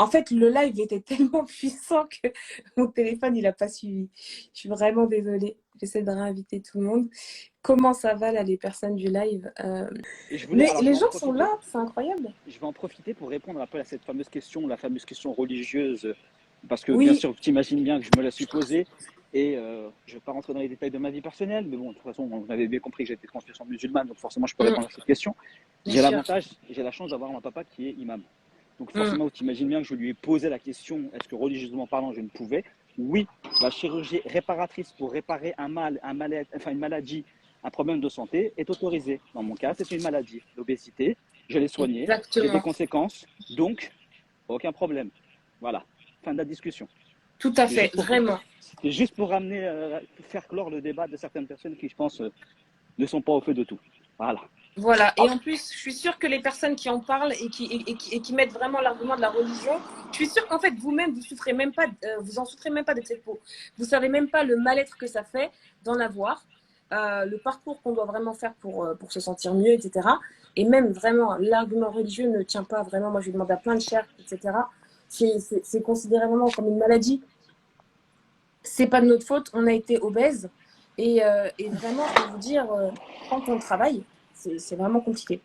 En fait, le live était tellement puissant que mon téléphone, il n'a pas suivi. Je suis vraiment désolée. J'essaie de réinviter tout le monde. Comment ça va, là, les personnes du live? Et je voulais, Mais alors je les vais en gens sont profiter. là, c'est incroyable. Je vais en profiter pour répondre un peu à cette fameuse question, la fameuse question religieuse, parce que bien Oui, sûr, tu imagines bien que je me la suis posée, et je ne vais pas rentrer dans les détails de ma vie personnelle, mais bon, de toute façon, vous avez bien compris que j'étais de confession musulmane, donc forcément, je peux mm, répondre à cette question. bien J'ai sûr. l'avantage, j'ai la chance d'avoir un papa qui est imam. Donc Mm, forcément, tu imagines bien que je lui ai posé la question, est-ce que religieusement parlant, je ne pouvais? Oui, la chirurgie réparatrice pour réparer enfin une maladie, un problème de santé est autorisée. Dans mon cas, c'est une maladie, l'obésité. Je l'ai soignée, j'ai des exactement. conséquences, donc aucun problème. Voilà, fin de la discussion. Tout à fait, vraiment. C'était juste pour ramener, faire clore le débat de certaines personnes qui, je pense, ne sont pas au feu de tout. Voilà. Voilà. Et Hop. en plus, je suis sûre que les personnes qui en parlent et qui mettent vraiment l'argument de la religion, je suis sûre qu'en fait, vous-même, vous souffrez même pas, vous en souffrez même pas de cette peau. Vous savez même pas le mal-être que ça fait d'en avoir, le parcours qu'on doit vraiment faire pour se sentir mieux, etc. Et même vraiment, l'argument religieux ne tient pas vraiment. Moi, je demande à plein de chers, etc. C'est considéré vraiment comme une maladie. C'est pas de notre faute, on a été obèse. Et vraiment, je peux vous dire, quand on travaille, c'est vraiment compliqué.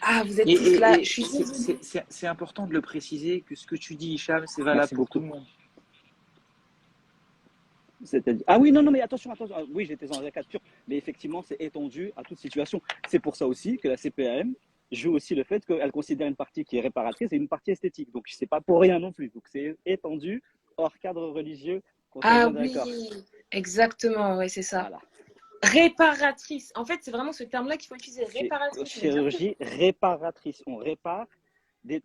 Ah, vous êtes tous là. Je Et suis désolée. c'est important de le préciser que ce que tu dis, Hicham, c'est valable Merci pour tout beaucoup. le monde. C'est-à-dire... Ah oui, non, non, mais attention, attention. Ah, oui, j'étais dans la capture, mais effectivement, c'est étendu à toute situation. C'est pour ça aussi que la CPAM joue aussi le fait qu'elle considère une partie qui est réparatrice et une partie esthétique. Donc, c'est pas pour rien non plus. Donc, c'est étendu hors cadre religieux, qu'on soit Ah bien d'accord. oui, exactement, ouais, c'est ça. Voilà. Réparatrice. En fait, c'est vraiment ce terme-là qu'il faut utiliser. C'est Réparatrice, ça veut dire que chirurgie réparatrice. On répare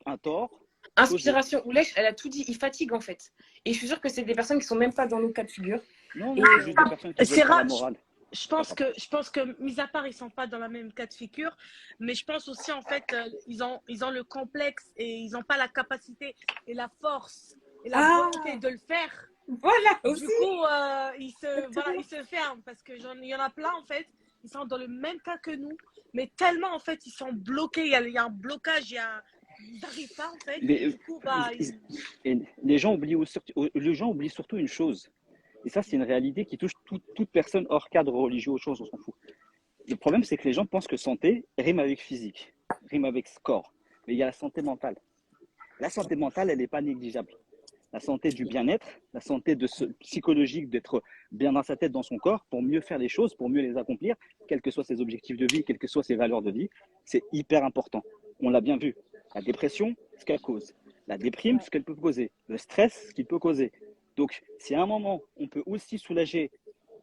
un tort causé. Inspiration ou lèche, elle a tout dit. Il fatigue en fait. Et je suis sûre que c'est des personnes qui sont même pas dans nos cas de figure. Non, Et non, c'est juste des personnes qui veulent C'est faire la rare. morale. Je pense que, mis à part, ils sont pas dans la même cas de figure, mais je pense aussi, en fait, ils ont le complexe et ils n'ont pas la capacité et la force et la ah, volonté de le faire. voilà Du aussi. coup, ils se ferment parce que il y en a plein, en fait, ils sont dans le même cas que nous, mais tellement, en fait, ils sont bloqués, il y a un blocage, ils n'arrivent pas, en fait, et Les, du coup, et les les gens oublient surtout une chose. Et ça, c'est une réalité qui touche toute personne hors cadre religieux, autre chose, on s'en fout. Le problème, c'est que les gens pensent que santé rime avec physique, rime avec corps. Mais il y a la santé mentale. La santé mentale, elle n'est pas négligeable. La santé du bien-être, la santé psychologique, d'être bien dans sa tête, dans son corps, pour mieux faire les choses, pour mieux les accomplir, quels que soient ses objectifs de vie, quelles que soient ses valeurs de vie, c'est hyper important. On l'a bien vu. La dépression, ce qu'elle cause. La déprime, ce qu'elle peut causer. Le stress, ce qu'il peut causer. Donc, si à un moment, on peut aussi soulager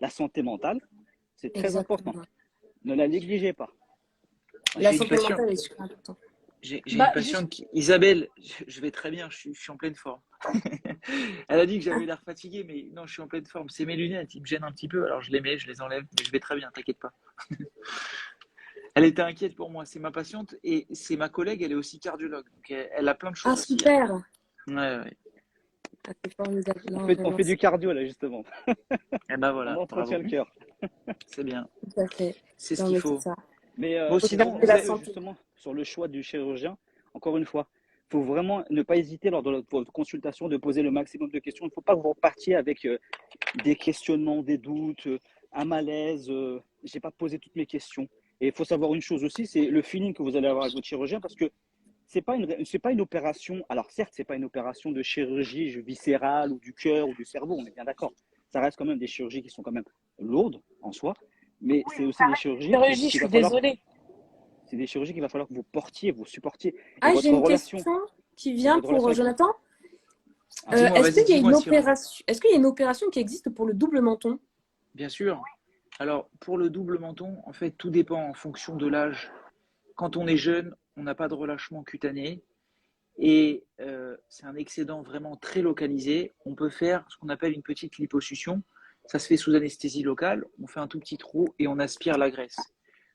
la santé mentale, c'est très important. Exactement. Ne la négligez pas. La J'ai une santé patiente, mentale est super importante. j'ai une patiente Isabelle, je vais très bien, je suis en pleine forme. Elle a dit que j'avais l'air fatigué, mais non, je suis en pleine forme. C'est mes lunettes, ils me gênent un petit peu, alors je les mets, je les enlève, mais je vais très bien, t'inquiète pas. Elle était inquiète pour moi, c'est ma patiente et c'est ma collègue, elle est aussi cardiologue, donc elle a plein de Ah, choses aussi. super. Ouais, ouais. Ah, c'est formidable. On Non, fait, on vraiment, fait du cardio, là, justement. Et ben On voilà, entretient bravo, le cœur. c'est bien, tout à fait. c'est ce Non, qu'il mais c'est faut. ça. Mais Bon, Faut sinon, garder pour la revenir santé. justement sur le choix du chirurgien, encore une fois, il faut vraiment ne pas hésiter lors de votre consultation de poser le maximum de questions. Il ne faut pas que vous repartiez avec des questionnements, des doutes, un malaise. J'ai pas posé toutes mes questions. Et il faut savoir une chose aussi, c'est le feeling que vous allez avoir avec votre chirurgien, parce que c'est pas une opération. Alors certes, c'est pas une opération de chirurgie viscérale ou du cœur ou du cerveau. On est bien d'accord. Ça reste quand même des chirurgies qui sont quand même lourdes en soi, mais c'est aussi des chirurgies Chirurgie, je qu'il suis va falloir. désolée. C'est des chirurgies qu'il va falloir que vous portiez, vous supportiez. Et Ah, j'ai votre une relation, question qui vient pour avec. Jonathan. dis-moi, Est-ce vas-y, qu'il y a une dis-moi, Syrah. opération, est-ce qu'il y a une opération qui existe pour le double menton? Bien sûr. Alors, pour le double menton, en fait, tout dépend en fonction de l'âge. Quand on est jeune, on n'a pas de relâchement cutané et c'est un excédent vraiment très localisé. On peut faire ce qu'on appelle une petite liposuction. Ça se fait sous anesthésie locale. On fait un tout petit trou et on aspire la graisse.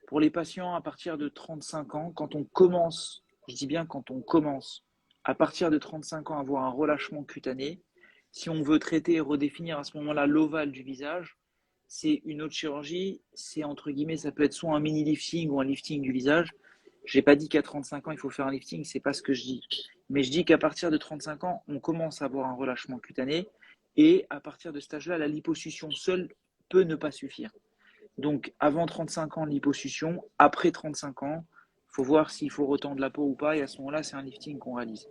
Pour les patients à partir de 35 ans, quand on commence, je dis bien quand on commence, à partir de 35 ans, à avoir un relâchement cutané, si on veut traiter et redéfinir à ce moment-là l'ovale du visage, c'est une autre chirurgie. C'est entre guillemets, ça peut être soit un mini lifting ou un lifting du visage. J'ai pas dit qu'à 35 ans, il faut faire un lifting, c'est pas ce que je dis. Mais je dis qu'à partir de 35 ans, on commence à avoir un relâchement cutané et à partir de cet âge-là, la liposuction seule peut ne pas suffire. Donc, avant 35 ans, liposuction. Après 35 ans, il faut voir s'il faut retendre la peau ou pas. Et à ce moment-là, c'est un lifting qu'on réalise.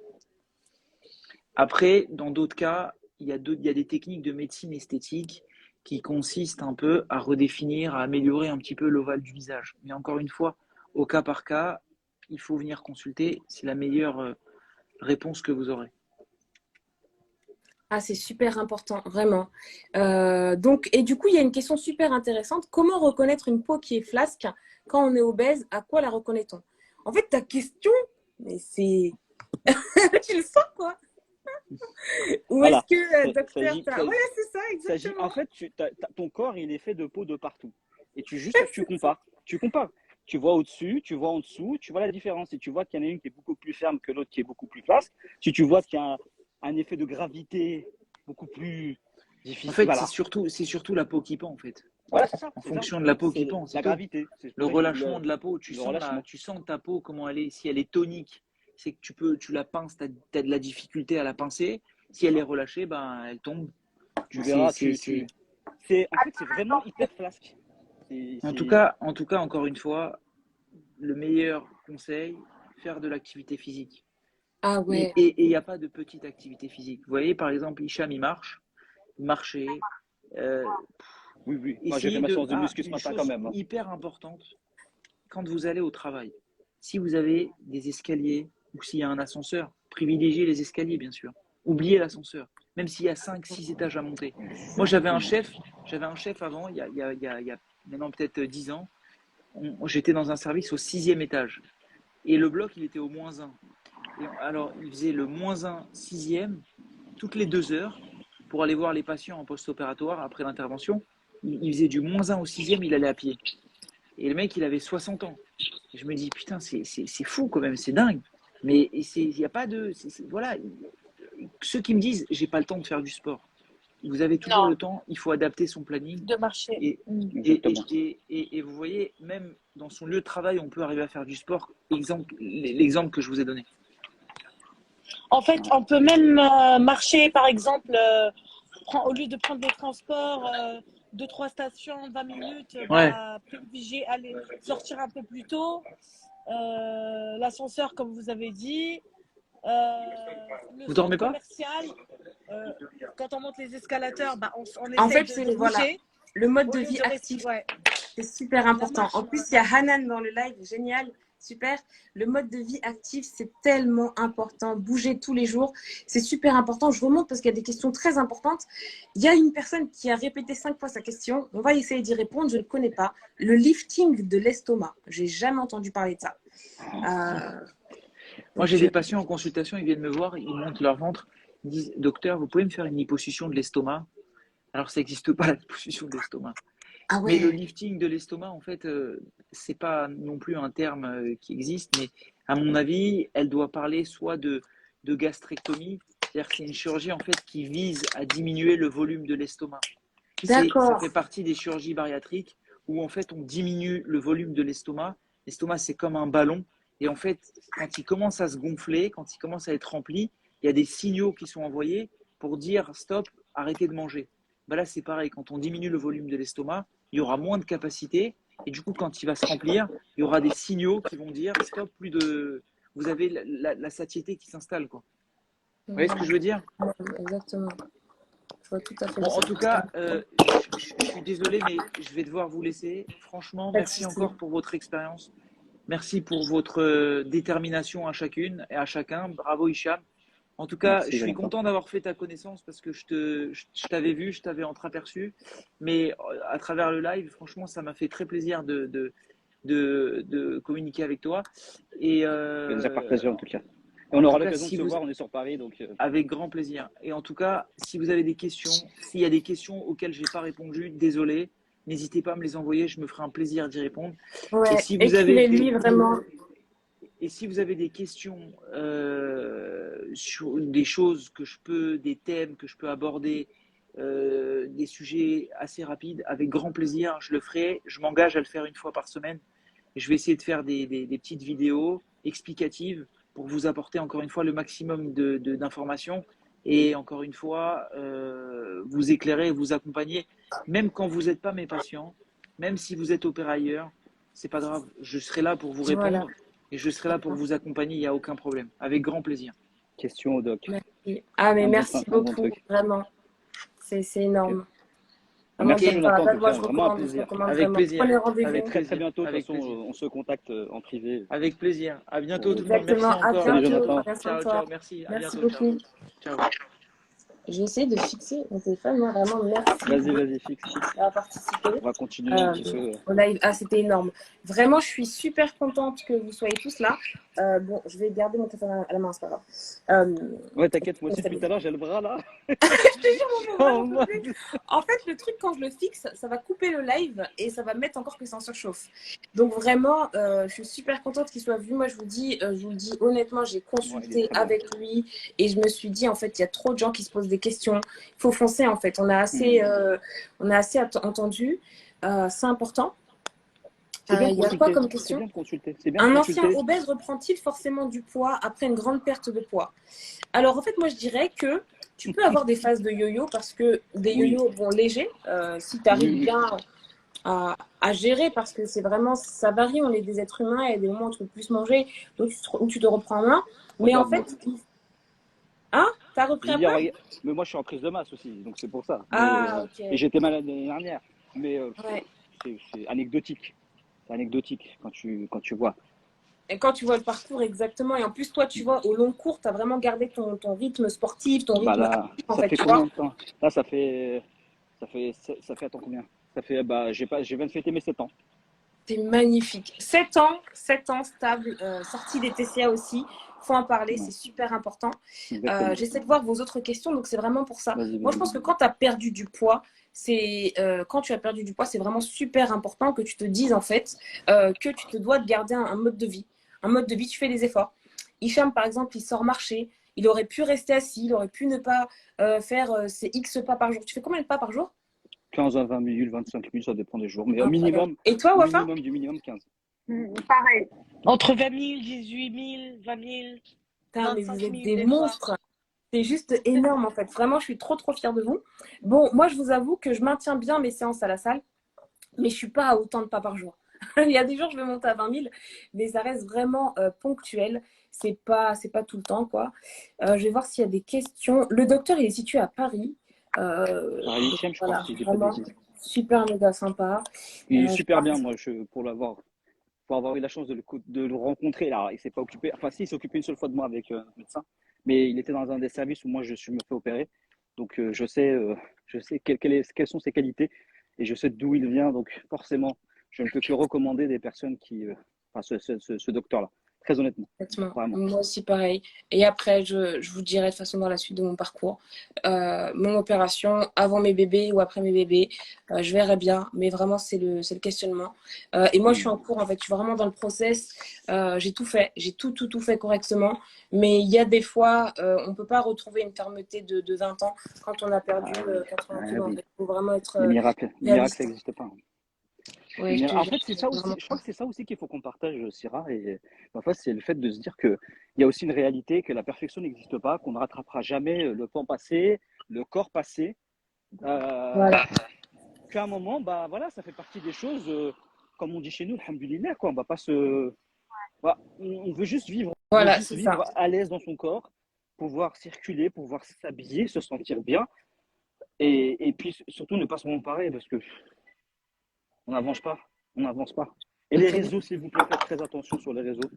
Après, dans d'autres cas, il y a des techniques de médecine esthétique qui consistent un peu à redéfinir, à améliorer un petit peu l'ovale du visage. Mais encore une fois, au cas par cas, il faut venir consulter. C'est la meilleure réponse que vous aurez. Ah, c'est super important, vraiment. Donc, et du coup, il y a une question super intéressante. Comment reconnaître une peau qui est flasque quand on est obèse? À quoi la reconnaît-on? En fait, ta question, mais c'est... tu le sens, quoi? Ou Voilà. est-ce que, docteur, S'agit- t'as... Ouais, c'est ça, En exactement. fait, ton corps, il est fait de peau de partout. Et tu compares. Tu compares. Tu vois au-dessus, tu vois en dessous, tu vois la différence. Si tu vois qu'il y en a une qui est beaucoup plus ferme que l'autre qui est beaucoup plus flasque, si tu vois qu'il y a un effet de gravité beaucoup plus difficile. En fait, Voilà. c'est surtout la peau qui pend, en fait. Voilà, c'est ça. En fonction de la peau qui pend, c'est la tout. gravité. Le relâchement de la peau, le relâchement. tu sens ta peau, comment elle est. Si elle est tonique, c'est que tu la pinces, tu as de la difficulté à la pincer. Si elle est relâchée, ben, elle tombe. Tu verras. En fait, c'est vraiment hyper flasque. En tout cas, encore une fois, le meilleur conseil, faire de l'activité physique. Ah ouais. Et il n'y a pas de petite activité physique. Vous voyez, par exemple, Hicham, il marchait. Oui. Moi, j'ai fait ma séance de muscu ce matin quand même. Hyper importante, quand vous allez au travail, si vous avez des escaliers ou s'il y a un ascenseur, privilégiez les escaliers, bien sûr. Oubliez l'ascenseur, même s'il y a 5-6 étages à monter. Moi, j'avais un chef avant, il y a maintenant peut-être 10 ans. J'étais dans un service au 6e étage. Et le bloc, il était au -1. Et alors, il faisait le -1 6e toutes les 2 heures pour aller voir les patients en post-opératoire après l'intervention. Il faisait du -1 au 6e, il allait à pied. Et le mec, il avait 60 ans. Et je me dis, putain, c'est fou quand même, c'est dingue. Mais il n'y a pas de... voilà. Ceux qui me disent, j'ai pas le temps de faire du sport. Vous avez toujours le temps, il faut adapter son planning. De marcher. Et vous voyez, même dans son lieu de travail, on peut arriver à faire du sport. L'exemple que je vous ai donné. En fait, on peut même marcher, par exemple, au lieu de prendre des transports, 2-3 stations, 20 minutes, privilégier aller sortir un peu plus tôt. L'ascenseur, comme vous avez dit. Vous dormez pas? Commercial, quand on monte les escalators, bah, on En essaie fait, de voilà, bouger. le mode de vie actif, c'est super important. En plus, il y a Hanan dans le live, génial, super. Le mode de vie actif, c'est tellement important. Bouger tous les jours, c'est super important. Je remonte parce qu'il y a des questions très importantes. Il y a une personne qui a répété 5 fois sa question. On va essayer d'y répondre. Je ne connais pas. Le lifting de l'estomac. J'ai jamais entendu parler de ça. Moi, j'ai des patients en consultation, ils viennent me voir, ils montent leur ventre, ils disent, docteur, vous pouvez me faire une liposuction de l'estomac? Alors, ça n'existe pas, la liposuction de l'estomac. Ah ouais. Mais le lifting de l'estomac, en fait, c'est pas non plus un terme qui existe, mais à mon avis, elle doit parler soit de gastrectomie, c'est-à-dire que c'est une chirurgie en fait qui vise à diminuer le volume de l'estomac. Ça fait partie des chirurgies bariatriques où en fait on diminue le volume de l'estomac. L'estomac, c'est comme un ballon. Et en fait, quand il commence à se gonfler, quand il commence à être rempli, il y a des signaux qui sont envoyés pour dire stop, arrêtez de manger. Ben là, c'est pareil. Quand on diminue le volume de l'estomac, il y aura moins de capacité. Et du coup, quand il va se remplir, il y aura des signaux qui vont dire stop, plus de. Vous avez la satiété qui s'installe, quoi. Vous voyez ce que je veux dire? Exactement. Je vois tout à fait. Bon, en tout cas, je suis désolé, mais je vais devoir vous laisser. Franchement, merci encore pour votre expérience. Merci pour votre détermination à chacune et à chacun. Bravo Hicham. En tout cas, je suis content d'avoir fait ta connaissance parce que je t'avais vu, je t'avais entreaperçu. Mais à travers le live, franchement, ça m'a fait très plaisir de communiquer avec toi. Et ça nous a fait plaisir en tout cas. Et on aura l'occasion de se voir, on est sur Paris. Donc, avec grand plaisir. Et en tout cas, si vous avez des questions, s'il y a des questions auxquelles je n'ai pas répondu, désolé. N'hésitez pas à me les envoyer, je me ferai un plaisir d'y répondre. Ouais, et si vous avez vraiment. Et si vous avez des questions sur des choses que je peux, des thèmes que je peux aborder, des sujets assez rapides, avec grand plaisir, je le ferai. Je m'engage à le faire une fois par semaine. Je vais essayer de faire des petites vidéos explicatives pour vous apporter encore une fois le maximum d'informations et encore une fois vous éclairer, vous accompagner, même quand vous n'êtes pas mes patients, même si vous êtes opéré ailleurs, c'est pas grave, je serai là pour vous Voilà. répondre et je serai là pour vous accompagner, il n'y a aucun problème, avec grand plaisir. Question au doc. Merci. Ah, mais merci Un bon beaucoup, truc. vraiment. C'est Ok. énorme. Vraiment, Merci Ok, docteur Jonathan, en Haddad, tout moi, cas, vraiment un je plaisir. recommande avec vraiment. plaisir, Prenez Et avec rendez-vous. très très plaisir, bientôt, de toute avec façon, plaisir, on se contacte en privé. avec plaisir. À bientôt Pour... tout le monde, merci Exactement. À encore. Salut bientôt. Jonathan. Prends soin de Ciao, toi. ciao, merci, à Merci bientôt, ciao. beaucoup. Ciao. J'ai essayé de fixer mon téléphone. Moi, vraiment, merci Vas-y, fixe. d'avoir participé On va continuer un petit peu. au live. Ah, c'était énorme. Vraiment, je suis super contente que vous soyez tous là. Bon, je vais garder mon téléphone à la main, c'est pas grave. Ouais, t'inquiète, moi aussi, depuis tout à l'heure, j'ai le bras là. Je te jure, mon bras, En j'en peux mode- plus. En fait, le truc, quand je le fixe, ça va couper le live et ça va mettre encore que ça en surchauffe. Donc, vraiment, je suis super contente qu'il soit vu. Moi, je vous le dis honnêtement, j'ai Ouais, il est consulté très bien. avec lui et je me suis dit, en fait, il y a trop de gens qui se posent des questions. Il faut foncer, en fait. On a assez entendu. C'est important. C'est bien de Il y a quoi consulter. comme C'est question? bien de consulter. C'est bien de Un ancien consulter. obèse reprend-il forcément du poids après une grande perte de poids? Alors, en fait, moi, je dirais que tu peux avoir des phases de yo-yo parce que des Oui, yo-yo vont légers. Si tu arrives oui. bien à gérer, parce que c'est vraiment, ça varie, on est des êtres humains, il y a des moments où tu peux plus manger, d'autres où tu te reprends en main. Mais en Regarde-moi. fait, hein, t'as repris J'ai un dit, peu? mais moi, je suis en prise de masse aussi, donc c'est pour ça. Ah, ok. Et j'étais malade l'année dernière. Mais Ouais. c'est anecdotique. C'est anecdotique quand tu vois. Et quand tu vois le parcours, exactement. Et en plus, toi, tu vois, au long cours, tu as vraiment gardé ton rythme sportif, ton Bah rythme là, actif, en ça fait, fait tu vois. combien de temps? Là, attends combien? Ça fait, bah, je viens de fêter mes 7 ans. C'est magnifique. 7 ans stable, sortie des TCA aussi. Faut en parler, Ouais, c'est super important. exactement. J'essaie de voir vos autres questions, donc c'est vraiment pour ça. Vas-y, Moi, je vas-y. pense que quand tu as perdu du poids, quand tu as perdu du poids, c'est vraiment super important que tu te dises en fait que tu te dois de garder un mode de vie. Un mode de vie, tu fais des efforts. Hicham, par exemple, il sort marcher. Il aurait pu rester assis, il aurait pu ne pas faire ses X pas par jour. Tu fais combien de pas par jour? 15 à 20 minutes, 25 minutes, ça dépend des jours. Mais au Incroyable. minimum, Et toi, Wafa? du minimum 15. Pareil. Entre 20 000, 18 000, 20 000, Putain, mais 25 vous êtes 000 des des fois. monstres. C'est juste énorme en fait. Vraiment, je suis trop fière de vous. Bon, moi, je vous avoue que je maintiens bien mes séances à la salle, mais je suis pas à autant de pas par jour. Il y a des jours, je vais monter à 20 000, mais ça reste vraiment ponctuel. C'est pas tout le temps, quoi. Je vais voir s'il y a des questions. Le docteur, il est situé à Paris. Paris Donc, 8e, je crois, voilà, si je dis pas de vraiment bêtises. super méga sympa. Il est Je super bien, moi, pour avoir eu la chance de le rencontrer. Là, il s'est pas occupé, enfin, si, il s'est occupé une seule fois de moi avec un médecin, mais il était dans un des services où moi, je me fais opérer. Donc, je sais quelles sont ses qualités et je sais d'où il vient. Donc, forcément, je ne peux que recommander des personnes enfin, ce docteur-là, très honnêtement, Complètement. vraiment. Moi aussi, pareil. Et après, je vous dirai de toute façon dans la suite de mon parcours, mon opération, avant mes bébés ou après mes bébés, je verrai bien. Mais vraiment, c'est le questionnement. Et moi, je suis en cours, en fait. Je suis vraiment dans le process. J'ai tout fait. J'ai tout fait correctement. Mais il y a des fois, on ne peut pas retrouver une fermeté de 20 ans quand on a perdu 80 kilos. En Oui. fait. Il faut vraiment être Les miracles, réaliste. ça n'existe pas. Oui, je te En jure. fait, c'est ça aussi, je crois que c'est ça aussi qu'il faut qu'on partage, Syrah, et parfois c'est le fait de se dire qu'il y a aussi une réalité, que la perfection n'existe pas, qu'on ne rattrapera jamais le temps passé, le corps passé, Voilà. qu'à un moment, bah voilà, ça fait partie des choses, comme on dit chez nous, alhamdoulilah, quoi, on va pas se... Voilà, on veut juste vivre, Voilà, c'est ça. à l'aise dans son corps, pouvoir circuler, pouvoir s'habiller, se sentir bien, et puis surtout ne pas se comparer, parce que on n'avance pas, on n'avance pas. Et les réseaux, s'il vous plaît, faites très attention sur les réseaux,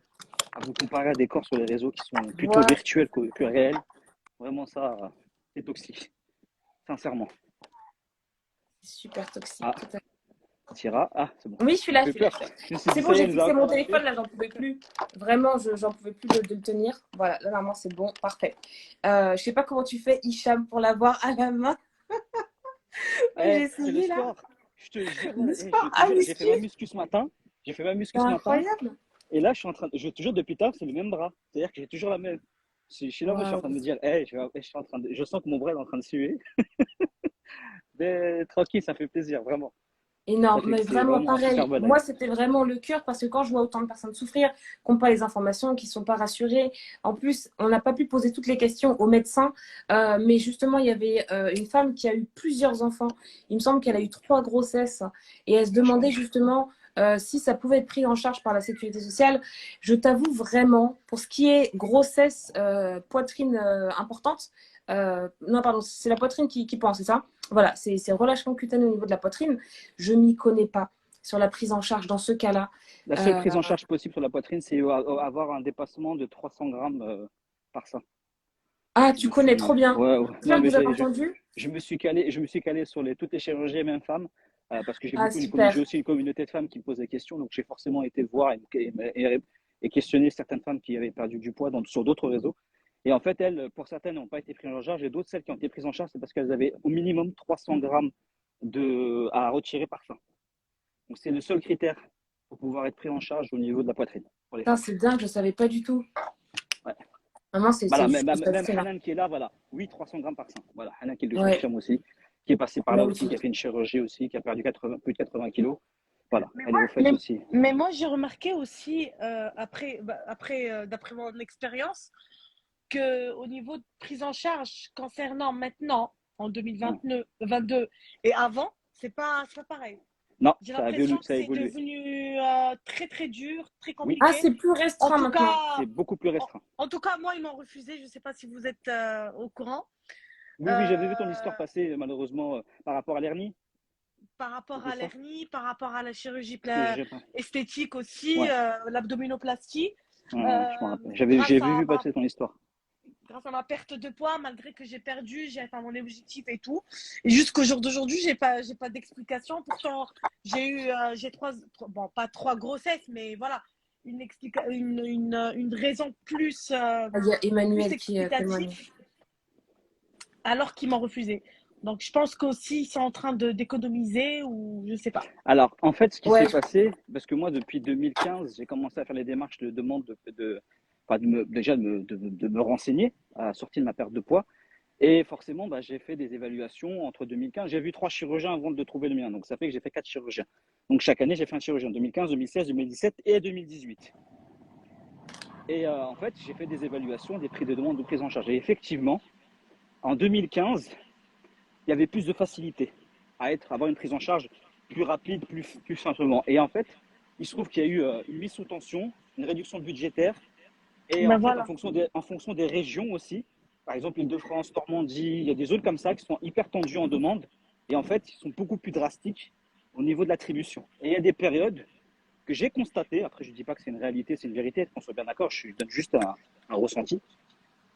à vous comparer à des corps sur les réseaux qui sont plutôt Voilà. virtuels que réels. Vraiment, ça, c'est toxique, sincèrement. Super toxique. Ah, Tout à fait. Tira, ah, c'est bon. Oui, je suis là, Ça je fait suis là. peur. Je me suis C'est dit, bon, ça y est, j'ai elle nous a fixé mon arraché. téléphone, là, j'en pouvais plus. Vraiment, j'en pouvais plus de le tenir. Voilà, là, normalement, c'est bon, parfait. Je sais pas comment tu fais, Hicham, pour l'avoir à la main. J'ai C'est le essayé, là. sport. Je te jure, Le je sport, te jure, j'ai fait muscu. ma muscu ce matin. J'ai fait ma muscu C'est ce matin. incroyable. Et là, je te jure, depuis tard, c'est le même bras. C'est-à-dire que j'ai toujours la même. Je suis là, moi, je suis en train de me dire, hey, je sens que mon bras est en train de suer. Mais tranquille, ça fait plaisir, vraiment. Énorme, fait mais que c'est vraiment vraiment un pareil. super bon Moi, aide. c'était vraiment le cœur parce que quand je vois autant de personnes souffrir, qui n'ont pas les informations, qui ne sont pas rassurées, en plus, on n'a pas pu poser toutes les questions aux médecins, mais justement, il y avait une femme qui a eu plusieurs enfants. Il me semble qu'elle a eu 3 grossesses et elle se demandait justement si ça pouvait être pris en charge par la sécurité sociale. Je t'avoue vraiment, pour ce qui est grossesse, poitrine importante, non, pardon, c'est la poitrine qui pense, c'est ça? Voilà, c'est relâchement cutané au niveau de la poitrine. Je m'y connais pas sur la prise en charge dans ce cas-là. La seule Euh, prise en charge possible sur la poitrine, c'est avoir un dépassement de 300 grammes par sein. Ah, Je tu me connais suis, trop bien. ouais, ouais. C'est Non, bien que mais vous avez entendu? je me suis calé sur toutes les chirurgies, même femmes, parce que Ah, j'ai super. aussi une communauté de femmes qui me posent des questions, donc j'ai forcément été voir et questionner certaines femmes qui avaient perdu du poids sur d'autres réseaux. Et en fait, elles, pour certaines, n'ont pas été prises en charge, et d'autres, celles qui ont été prises en charge, c'est parce qu'elles avaient au minimum 300 grammes à retirer par sein. Donc c'est le seul critère pour pouvoir être pris en charge au niveau de la poitrine pour les Putain, femmes. c'est dingue, je savais pas du tout. Ouais. Vraiment, Voilà, je trouve ça même excellent. Hanan qui est là, voilà. Oui, 300 grammes par sein. Voilà, Hanan qui le Ouais, confirme aussi, qui est passé par là aussi, qui a magnifique. fait une chirurgie aussi, qui a perdu plus de 80 kilos. Voilà, Mais elle est moi, au fait mais, aussi. mais moi, j'ai remarqué aussi, d'après mon expérience, qu'au niveau de prise en charge concernant maintenant, en Ouais. 2022 et avant, c'est pas pareil. Non, J'ai ça a l'impression évolué, que ça a c'est évolué. devenu très très dur, très Oui, Ah, compliqué. c'est plus En restreint tout maintenant. cas, c'est beaucoup plus en, restreint. en tout cas, moi, ils m'ont refusé. Je ne sais pas si vous êtes au courant. Oui, oui, j'avais vu ton Euh, histoire passer, malheureusement, par rapport à l'hernie, Par rapport c'était à ça? l'hernie, par rapport à la chirurgie Je sais pas. esthétique aussi, Ouais, l'abdominoplastie, ouais, ouais, je me rappelle. grâce J'ai à vu passer ton histoire. ma perte de poids, malgré que j'ai atteint mon objectif et tout. Et jusqu'au jour d'aujourd'hui, j'ai pas d'explication. Pourtant, j'ai bon, pas 3 grossesses, mais voilà, une raison Ah, il y a plus Emmanuel qui témoigne. explicative, alors qu'ils m'ont refusé. Donc, je pense qu'aussi, ils sont en train d'économiser ou je sais pas. Alors, en fait, ce qui Ouais, s'est passé, parce que moi, depuis 2015, j'ai commencé à faire les démarches de demande enfin, de me renseigner à la sortie de ma perte de poids. Et forcément, bah, j'ai fait des évaluations entre 2015. J'ai vu 3 chirurgiens avant de trouver le mien. Donc, ça fait que j'ai fait 4 chirurgiens. Donc, chaque année, j'ai fait un chirurgien. 2015, 2016, 2017 et 2018. Et en fait, j'ai fait des évaluations, des prix de demande de prise en charge. Et effectivement, en 2015, il y avait plus de facilité à avoir une prise en charge plus rapide, plus simplement. Et en fait, il se trouve qu'il y a eu une mise sous tension, une réduction budgétaire. Et Ben en fait, voilà. en fonction des régions aussi, par exemple l'Île-de-France, Normandie, il y a des zones comme ça qui sont hyper tendues en demande. Et en fait, ils sont beaucoup plus drastiques au niveau de l'attribution. Et il y a des périodes que j'ai constatées, après je ne dis pas que c'est une réalité, c'est une vérité, qu'on soit bien d'accord, je donne juste un ressenti.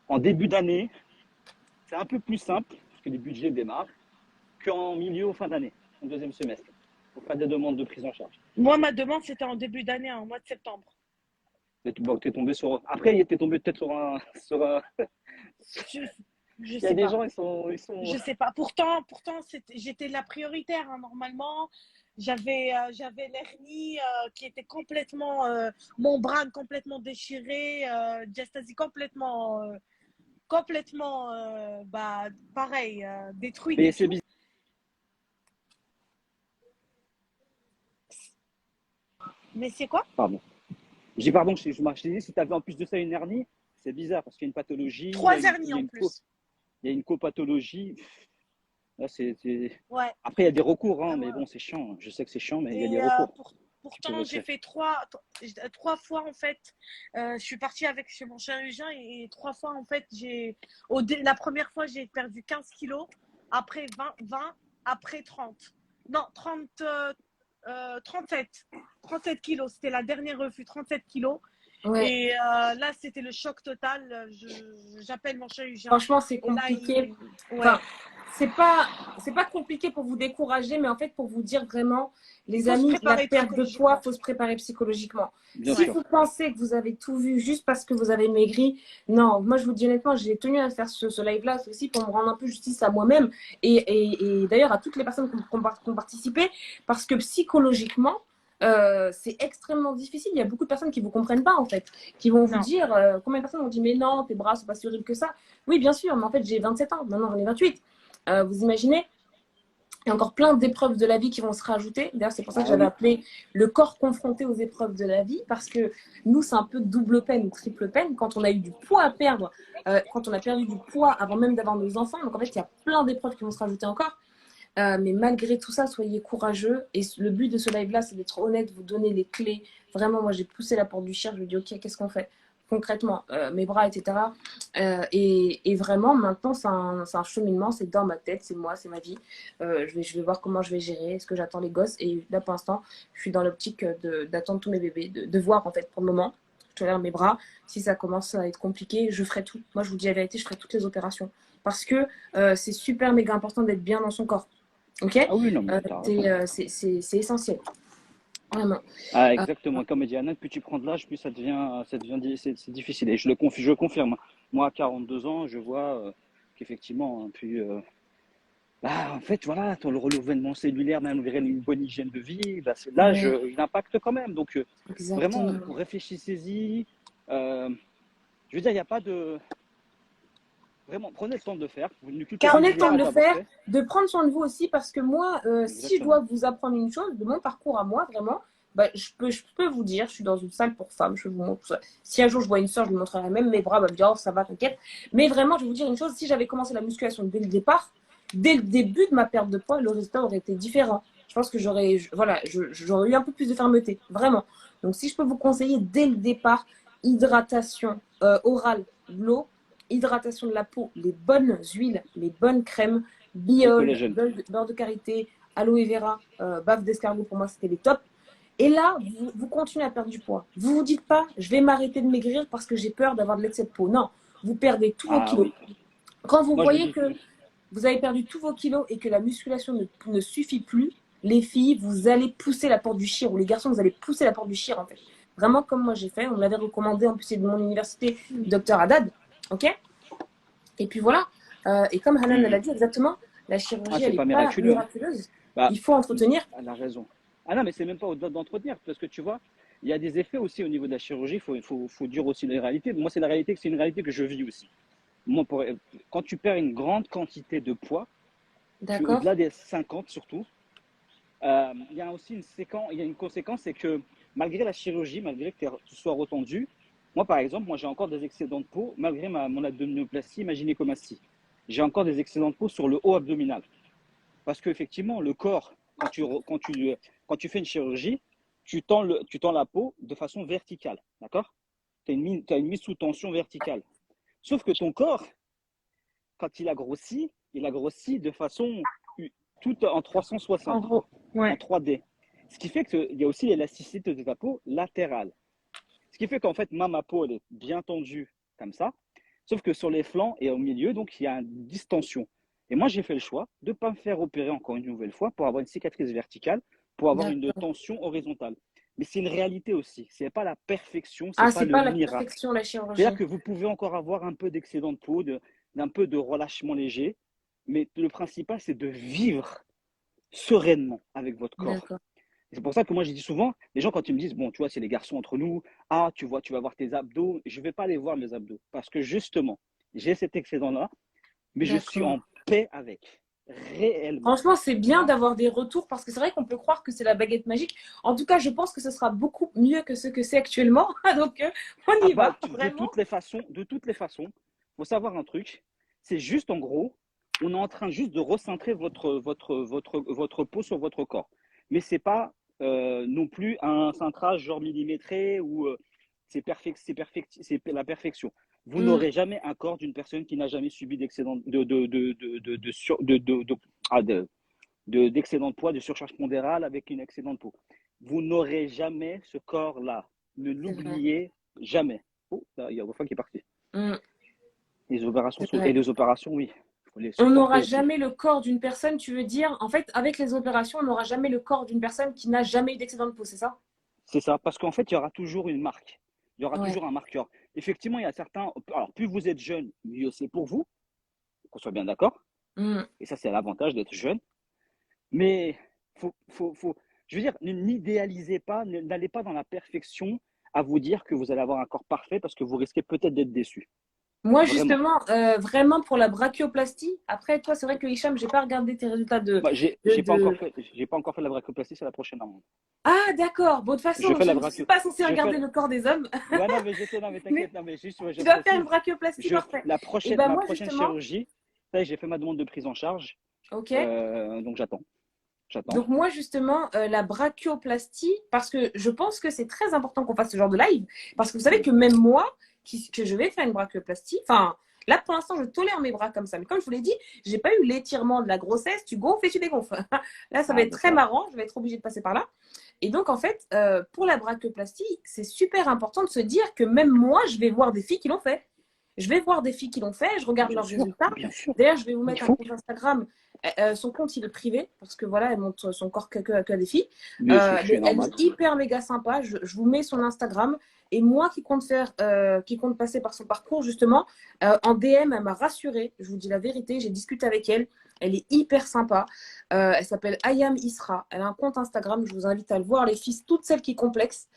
En début d'année, c'est un peu plus simple, parce que les budgets démarrent, qu'en milieu ou fin d'année, en deuxième semestre, pour faire des demandes de prise en charge. Moi, ma demande, c'était en début d'année, en mois de septembre. Bon, t'es tombé sur. Après, il était tombé peut-être sur. Je, je Il y a sais des pas. gens, ils sont. Je sais pas. Pourtant, j'étais la prioritaire, hein, normalement. J'avais l'hernie qui était complètement, mon bras complètement déchiré, diastasie complètement, bah, pareil, détruite Mais et c'est tout. bizarre. Mais c'est quoi? Pardon. Je dis pardon, je dis, si tu avais en plus de ça une hernie, c'est bizarre parce qu'il y a une pathologie, 3 hernies en plus. il y a une copathologie. Là, Ouais. Après, il y a des recours, hein, Ah mais ouais. bon, c'est chiant. Je sais que c'est chiant, mais il y a des Et recours qui peuvent pourtant, être j'ai faits. fait trois fois en fait. Je suis partie chez mon chirurgien et 3 fois en fait, la première fois, j'ai perdu 15 kilos, après 20, après 30. Non, 37 kilos. C'était la dernière refus, 37 kilos. ouais. Et là, c'était le choc total. J'appelle mon chirurgien. Franchement, c'est Et là, compliqué. ouais, Enfin, c'est pas compliqué pour vous décourager, mais en fait, pour vous dire vraiment, il les faut se amis, la préparer perte de poids, psychologiquement. faut se préparer psychologiquement. Bien Si Ouais. vous sûr. pensez que vous avez tout vu juste parce que vous avez maigri, non, moi je vous dis honnêtement, j'ai tenu à faire ce live-là aussi pour me rendre un peu justice à moi-même et d'ailleurs à toutes les personnes qui ont participé, parce que psychologiquement, c'est extrêmement difficile. Il y a beaucoup de personnes qui ne vous comprennent pas en fait, qui vont vous Non. dire, combien de personnes ont dit mais non, tes bras sont pas si horribles que ça. Oui, bien sûr, mais en fait j'ai 27 ans, maintenant j'en ai 28. Vous imaginez? Il y a encore plein d'épreuves de la vie qui vont se rajouter. D'ailleurs, c'est pour ça que Ah j'avais oui. appelé le corps confronté aux épreuves de la vie, parce que nous, c'est un peu double peine ou triple peine quand on a eu du poids à perdre, quand on a perdu du poids avant même d'avoir nos enfants. Donc, en fait, il y a plein d'épreuves qui vont se rajouter encore. Mais malgré tout ça, soyez courageux. Et le but de ce live-là, c'est d'être honnête, vous donner les clés. Vraiment, moi, j'ai poussé la porte du chien. Je lui ai dit, OK, qu'est-ce qu'on fait concrètement, mes bras, etc. Et vraiment, maintenant, c'est un cheminement. C'est dans ma tête, c'est moi, c'est ma vie. Je vais voir comment je vais gérer. Est-ce que j'attends les gosses? Et là, pour l'instant, je suis dans l'optique d'attendre tous mes bébés, de voir, en fait, pour le moment. Je te regarde mes bras. Si ça commence à être compliqué, je ferai tout. Moi, je vous dis la vérité, je ferai toutes les opérations. Parce que c'est super méga important d'être bien dans son corps. Ok, Ah oui, non, mais t'as raison. c'est essentiel, vraiment. Ah, Euh, exactement. Comme dit Anna, plus tu prends de l'âge, plus c'est difficile. Et je confirme. Moi, à 42 ans, je vois qu'effectivement, hein, puis, bah, en fait, voilà, le renouvellement cellulaire, malgré une bonne hygiène de vie, bah, l'âge, ouais, il impacte quand même. Donc, vraiment, exactement. réfléchissez-y. Je veux dire, il n'y a pas de. Vraiment, prenez le temps de le faire. Vous ne Prenez le culpabilisez temps pas de le d'avoir faire, fait. de prendre soin de vous aussi, parce que moi, si je dois Exactement. vous apprendre une chose, de mon parcours à moi, vraiment, bah, je peux vous dire, je suis dans une salle pour femmes, je vous montre ça. Si un jour je vois une soeur, je lui montrerai même mes bras, elle va me dire, oh, ça va, t'inquiète. Mais vraiment, je vais vous dire une chose, si j'avais commencé la musculation dès le départ, dès le début de ma perte de poids, le résultat aurait été différent. Je pense que j'aurais eu un peu plus de fermeté, vraiment. Donc, si je peux vous conseiller dès le départ, hydratation orale, de l'eau, hydratation de la peau, les bonnes huiles, les bonnes crèmes, Et le biol, collagène. beurre de karité, aloe vera, bave d'escargot, pour moi, c'était les tops. Et là, vous continuez à perdre du poids. Vous vous dites pas, je vais m'arrêter de maigrir parce que j'ai peur d'avoir de l'excès de peau. Non, vous perdez tous vos Ah kilos. oui. Quand vous Moi, je me voyez dis. que vous avez perdu tous vos kilos et que la musculation ne suffit plus, les filles, vous allez pousser la porte du chir, ou les garçons, vous allez pousser la porte du chir, en fait. Vraiment comme moi j'ai fait. On me l'avait recommandé, en plus c'est de mon université, docteur Haddad. Ok. Et puis voilà. Et comme Hanan l'a Mhm. dit exactement, la Ah, chirurgie, c'est elle n'est pas pas miraculeux, hein. miraculeuse. Bah, Il faut entretenir. elle a raison. Ah non, mais c'est même pas au-delà d'entretenir, parce que tu vois, il y a des effets aussi au niveau de la chirurgie. Faut dire aussi la réalité. Moi, c'est une réalité que je vis aussi. Moi, quand tu perds une grande quantité de poids, D'accord. au-delà des 50 surtout, il y a aussi il y a une conséquence, c'est que malgré la chirurgie, malgré que tu sois retendu, moi par exemple, j'ai encore des excédents de peau, malgré mon abdominoplastie, ma gynécomastie. J'ai encore des excédents de peau sur le haut abdominal. Parce qu'effectivement, le corps, quand tu fais une chirurgie, tu tends la peau de façon verticale. D'accord. Tu as une mise sous tension verticale. Sauf que ton corps, quand il a grossi de façon tout en En 360, gros, en ouais. 3D. Ce qui fait qu'il y a aussi l'élasticité de ta peau latérale. Ce qui fait qu'en fait, ma peau, elle est bien tendue comme ça. Sauf que sur les flancs et au milieu, donc, il y a une distension. Et moi, j'ai fait le choix de ne pas me faire opérer encore une nouvelle fois pour avoir une cicatrice verticale, pour avoir une D'accord. tension horizontale. Mais c'est une réalité aussi. Ce n'est pas la perfection, ce n'est Ah, pas c'est le pas la miracle. perfection, la C'est-à-dire chirurgie. que vous pouvez encore avoir un peu d'excédent de peau, d'un peu de relâchement léger, mais le principal, c'est de vivre sereinement avec votre corps. D'accord. C'est pour ça que moi, je dis souvent, les gens, quand ils me disent, bon, tu vois, c'est les garçons entre nous, ah, tu vois, tu vas voir tes abdos, je ne vais pas aller voir mes abdos. Parce que justement, j'ai cet excédent-là, mais je suis D'accord. en paix avec, réellement. Franchement, c'est Tu bien vois. d'avoir des retours parce que c'est vrai qu'on peut croire que c'est la baguette magique. En tout cas, je pense que ce sera beaucoup mieux que ce que c'est actuellement. Donc, on Ah y bah, va, vraiment. de toutes les façons, faut savoir un truc, c'est juste en gros, on est en train juste de recentrer votre peau sur votre corps. Mais c'est pas non plus un cintrage genre millimétré ou c'est la perfection. Vous Mm, n'aurez jamais un corps d'une personne qui n'a jamais subi d'excédent ah, d'excédent de poids, de surcharge pondérale avec une excédent de peau. Vous n'aurez jamais ce corps-là. Ne c'est vrai. l'oubliez jamais. Oh, là, il y a Wafa qui est parti. Mm, c'est Et vrai. les opérations, oui, il faut les On supporter n'aura aussi. jamais le corps d'une personne, tu veux dire, en fait, avec les opérations, on n'aura jamais le corps d'une personne qui n'a jamais eu d'excédent de peau, c'est ça? C'est ça, parce qu'en fait, il y aura toujours une marque. Il y aura Ouais. toujours un marqueur. Effectivement, il y a certains. Alors, plus vous êtes jeune, mieux c'est pour vous, qu'on soit bien d'accord. Mm, Et ça, c'est l'avantage d'être jeune. Mais je veux dire, n'idéalisez pas, n'allez pas dans la perfection à vous dire que vous allez avoir un corps parfait parce que vous risquez peut-être d'être déçu. Moi, Vraiment. justement, vraiment pour la brachioplastie. Après, toi, c'est vrai que Hicham, j'ai pas regardé tes résultats Moi, j'ai pas encore fait la brachioplastie, c'est la prochaine amende. Ah, d'accord. Bon, de toute Je façon, fais je la ne suis brachio, pas censée je regarder fais, le corps des hommes, ouais, non, mais je sais, non, mais mais t'inquiète, non, mais juste, ouais, je tu dois faire une précise, brachioplastie, parfait. Et ben ma moi, prochaine justement, chirurgie, ça y est, j'ai fait ma demande de prise en charge, ok. donc j'attends. Donc moi, justement, la brachioplastie, parce que je pense que c'est très important qu'on fasse ce genre de live, parce que vous savez Mm. que même moi, que je vais faire une brachioplastie, enfin, là, pour l'instant, je tolère mes bras comme ça, mais comme je vous l'ai dit, j'ai pas eu l'étirement de la grossesse, tu gonfles et tu dégonfles. Là, ça va Ah, être très d'accord. marrant, je vais être obligée de passer par là. Et donc, en fait, pour la brachioplastie, c'est super important de se dire que même moi, je vais voir des filles qui l'ont fait. Je vais voir des filles qui l'ont fait, je regarde leurs résultats. Bien sûr, D'ailleurs, je vais vous il mettre un faut, compte Instagram. Son compte, il est privé, parce que voilà, elle montre son corps que à des filles. bien sûr, c'est Mais elle normal. est hyper méga sympa. Je vous mets son Instagram. Et moi qui compte passer par son parcours, justement, en DM, elle m'a rassurée. Je vous dis la vérité, j'ai discuté avec elle. Elle est hyper sympa. Elle s'appelle Ayam Isra. Elle a un compte Instagram. Je vous invite à le voir, les filles, toutes celles qui complexent.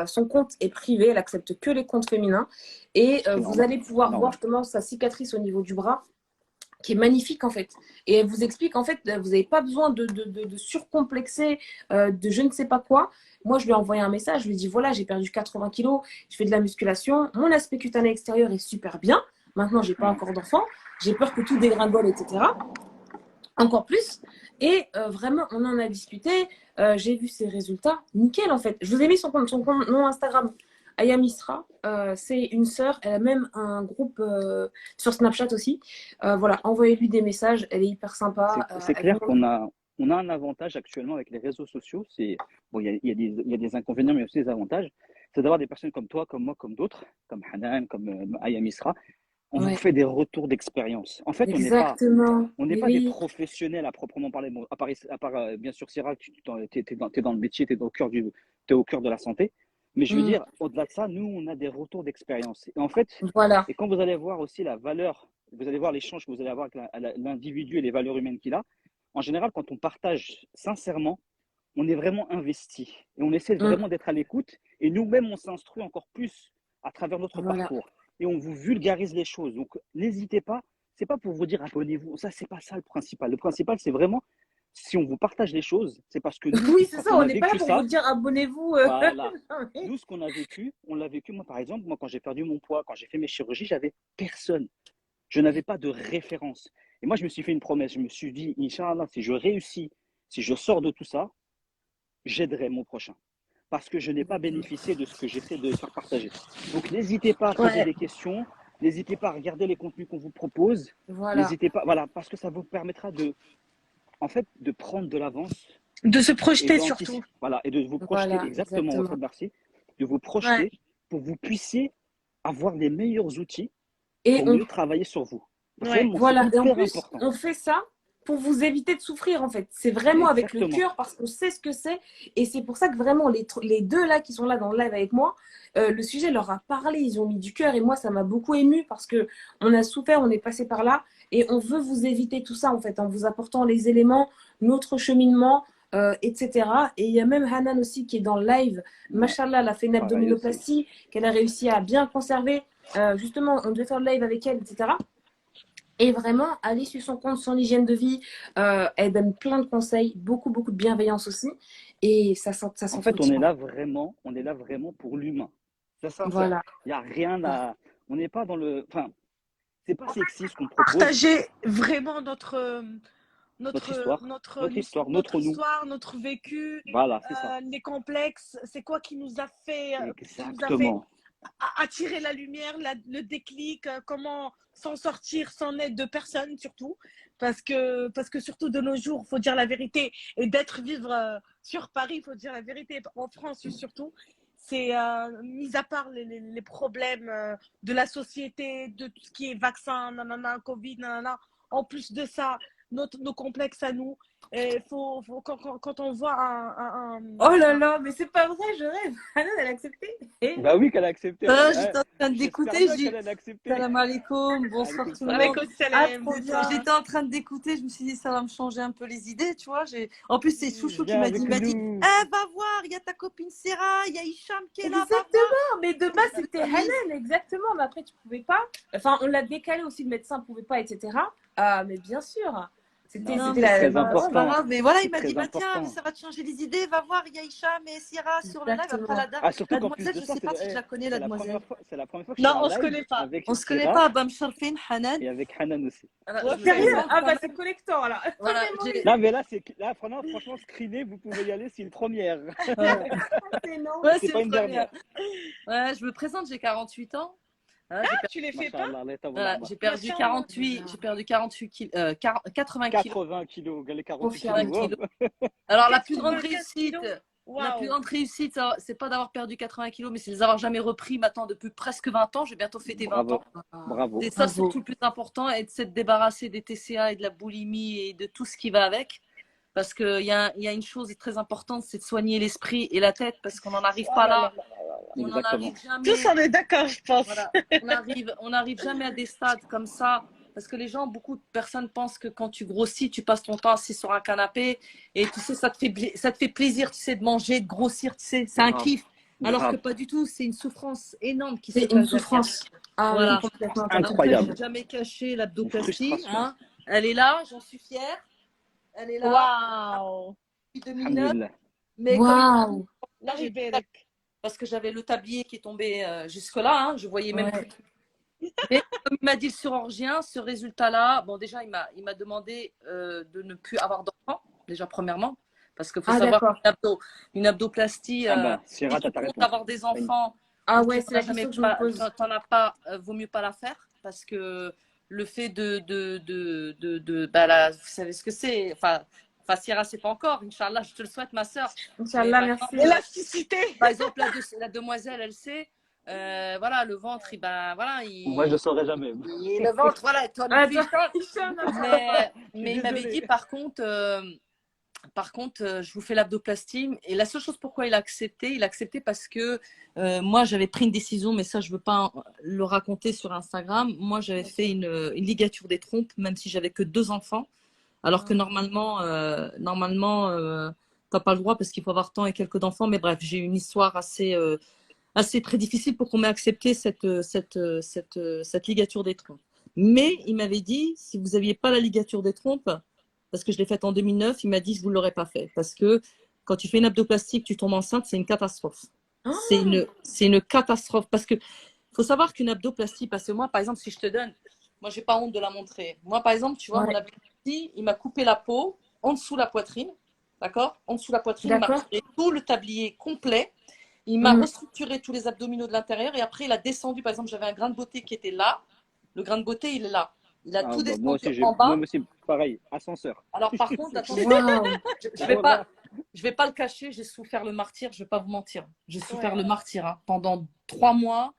Son compte est privé. Elle accepte que les comptes féminins. Et C'est vous normal, allez c'est pouvoir voir normal. justement sa cicatrice au niveau du bras qui est magnifique en fait. Et elle vous explique en fait, vous n'avez pas besoin de surcomplexer, de je ne sais pas quoi. Moi, je lui ai envoyé un message, je lui ai dit voilà, j'ai perdu 80 kilos, je fais de la musculation, mon aspect cutané extérieur est super bien. Maintenant, j'ai pas Ouais. encore d'enfant, j'ai peur que tout dégringole, etc. Encore plus. Et vraiment, on en a discuté. J'ai vu ses résultats. Nickel, en fait. Je vous ai mis son compte nom Instagram. Aya Misra, c'est une sœur. Elle a même un groupe sur Snapchat aussi. Voilà, envoyez-lui des messages. Elle est hyper sympa. C'est Elle vous clair montre- on a un avantage actuellement avec les réseaux sociaux. C'est bon, il y a des inconvénients, mais aussi des avantages. C'est d'avoir des personnes comme toi, comme moi, comme d'autres, comme Hanan, comme Aya Misra. On vous Ouais, fait des retours d'expérience. En fait, exactement. on n'est Mais pas des oui, professionnels à proprement parler. Bon, à part bien sûr Syrah, t'es dans le métier, t'es au cœur de la santé. Mais je veux mm, dire, au-delà de ça, nous, on a des retours d'expérience. Et en fait, voilà. et quand vous allez voir aussi la valeur, vous allez voir l'échange que vous allez avoir avec l'individu et les valeurs humaines qu'il a. En général, quand on partage sincèrement, on est vraiment investi et on essaie Mm, vraiment d'être à l'écoute. Et nous-mêmes, on s'instruit encore plus à travers notre voilà. parcours et on vous vulgarise les choses. Donc, n'hésitez pas. C'est pas pour vous dire abonnez-vous. Ça, c'est pas ça le principal. Le principal, c'est vraiment si on vous partage les choses, c'est parce que nous, Oui, c'est quand ça. on On a n'est pas là vécu pour vous ça, dire abonnez-vous. voilà. Non, mais- Nous, ce qu'on a vécu, on l'a vécu. Moi, par exemple, moi, quand j'ai perdu mon poids, quand j'ai fait mes chirurgies, j'avais personne. Je n'avais pas de référence. Et moi, je me suis fait une promesse. Je me suis dit, Inch'Allah, si je réussis, si je sors de tout ça, j'aiderai mon prochain. Parce que je n'ai pas bénéficié de ce que j'essaie de faire partager. Donc, n'hésitez pas à poser Ouais, des questions. N'hésitez pas à regarder les contenus qu'on vous propose. voilà. N'hésitez pas, voilà, parce que ça vous permettra en fait, de prendre de l'avance De se et projeter surtout. d'anticiper, voilà, et de vous projeter Voilà, exactement, exactement. Fred Marcy, de vous Ouais. projeter pour que vous puissiez avoir les meilleurs outils Et pour mieux travailler sur vous. Ouais. Vraiment, c'est voilà. Et en hyper plus, important. on fait ça pour vous éviter de souffrir, en fait. C'est vraiment avec le Exactement. cœur parce qu'on sait ce que c'est. Et c'est pour ça que vraiment, les deux là qui sont là dans le live avec moi, le sujet leur a parlé. Ils ont mis du cœur. Et moi, ça m'a beaucoup ému parce que on a souffert, on est passé par là. Et on veut vous éviter tout ça, en fait, en vous apportant les éléments, notre cheminement. Etc. Et il y a même Hanan aussi qui est dans le live. Ouais, Machallah, elle a fait une pareil aussi. abdominoplastie qu'elle a réussi à bien conserver. Justement, on devait faire le live avec elle, etc. Et vraiment, aller sur son compte, son hygiène de vie, elle donne plein de conseils, beaucoup, beaucoup de bienveillance aussi. Et ça En fait, s'entretient. on est là vraiment pour l'humain. C'est sincère. Voilà. Il n'y a rien à. On n'est pas dans le. Enfin, c'est pas sexy ce qu'on propose. Partager vraiment Notre histoire, notre notre nous. histoire, notre vécu, Voilà, c'est ça. les complexes. C'est quoi qui nous a fait Exactement. attirer la lumière, le déclic, comment s'en sortir sans aide de personne surtout. Parce que surtout de nos jours, il faut dire la vérité. Et vivre sur Paris, il faut dire la vérité, en France surtout. C'est mis à part les problèmes de la société, de tout ce qui est vaccin, nanana, Covid, nanana. En plus de ça, nos complexes à nous. Et quand on voit Oh là là, mais c'est pas vrai, je rêve. Hanan, elle a accepté. Bah oui, qu'elle a accepté. J'étais en train d'écouter, J'espère je bien dis qu'elle a accepté. salam alaikum, bonsoir Alaikum tout le salam. monde. Salam, J'étais en train d'écouter, je me suis dit ça va me changer un peu les idées, tu vois. En plus, c'est Chouchou qui Viens m'a avec dit, nous. va voir, il y a ta copine Sarah, il y a Hicham qui est là, va voir. Exactement, mais de base c'était Hanan, exactement. Mais après tu pouvais pas. Enfin, on l'a décalé aussi, le médecin pouvait pas, etc. Ah, mais bien sûr. C'était Non, Non, mais la. c'est très c'est pas important. grave. Mais voilà, il C'est m'a très dit, tiens, important. mais ça va te changer les idées, va voir, il y a Hicham et Sarah sur le live. Après, Exactement. Ah, surtout la qu'en plus demoiselle, de je ça, sais pas si je la connais, la demoiselle. c'est la première fois que je Non, fais on un se live connaît pas. avec On se connaît Syrah pas, Bam Sharfin, Hanan. et avec Hanan aussi. Voilà, Ouais, je me Sérieux? présente Ah quand bah même. c'est collector là. Voilà, Là, mais là, franchement, screener, vous pouvez y aller, c'est une première. C'est non. Ouais, C'est c'est pas une une première. dernière. Ouais, je me présente, j'ai 48 ans. Voilà, j'ai Tu les fais pas? Machallah, Allah Voilà, yatawalla. j'ai perdu Machallah. 48 kilos, 80 kilos. 80 kilos, les 48 Confirmé. kilos. wow. Alors, la plus grande 84 réussite, kilos. la plus Waouh. grande réussite, c'est pas d'avoir perdu 80 kilos, mais c'est de les avoir jamais repris maintenant depuis presque 20 ans. J'ai bientôt fêté 20 Bravo, ans. bravo. C'est ça Bravo. surtout le plus important, et de s'être débarrassé des TCA et de la boulimie et de tout ce qui va avec. Parce qu'il y a une chose très importante, c'est de soigner l'esprit et la tête, parce qu'on n'en arrive Oh pas là là. là. On n'en Exactement. arrive jamais. Tous on est d'accord, je pense. Voilà. On arrive jamais à des stades comme ça. Parce que les gens, beaucoup de personnes pensent que quand tu grossis, tu passes ton temps assis sur un canapé et tu sais, ça te fait plaisir, tu sais, de manger, de grossir, tu sais, c'est un Grave. kiff. Alors que Grave. pas du tout, c'est une souffrance énorme qui se C'est passe une derrière. souffrance. Ah Voilà. oui, complètement. Après, Incroyable. je n'ai jamais caché Une l'abdoplastie. frustration. Hein. Elle est là, j'en suis fière. Elle est là Waouh. depuis 2009. Alhamdulillah. Mais comme Waouh. Là, j'ai Berek. parce que j'avais le tablier qui est tombé jusque-là, hein, je voyais même Ouais. plus. Mais comme il m'a dit le chirurgien, ce résultat-là, bon déjà il m'a demandé de ne plus avoir d'enfant, déjà premièrement, parce qu'il faut Ah savoir d'accord. qu'une abdoplastie, Ah bah, si Syrah, tu t'as ta comptes réponse. avoir des enfants, Ah et ouais, que c'est la t'en as question que je me pose. t'en as pas, vaut mieux pas la faire, parce que le fait bah là, vous savez ce que c'est, enfin Syrah, c'est pas encore, Inch'Allah, je te le souhaite ma soeur. Inch'Allah, Mais merci. Élasticité. Par exemple, la demoiselle, elle sait, voilà, le ventre, voilà, Moi, je saurais jamais. le ventre, voilà, toi non Ah, plus. toi, Hicham, Mais il m'avait désolée. dit, par contre, je vous fais l'abdoplastie. Et la seule chose pourquoi il a accepté parce que moi, j'avais pris une décision, mais ça, je ne veux pas le raconter sur Instagram. Moi, j'avais fait une ligature des trompes, même si j'avais que 2 enfants. Alors que normalement, tu n'as pas le droit parce qu'il faut avoir tant et quelques d'enfants. Mais bref, j'ai une histoire assez très difficile pour qu'on m'ait accepté cette ligature des trompes. Mais il m'avait dit, si vous n'aviez pas la ligature des trompes, parce que je l'ai faite en 2009, il m'a dit, je ne vous l'aurais pas fait. Parce que quand tu fais une abdoplastie, que tu tombes enceinte, c'est une catastrophe. C'est une catastrophe. Parce que faut savoir qu'une abdoplastie, parce que moi, par exemple, si je te donne, moi, je n'ai pas honte de la montrer. Moi, par exemple, tu vois, Ouais. mon abdoplastie, il m'a coupé la peau en dessous la poitrine. D'accord? En dessous la poitrine, il m'a D'accord. retiré tout le tablier complet. Il m'a Mm. restructuré tous les abdominaux de l'intérieur et après, il a descendu. Par exemple, j'avais un grain de beauté qui était là. Le grain de beauté, il est là. Il a Ah, tout bah, descendu moi aussi, en bas. moi aussi, pareil, ascenseur. Alors, par contre, attention, Waouh. je vais pas le cacher, j'ai souffert le martyr, je vais pas vous mentir. J'ai souffert le martyr hein. Pendant 3 mois.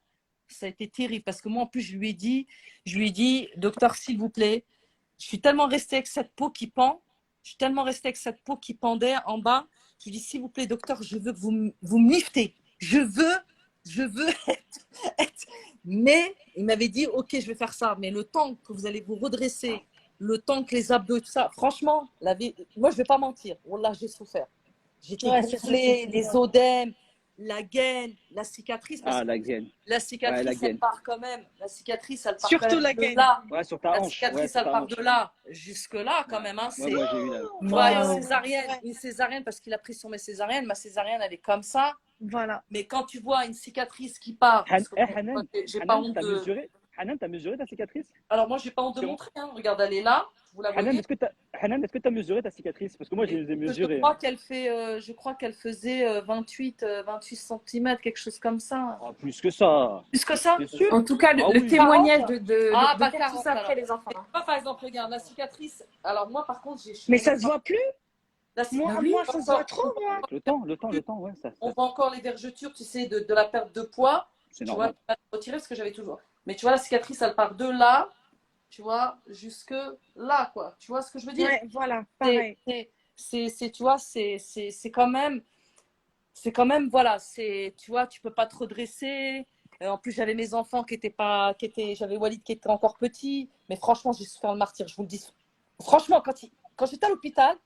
Ça a été terrible parce que moi, en plus, je lui ai dit, docteur, s'il vous plaît, je suis tellement restée avec cette peau qui pend. Je suis tellement restée avec cette peau qui pendait en bas. Je lui dis, s'il vous plaît, docteur, je veux que vous me liftez. Je veux être. Mais il m'avait dit, ok, je vais faire ça. Mais le temps que vous allez vous redresser, le temps que les abdos et tout ça, franchement, moi, je vais pas mentir. Wallah, j'ai souffert. J'étais gonflée, les odèmes, la gaine, la cicatrice. Parce Ah, la gaine. la cicatrice, Ouais, la gaine. elle part quand même. La cicatrice, elle part Surtout quand même la de gaine. là. Ouais, sur ta La hanche. cicatrice, Ouais, sur elle ta part hanche. de là jusque là quand même. Hein. Ouais, moi, j'ai eu la. Tu vois, Wow. une césarienne parce qu'il a pris sur mes césariennes. Ma césarienne, elle est comme ça. Voilà. Mais quand tu vois une cicatrice qui part, parce que, Hanan, j'ai pas Hanan, honte t'as de... mesuré, Hanan, t'as mesuré ta cicatrice? Alors moi, j'ai pas honte de montrer. Hein. Regarde, elle est là. Vous la Hanan, voyez. est-ce que t'as mesuré ta cicatrice? Parce que moi, je les ai mesurées. Je crois qu'elle faisait 28 cm, quelque chose comme ça. Oh, plus que ça. Plus que ça? Bien sûr. En tout cas, Ah le oui. témoignage de pas faire 40, tout ça après alors. les enfants. Et moi, par exemple, regarde, la cicatrice. Alors moi, par contre, j'ai... Mais ça se voit plus? La Moi, cicatrice, ça se voit trop, moi. Le temps, ouais, ça. on voit encore les vergetures, tu sais, de la perte de poids. C'est Tu normal. vois, je vais retirer parce que j'avais toujours. Mais tu vois, la cicatrice, elle part de là tu vois, jusque là, quoi. Tu vois ce que je veux dire? Ouais, voilà, pareil. Tu vois, c'est quand même, voilà, tu vois, tu peux pas te redresser. En plus, j'avais mes enfants j'avais Walid qui était encore petit. Mais franchement, j'ai souffert le martyr, je vous le dis. Franchement, quand j'étais à l'hôpital,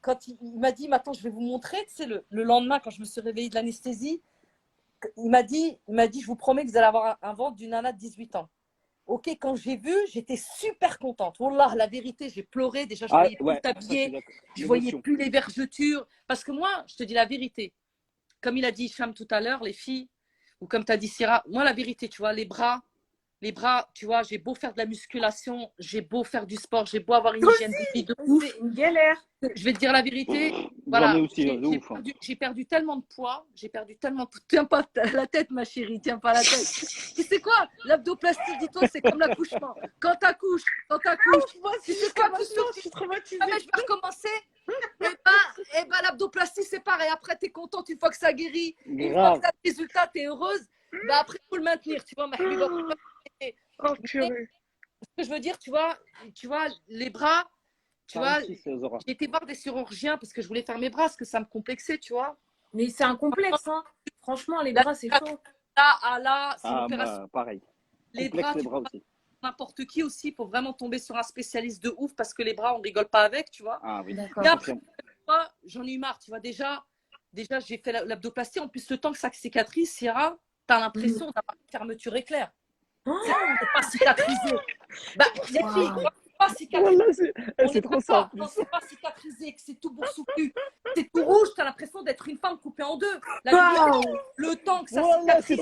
quand il m'a dit, maintenant, je vais vous montrer, tu sais, le lendemain, quand je me suis réveillée de l'anesthésie, il m'a dit, je vous promets que vous allez avoir un ventre d'une nana de 18 ans. Ok, quand j'ai vu, j'étais super contente. Wallah, la vérité, j'ai pleuré. Déjà, je voyais plus habillé, je voyais plus les vergetures. Parce que moi, je te dis la vérité. Comme il a dit Hicham tout à l'heure, les filles, ou comme tu as dit Syrah, moi, la vérité, tu vois, les bras, tu vois, j'ai beau faire de la musculation, j'ai beau faire du sport, j'ai beau avoir une hygiène de vie de ouf. C'est une galère. Je vais te dire la vérité. Voilà, j'ai perdu tellement de poids, Tiens pas la tête, ma chérie, tiens pas la tête. Tu sais quoi? L'abdoplastie, dis-toi, c'est comme l'accouchement. Quand t'accouches, Moi, tu c'est sais jusqu'à quoi, maintenant, je suis traumatisée. ah, mais je vais recommencer. Et bah, l'abdoplastie, c'est pareil. Après, t'es contente une fois que ça guérit. Une fois que t'as le résultat, t'es heureuse. Bah, après, il faut le maintenir, tu vois, ma habiba. Oh, purée. Ce que je veux dire, tu vois, les bras, tu vois, aussi, Zora. j'ai été voir des chirurgiens parce que je voulais faire mes bras, parce que ça me complexait, tu vois. Mais c'est un complexe, hein. Franchement, les bras, c'est chaud. Là à là, c'est une Ah, opération. pareil. Les Complexe, bras, les bras aussi. n'importe qui aussi, il faut vraiment tomber sur un spécialiste de ouf parce que les bras, on rigole pas avec, tu vois. Ah oui. D'accord. Mais après, j'en ai eu marre, tu vois. Déjà j'ai fait l'abdoplastie. En plus, le temps que ça cicatrise, Sierra, t'as l'impression d'avoir une fermeture éclair. C'est pas cicatrisé. Bah, les filles, c'est pas cicatrisé. Voilà, c'est trop ça. Non, c'est pas cicatrisé, que c'est tout boursouflu. C'est tout rouge, t'as l'impression d'être une femme coupée en deux. La vérité, le temps que ça cicatrise.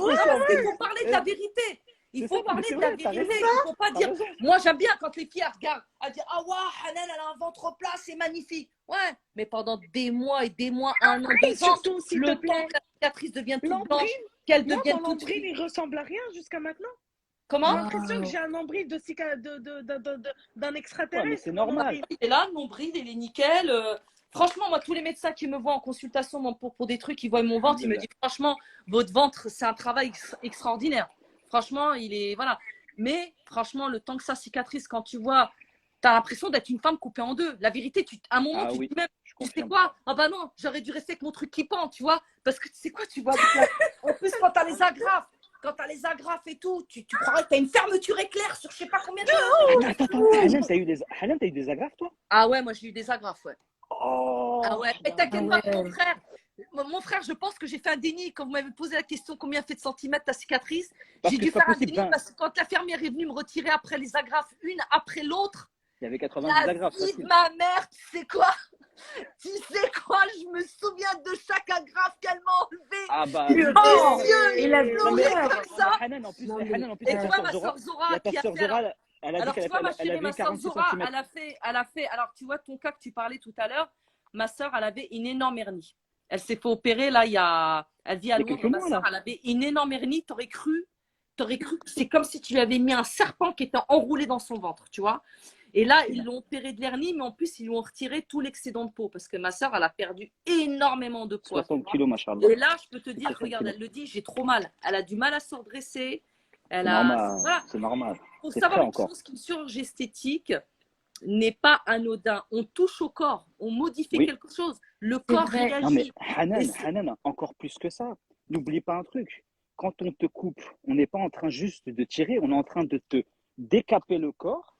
Il faut parler de la vérité. Il faut parler de la vérité. Il faut pas dire. Moi, j'aime bien quand les filles regardent. Elles disent ah ouais, Hanan, elle a un ventre plat, c'est magnifique. Ouais, mais pendant des mois et des mois, un an, 2 ans, le temps que la cicatrice devienne toute blanche, qu'elle devienne toute. Mon nombril, il ressemble à rien jusqu'à maintenant. Comment? J'ai l'impression que j'ai un nombril d'un extraterrestre. Ouais, mais c'est normal. Il est là, le nombril, il est nickel. Franchement, moi, tous les médecins qui me voient en consultation pour des trucs, ils voient mon ventre, ils me disent franchement, votre ventre, c'est un travail extraordinaire. Franchement, il est. Voilà. Mais franchement, le temps que ça cicatrise, quand tu vois, tu as l'impression d'être une femme coupée en deux. La vérité, à un moment, tu te dis même, tu sais quoi? Ah bah non, j'aurais dû rester avec mon truc qui pend, tu vois. Parce que tu sais quoi, tu vois. En plus, quand tu as les agrafes. Quand tu as les agrafes et tout, tu croirais que tu as une fermeture éclair sur je sais pas combien de temps. Attends, Hanan, t'as eu des agrafes, toi? Ah ouais, moi j'ai eu des agrafes, ouais. Oh, ah ouais, et t'inquiète pas, mon frère, je pense que j'ai fait un déni. Quand vous m'avez posé la question combien fait de centimètres ta cicatrice, j'ai dû faire un déni parce que quand l'infirmière est venue me retirer après les agrafes, une après l'autre, il y avait 90 agrafes. Ma mère, tu sais quoi? Je me souviens de chaque agrafe qu'elle m'a enlevée. Ah bah, il a pleuré comme ça. Hanan, en plus, et toi, ma soeur Zora, qui a fait. Alors, tu vois, ma chérie, ma soeur Zora, elle a fait. Alors, tu vois, ton cas que tu parlais tout à l'heure, ma soeur, elle avait une énorme hernie. Elle s'est fait opérer, là, elle vit à Londres, ma soeur, elle avait une énorme hernie. T'aurais cru, c'est comme si tu lui avais mis un serpent qui était enroulé dans son ventre, tu vois. Et là, ils l'ont opéré de l'hernie, mais en plus, ils lui ont retiré tout l'excédent de peau parce que ma soeur, elle a perdu énormément de poids. 60 kilos, machallah. Et là, je peux te dire, regarde, elle le dit, j'ai trop mal. Elle a du mal à se redresser. C'est normal. Il faut savoir une chose qu'une chirurgie esthétique n'est pas anodin. On touche au corps, on modifie quelque chose. Le corps réagit. Non, mais Hanan, encore plus que ça. N'oublie pas un truc. Quand on te coupe, on n'est pas en train juste de tirer, on est en train de te décaper le corps,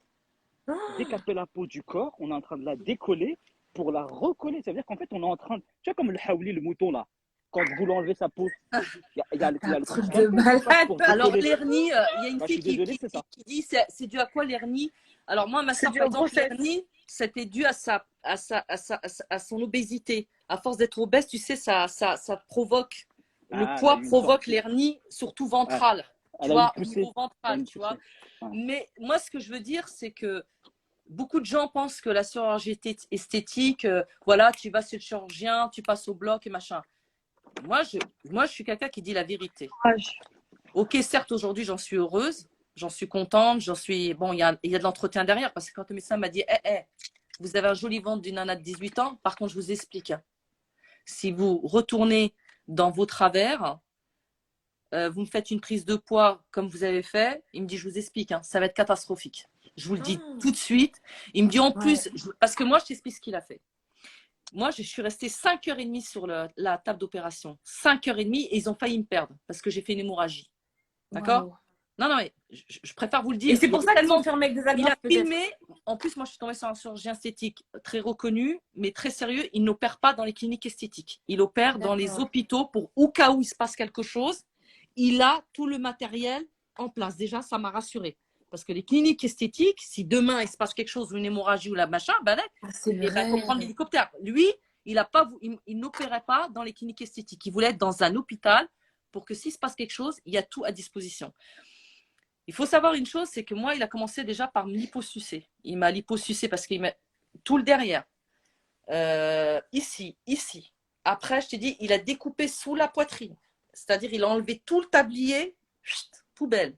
décaper la peau du corps, on est en train de la décoller pour la recoller. Ça veut dire qu'en fait, on est en train de. Tu vois, comme le haouli, le mouton là. Quand vous voulez enlever sa peau, il y a le truc de malade. Alors, l'hernie, il y a une fille qui dit c'est dû à quoi l'hernie? Alors, moi, ma soeur, par exemple, l'hernie, c'était dû à son obésité. À force d'être obèse, tu sais, ça provoque. Le poids provoque l'hernie, surtout ventrale. Tu vois, au niveau ventral, tu vois. Mais moi, ce que je veux dire, c'est que beaucoup de gens pensent que la chirurgie esthétique, voilà, tu vas chez le chirurgien, tu passes au bloc et machin. Moi, je suis quelqu'un qui dit la vérité. Ok, certes, aujourd'hui, j'en suis heureuse, j'en suis contente, Bon, il y a de l'entretien derrière parce que quand le médecin m'a dit vous avez un joli ventre d'une nana de 18 ans, par contre, je vous explique. Si vous retournez dans vos travers, vous me faites une prise de poids comme vous avez fait, il me dit, je vous explique, ça va être catastrophique. Je vous le dis tout de suite. Il me dit en plus, parce que moi, je t'explique ce qu'il a fait. Moi, je suis restée 5h30 sur la table d'opération. 5h30 et ils ont failli me perdre parce que j'ai fait une hémorragie. D'accord? Wow. Non, mais je préfère vous le dire. Et c'est pour ça qu'ils sont fermés avec des Il a agrafes, peut-être. filmé. En plus, moi, je suis tombée sur un chirurgien esthétique très reconnu, mais très sérieux. Il n'opère pas dans les cliniques esthétiques. Il opère dans les hôpitaux pour au cas où il se passe quelque chose. Il a tout le matériel en place. Déjà, ça m'a rassurée. Parce que les cliniques esthétiques, si demain il se passe quelque chose, une hémorragie ou la machin, ben là, il faut prendre l'hélicoptère. Lui, il n'opérait pas dans les cliniques esthétiques. Il voulait être dans un hôpital pour que s'il se passe quelque chose, il y a tout à disposition. Il faut savoir une chose, c'est que moi, il a commencé déjà par me liposucer. Il m'a liposucé parce qu'il met tout le derrière. Ici. Après, je t'ai dit, il a découpé sous la poitrine. C'est-à-dire, il a enlevé tout le tablier, poubelle.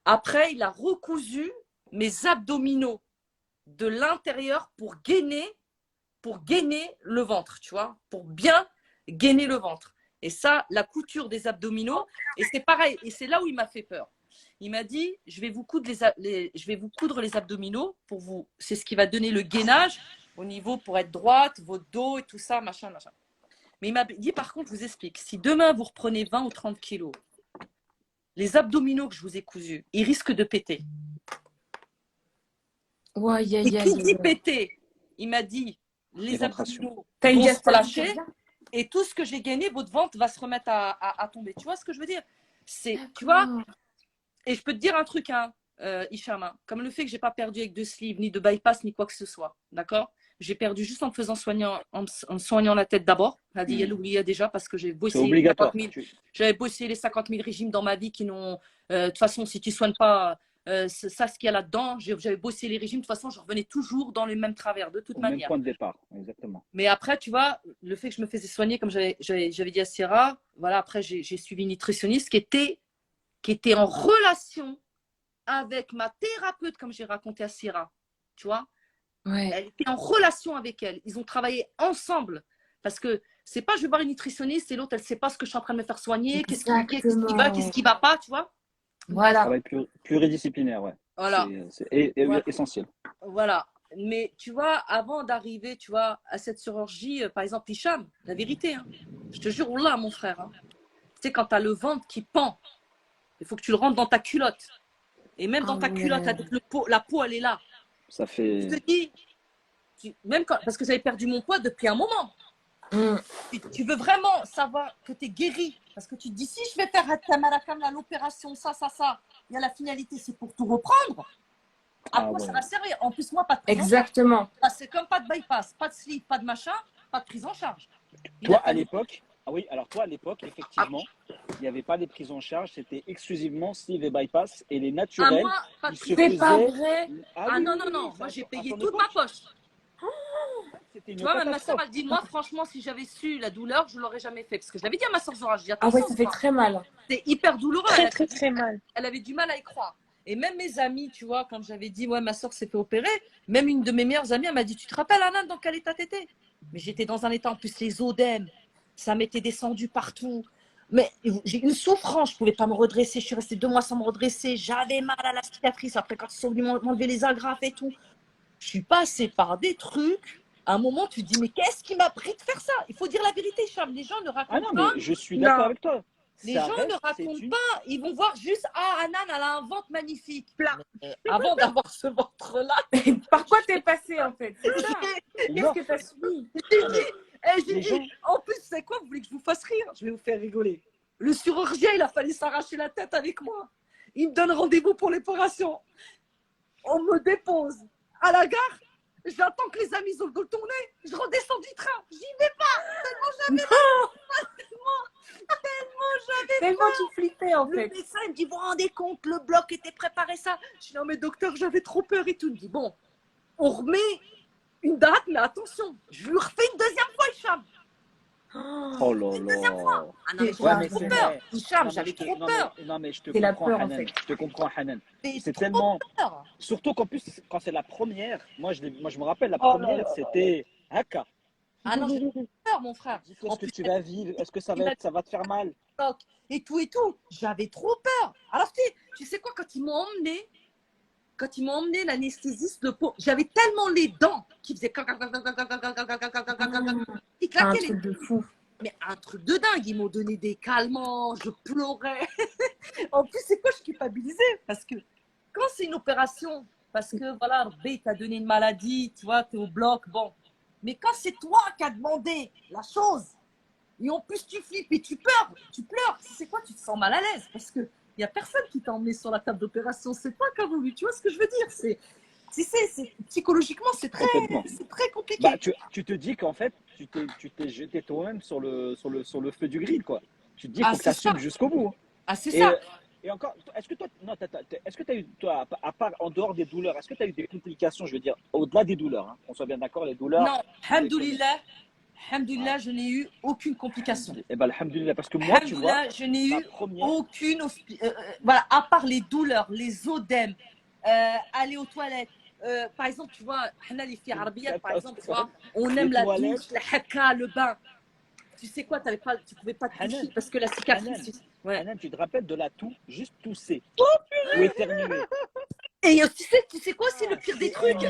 Après, il a recousu mes abdominaux de l'intérieur pour gainer le ventre, tu vois, pour bien gainer le ventre. Et ça, la couture des abdominaux, et c'est pareil, et c'est là où il m'a fait peur. Il m'a dit, je vais vous coudre les abdominaux pour vous. C'est ce qui va donner le gainage au niveau pour être droite, votre dos et tout ça, machin. Mais il m'a dit, par contre, je vous explique, si demain vous reprenez 20 ou 30 kilos, les abdominaux que je vous ai cousus, ils risquent de péter. Et qui dit péter, il m'a dit, les abdominaux vont se lâcher et tout ce que j'ai gagné, votre ventre va se remettre à tomber. Tu vois ce que je veux dire? Tu vois? Et je peux te dire un truc, hein, Hicham, hein, comme le fait que je n'ai pas perdu avec de sleeve, ni de bypass, ni quoi que ce soit. D'accord? J'ai perdu juste en me faisant en soignant la tête d'abord. Hadi, elle oubliait déjà parce que j'avais bossé j'avais bossé les 50 000 régimes dans ma vie qui n'ont. De toute façon, si tu ne soignes pas ça, ce qu'il y a là-dedans, j'avais bossé les régimes. De toute façon, je revenais toujours dans les mêmes travers, de toute manière. Même point de départ, exactement. Mais après, tu vois, le fait que je me faisais soigner, comme j'avais dit à Sierra, voilà, après, j'ai suivi une nutritionniste qui était en relation avec ma thérapeute, comme j'ai raconté à Sierra. Tu vois? Elle était en relation avec elle. Ils ont travaillé ensemble. Parce que c'est pas je vais voir une nutritionniste et l'autre, elle sait pas ce que je suis en train de me faire soigner, qu'est-ce qui va, qu'est-ce qui va pas, tu vois. Voilà. Ça va être pluridisciplinaire, ouais. Voilà. C'est essentiel. Voilà. Mais tu vois, avant d'arriver, tu vois, à cette chirurgie, par exemple, Hicham, la vérité, hein, je te jure, là, mon frère, hein, tu sais, quand tu as le ventre qui pend, il faut que tu le rentres dans ta culotte. Et même dans ta culotte, avec la peau, elle est là. Ça fait. Je te dis, même parce que j'avais perdu mon poids depuis un moment. Tu veux vraiment savoir que tu es guéri. Parce que tu te dis, si je vais faire l'opération, ça, il y a la finalité, c'est pour tout reprendre. À quoi ça va servir? En plus, moi, pas de prise Exactement. en charge. C'est comme pas de bypass, pas de sleeve, pas de machin, pas de prise en charge. Toi, à l'époque, effectivement, il n'y avait pas des prises en charge, c'était exclusivement sleeve et bypass et les naturels. Moi, pas de C'est pas vrai. Non, moi j'ai payé toute ma poche. Tu vois, ma soeur, elle dit, moi, franchement, si j'avais su la douleur, je ne l'aurais jamais fait. Parce que je l'avais dit à ma soeur Zora, je dis, attention, ça fait très mal. C'est hyper douloureux. Très mal. Elle avait du mal à y croire. Et même mes amis, tu vois, quand j'avais dit, ouais, ma soeur s'est fait opérer, même une de mes meilleures amies, elle m'a dit, tu te rappelles, Anan, dans quel état t'étais? Mais j'étais dans un état, en plus, les odèmes, ça m'était descendu partout. Mais j'ai une souffrance, je ne pouvais pas me redresser. Je suis restée 2 mois sans me redresser. J'avais mal à la cicatrice. Après, quand ils sont venus m'enlever les agrafes et tout, je suis passée par des trucs. À un moment, tu te dis, mais qu'est-ce qui m'a pris de faire ça? Il faut dire la vérité, Cham. Les gens ne racontent pas. Mais je suis d'accord avec toi. Les gens ne racontent pas. Ils vont voir juste, Anan, elle a un ventre magnifique. Avant d'avoir ce ventre-là. Par quoi t'es passé, en fait? C'est ça. Qu'est-ce que t'as subi? J'ai dit, en plus, c'est quoi? Vous voulez que je vous fasse rire? Je vais vous faire rigoler. Le chirurgien, il a fallu s'arracher la tête avec moi. Il me donne rendez-vous pour l'opération. On me dépose à la gare. J'attends que les amis ont le dos tourné. Je redescends du train. J'y vais pas. Tellement tu flippais, en fait. Le médecin, il me dit, vous vous rendez compte, le bloc était préparé ça. Je dis, non, mais docteur, j'avais trop peur et tout. Il me dit, bon, on remet une date, mais attention, je lui refais une deuxième fois, Hicham. Oh là là. Ah non, mais j'avais trop peur. Hicham, j'avais trop peur. Non, mais je te C'est la comprends, peur, en Hanan. fait. Je te comprends, Hanan. C'est trop tellement. peur. Surtout qu'en plus, quand c'est la première, moi je me rappelle, la première, c'était Haka. Ah non, j'ai peur, mon frère. Est-ce que tu vas vivre? Est-ce que ça va te faire mal? Et tout. J'avais trop peur. Alors, tu sais quoi, quand ils m'ont emmené, quand ils m'ont emmené l'anesthésiste, j'avais tellement les dents qui faisaient ils claquaient les truc de fou. mais un truc de dingue, ils m'ont donné des calmants, je pleurais. En plus, c'est quoi, je culpabilisais parce que quand c'est une opération, parce que voilà, B t'a donné une maladie, tu vois, t'es au bloc, bon. Mais quand c'est toi qui as demandé la chose, et en plus tu flippes et tu pleures, c'est quoi, tu te sens mal à l'aise parce que il n'y a personne qui t'a emmené sur la table d'opération, c'est toi qui as voulu, tu vois ce que je veux dire, psychologiquement, c'est très compliqué. Bah, tu te dis qu'en fait, tu t'es jeté toi-même sur le feu du grill, quoi. Tu te dis qu'il faut que tu assumes jusqu'au bout. Ah, c'est ça. Et encore, est-ce que toi, non, est-ce que tu as eu, toi, à part en dehors des douleurs, est-ce que tu as eu des complications, je veux dire, au-delà des douleurs, hein, qu'on soit bien d'accord, les douleurs. Non, alhamdoulilah, je n'ai eu aucune complication. Eh ben, alhamdoulilah, parce que moi, tu vois, je n'ai eu aucune, voilà, à part les douleurs, les odèmes, aller aux toilettes. Par exemple, tu vois, les filles arabiyat, par exemple, tu vois, on aime la douche, la haka, le bain. Tu sais quoi, tu ne pouvais pas te toucher parce que la cicatrice. Hanan, tu te rappelles de la toux, juste tousser ou éternuer. Et tu sais quoi, c'est le pire des trucs.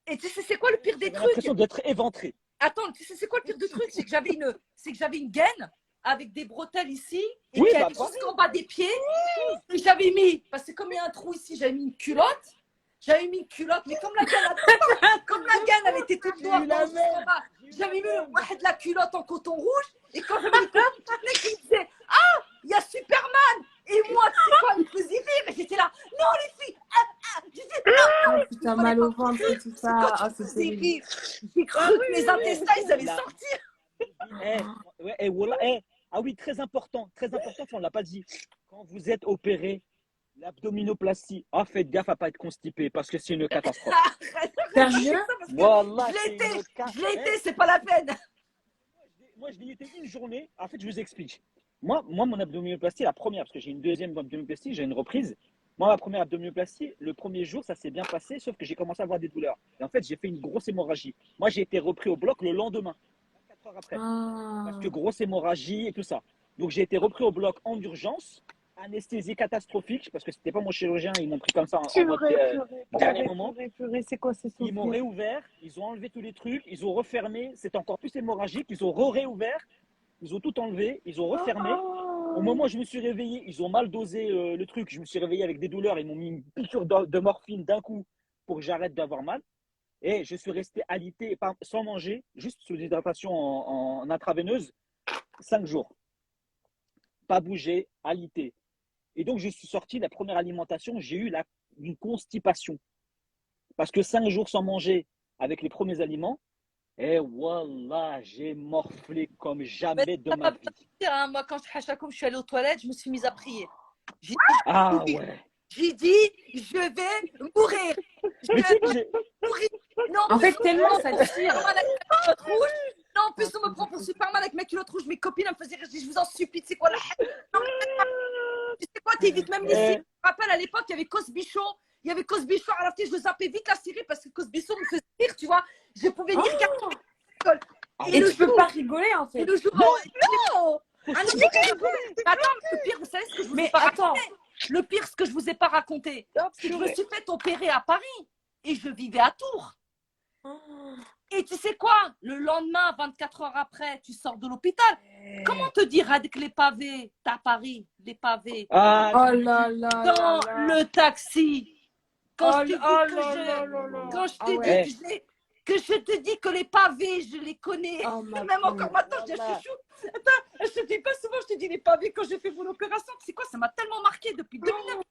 Et tu sais, c'est quoi le pire des trucs? J'ai l'impression d'être éventré. Attends, tu sais, c'est quoi le pire des trucs? C'est que j'avais une gaine avec des bretelles ici et Oui, qui allait jusqu'en bas des pieds. Et j'avais mis, parce que comme il y a un trou ici, j'avais mis une culotte. Mais comme la gaine, elle était toute noire, j'avais mis de la culotte en coton rouge. Et quand j'avais mis le mec qui me disait ah, il y a Superman. Et moi, tu sais quoi, il me faisait rire. Et j'étais là, non les filles, Putain, mal au ventre et tout ça. Ah, c'est rire. J'ai cru que mes intestins, ils allaient sortir. Ah oui, très important, on ne l'a pas dit. Quand vous êtes opéré, l'abdominoplastie, faites gaffe à ne pas être constipé parce que c'est une catastrophe. Sérieux? Voilà, je l'ai été, c'est pas la peine. Moi, je l'ai été une journée. En fait, je vous explique. Moi, mon abdominoplastie, la première, parce que j'ai une deuxième abdominoplastie, j'ai une reprise. Moi, ma première abdominoplastie, le premier jour, ça s'est bien passé, sauf que j'ai commencé à avoir des douleurs. Et en fait, j'ai fait une grosse hémorragie. Moi, j'ai été repris au bloc le lendemain, 24 heures après. Parce que grosse hémorragie et tout ça. Donc, j'ai été repris au bloc en urgence, anesthésie catastrophique, parce que c'était pas mon chirurgien, ils m'ont pris comme ça en mode dernier moment. C'est quoi ces Ils m'ont réouvert, ils ont enlevé tous les trucs, ils ont refermé, c'était encore plus hémorragique, ils ont réouvert. Ils ont tout enlevé, ils ont refermé. Au moment où je me suis réveillé, ils ont mal dosé le truc. Je me suis réveillé avec des douleurs. Ils m'ont mis une piqûre de morphine d'un coup pour que j'arrête d'avoir mal. Et je suis resté alité sans manger, juste sous hydratation en intraveineuse, 5 jours. Pas bouger, alité. Et donc, je suis sorti de la première alimentation. J'ai eu une constipation. Parce que 5 jours sans manger avec les premiers aliments, et voilà, j'ai morflé comme jamais de ma vie. Hein, moi, quand je suis allée aux toilettes, je me suis mise à prier. J'ai dit, je vais mourir. Mourir. Non, en fait, tellement ça tire. Non, en plus, on me prend pour Superman avec ma culotte rouge. Mes copines, elles me faisaient rire. Je dis, je vous en supplie, c'est quoi la tu sais quoi, t'évites même les séries. Je me rappelle, à l'époque, il y avait Cosby Show. À la télé, je zappais vite la série parce que Cosby Show me faisait rire, tu vois. Je pouvais ni regarder. Et tu peux pas rigoler, en fait. Et le jour non. Attends, le pire, vous savez ce que je vous ai pas raconté. Le pire, ce que je vous ai pas raconté, c'est que je me suis fait opérer à Paris et je vivais à Tours. Et tu sais quoi? Le lendemain, 24 heures après, tu sors de l'hôpital. Comment te dire avec les pavés? T'as à Paris, les pavés. Oh là là. Dans le taxi. Quand je te dis que les pavés, je les connais. Même encore maintenant, je suis chou. Attends, je te dis pas souvent, je te dis les pavés quand j'ai fait mon opération. Tu sais quoi, ça m'a tellement marqué depuis 2009.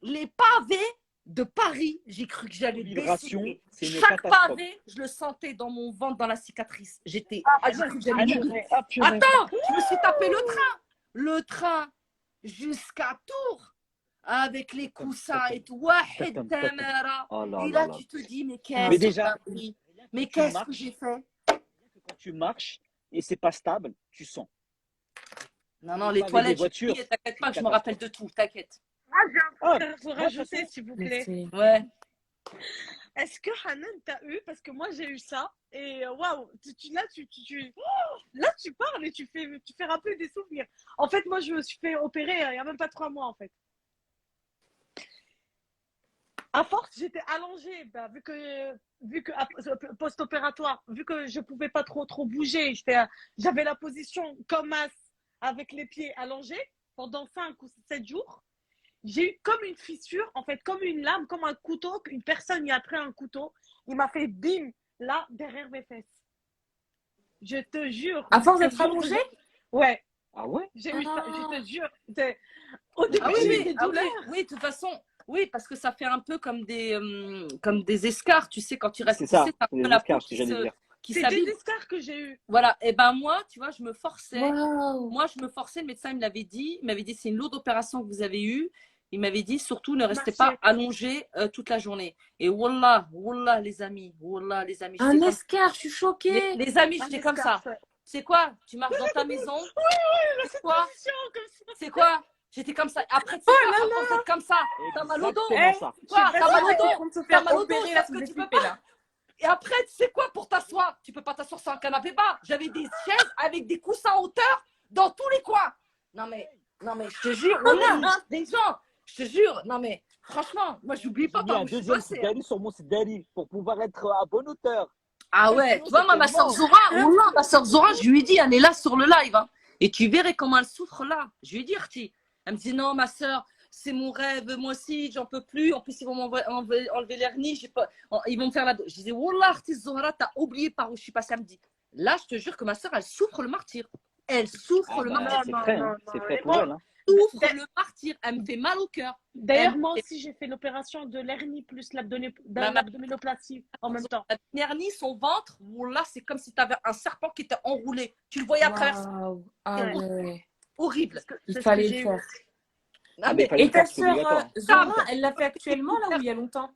Les pavés de Paris, j'ai cru que j'allais décider. Chaque pavé, je le sentais dans mon ventre, dans la cicatrice. J'ai cru que j'allais mourir. Attends, je me suis tapé le train jusqu'à Tours. Avec les coussins et tout. Et là, tu te dis, mais qu'est-ce que j'ai fait? Quand tu marches et c'est pas stable, tu sens. Non, les toilettes, t'inquiète pas, je me rappelle de tout, t'inquiète. J'ai un truc à vous rajouter, s'il vous plaît. Ouais. Est-ce que Hanan t'as eu? Parce que moi, j'ai eu ça. Et waouh, là, tu parles et tu fais rappeler des souvenirs. En fait, moi, je me suis fait opérer il n'y a même pas 3 mois, en fait. À force, j'étais allongée, bah, vu que post-opératoire, vu que je pouvais pas trop bouger, j'avais la position comme as avec les pieds allongés pendant 5 ou 7 jours. J'ai eu comme une fissure, en fait, comme une lame, comme un couteau, qu'une personne y a pris un couteau, il m'a fait bim, là, derrière mes fesses. Je te jure. À force le d'être jour où allongée? Ah ouais? j'ai eu ça, je Ah. te jure. Au début, Ah oui, j'ai eu oui, des ah oui, douleurs. oui, de toute façon, oui, parce que ça fait un peu comme des escarres, tu sais, quand tu restes, C'est tu ça, sais, t'as un c'est peu des la peau escarres, ce que j'allais dire. qui C'est des s'abîme. escarres que j'ai eu. Voilà, et ben moi, tu vois, je me forçais. Waouh. Moi, je me forçais, le médecin il me l'avait dit. Il m'avait dit, c'est une lourde opération que vous avez eue. Il m'avait dit, surtout, ne restez pas Marcher. allongé toute la journée. Et wallah, les amis, Un j'étais comme escar, je suis choquée. les amis, Un j'étais comme ça. escarpe. C'est quoi? Tu marches dans ta maison, c'est Cette quoi? position comme ça. C'est quoi? J'étais comme ça. Après, tu sais quoi? À force d'être comme ça, t'as mal au dos. Exactement ça. Quoi? Je sais T'as mal au pas qui dos. compte se T'as faire mal au dos, opérer là, parce vous que êtes tu peux flippés pas. là. Et après, tu sais quoi? Pour t'asseoir, tu peux pas t'asseoir sur un canapé bas. J'avais des chaises avec des coussins en hauteur dans tous les coins. Non mais, je te jure, voilà, des gens, je te jure. Non mais, franchement, moi, j'oublie J'ai pas mis par un où je suis deuxième passée. Sidari sur mon Sidari pour pouvoir être à bonne hauteur. Ah ouais, Sinon, tu vois, moi, ma c'était soeur mort. Zora, wallah, ma soeur Zora, je lui ai dit, elle est là sur le live. Hein. Et tu verrais comment elle souffre là. Je lui ai dit, Arti. Elle me dit, non, ma soeur, c'est mon rêve, moi aussi, j'en peux plus. En plus, ils vont enlever l'hernie. Ils vont me faire la. Je disais, wallah, Arti Zora, t'as oublié par où je suis passée. Elle me dit, là, je te jure que ma soeur, elle souffre le martyr. Elle souffre Ah le bah, martyr. c'est frais, hein. C'est frais Et pour moi, elle. Hein. Souffre d'a- le martyr. Elle me fait mal au cœur. d'ailleurs, Elle moi me fait aussi, j'ai fait l'opération de l'hernie plus ma- l'abdominoplastie en même temps. la hernie, son ventre, wallah, c'est comme si tu avais un serpent qui était enroulé. Tu le voyais à travers. Waouh. Ah Ouais. ouais. Horrible. C'est Il ce que fallait le j'ai eu. faire. Ah, Mais il mais fallait Et le faire, ta c'est sœur obligatoire. Zora, elle l'a fait actuellement là ou il y a longtemps?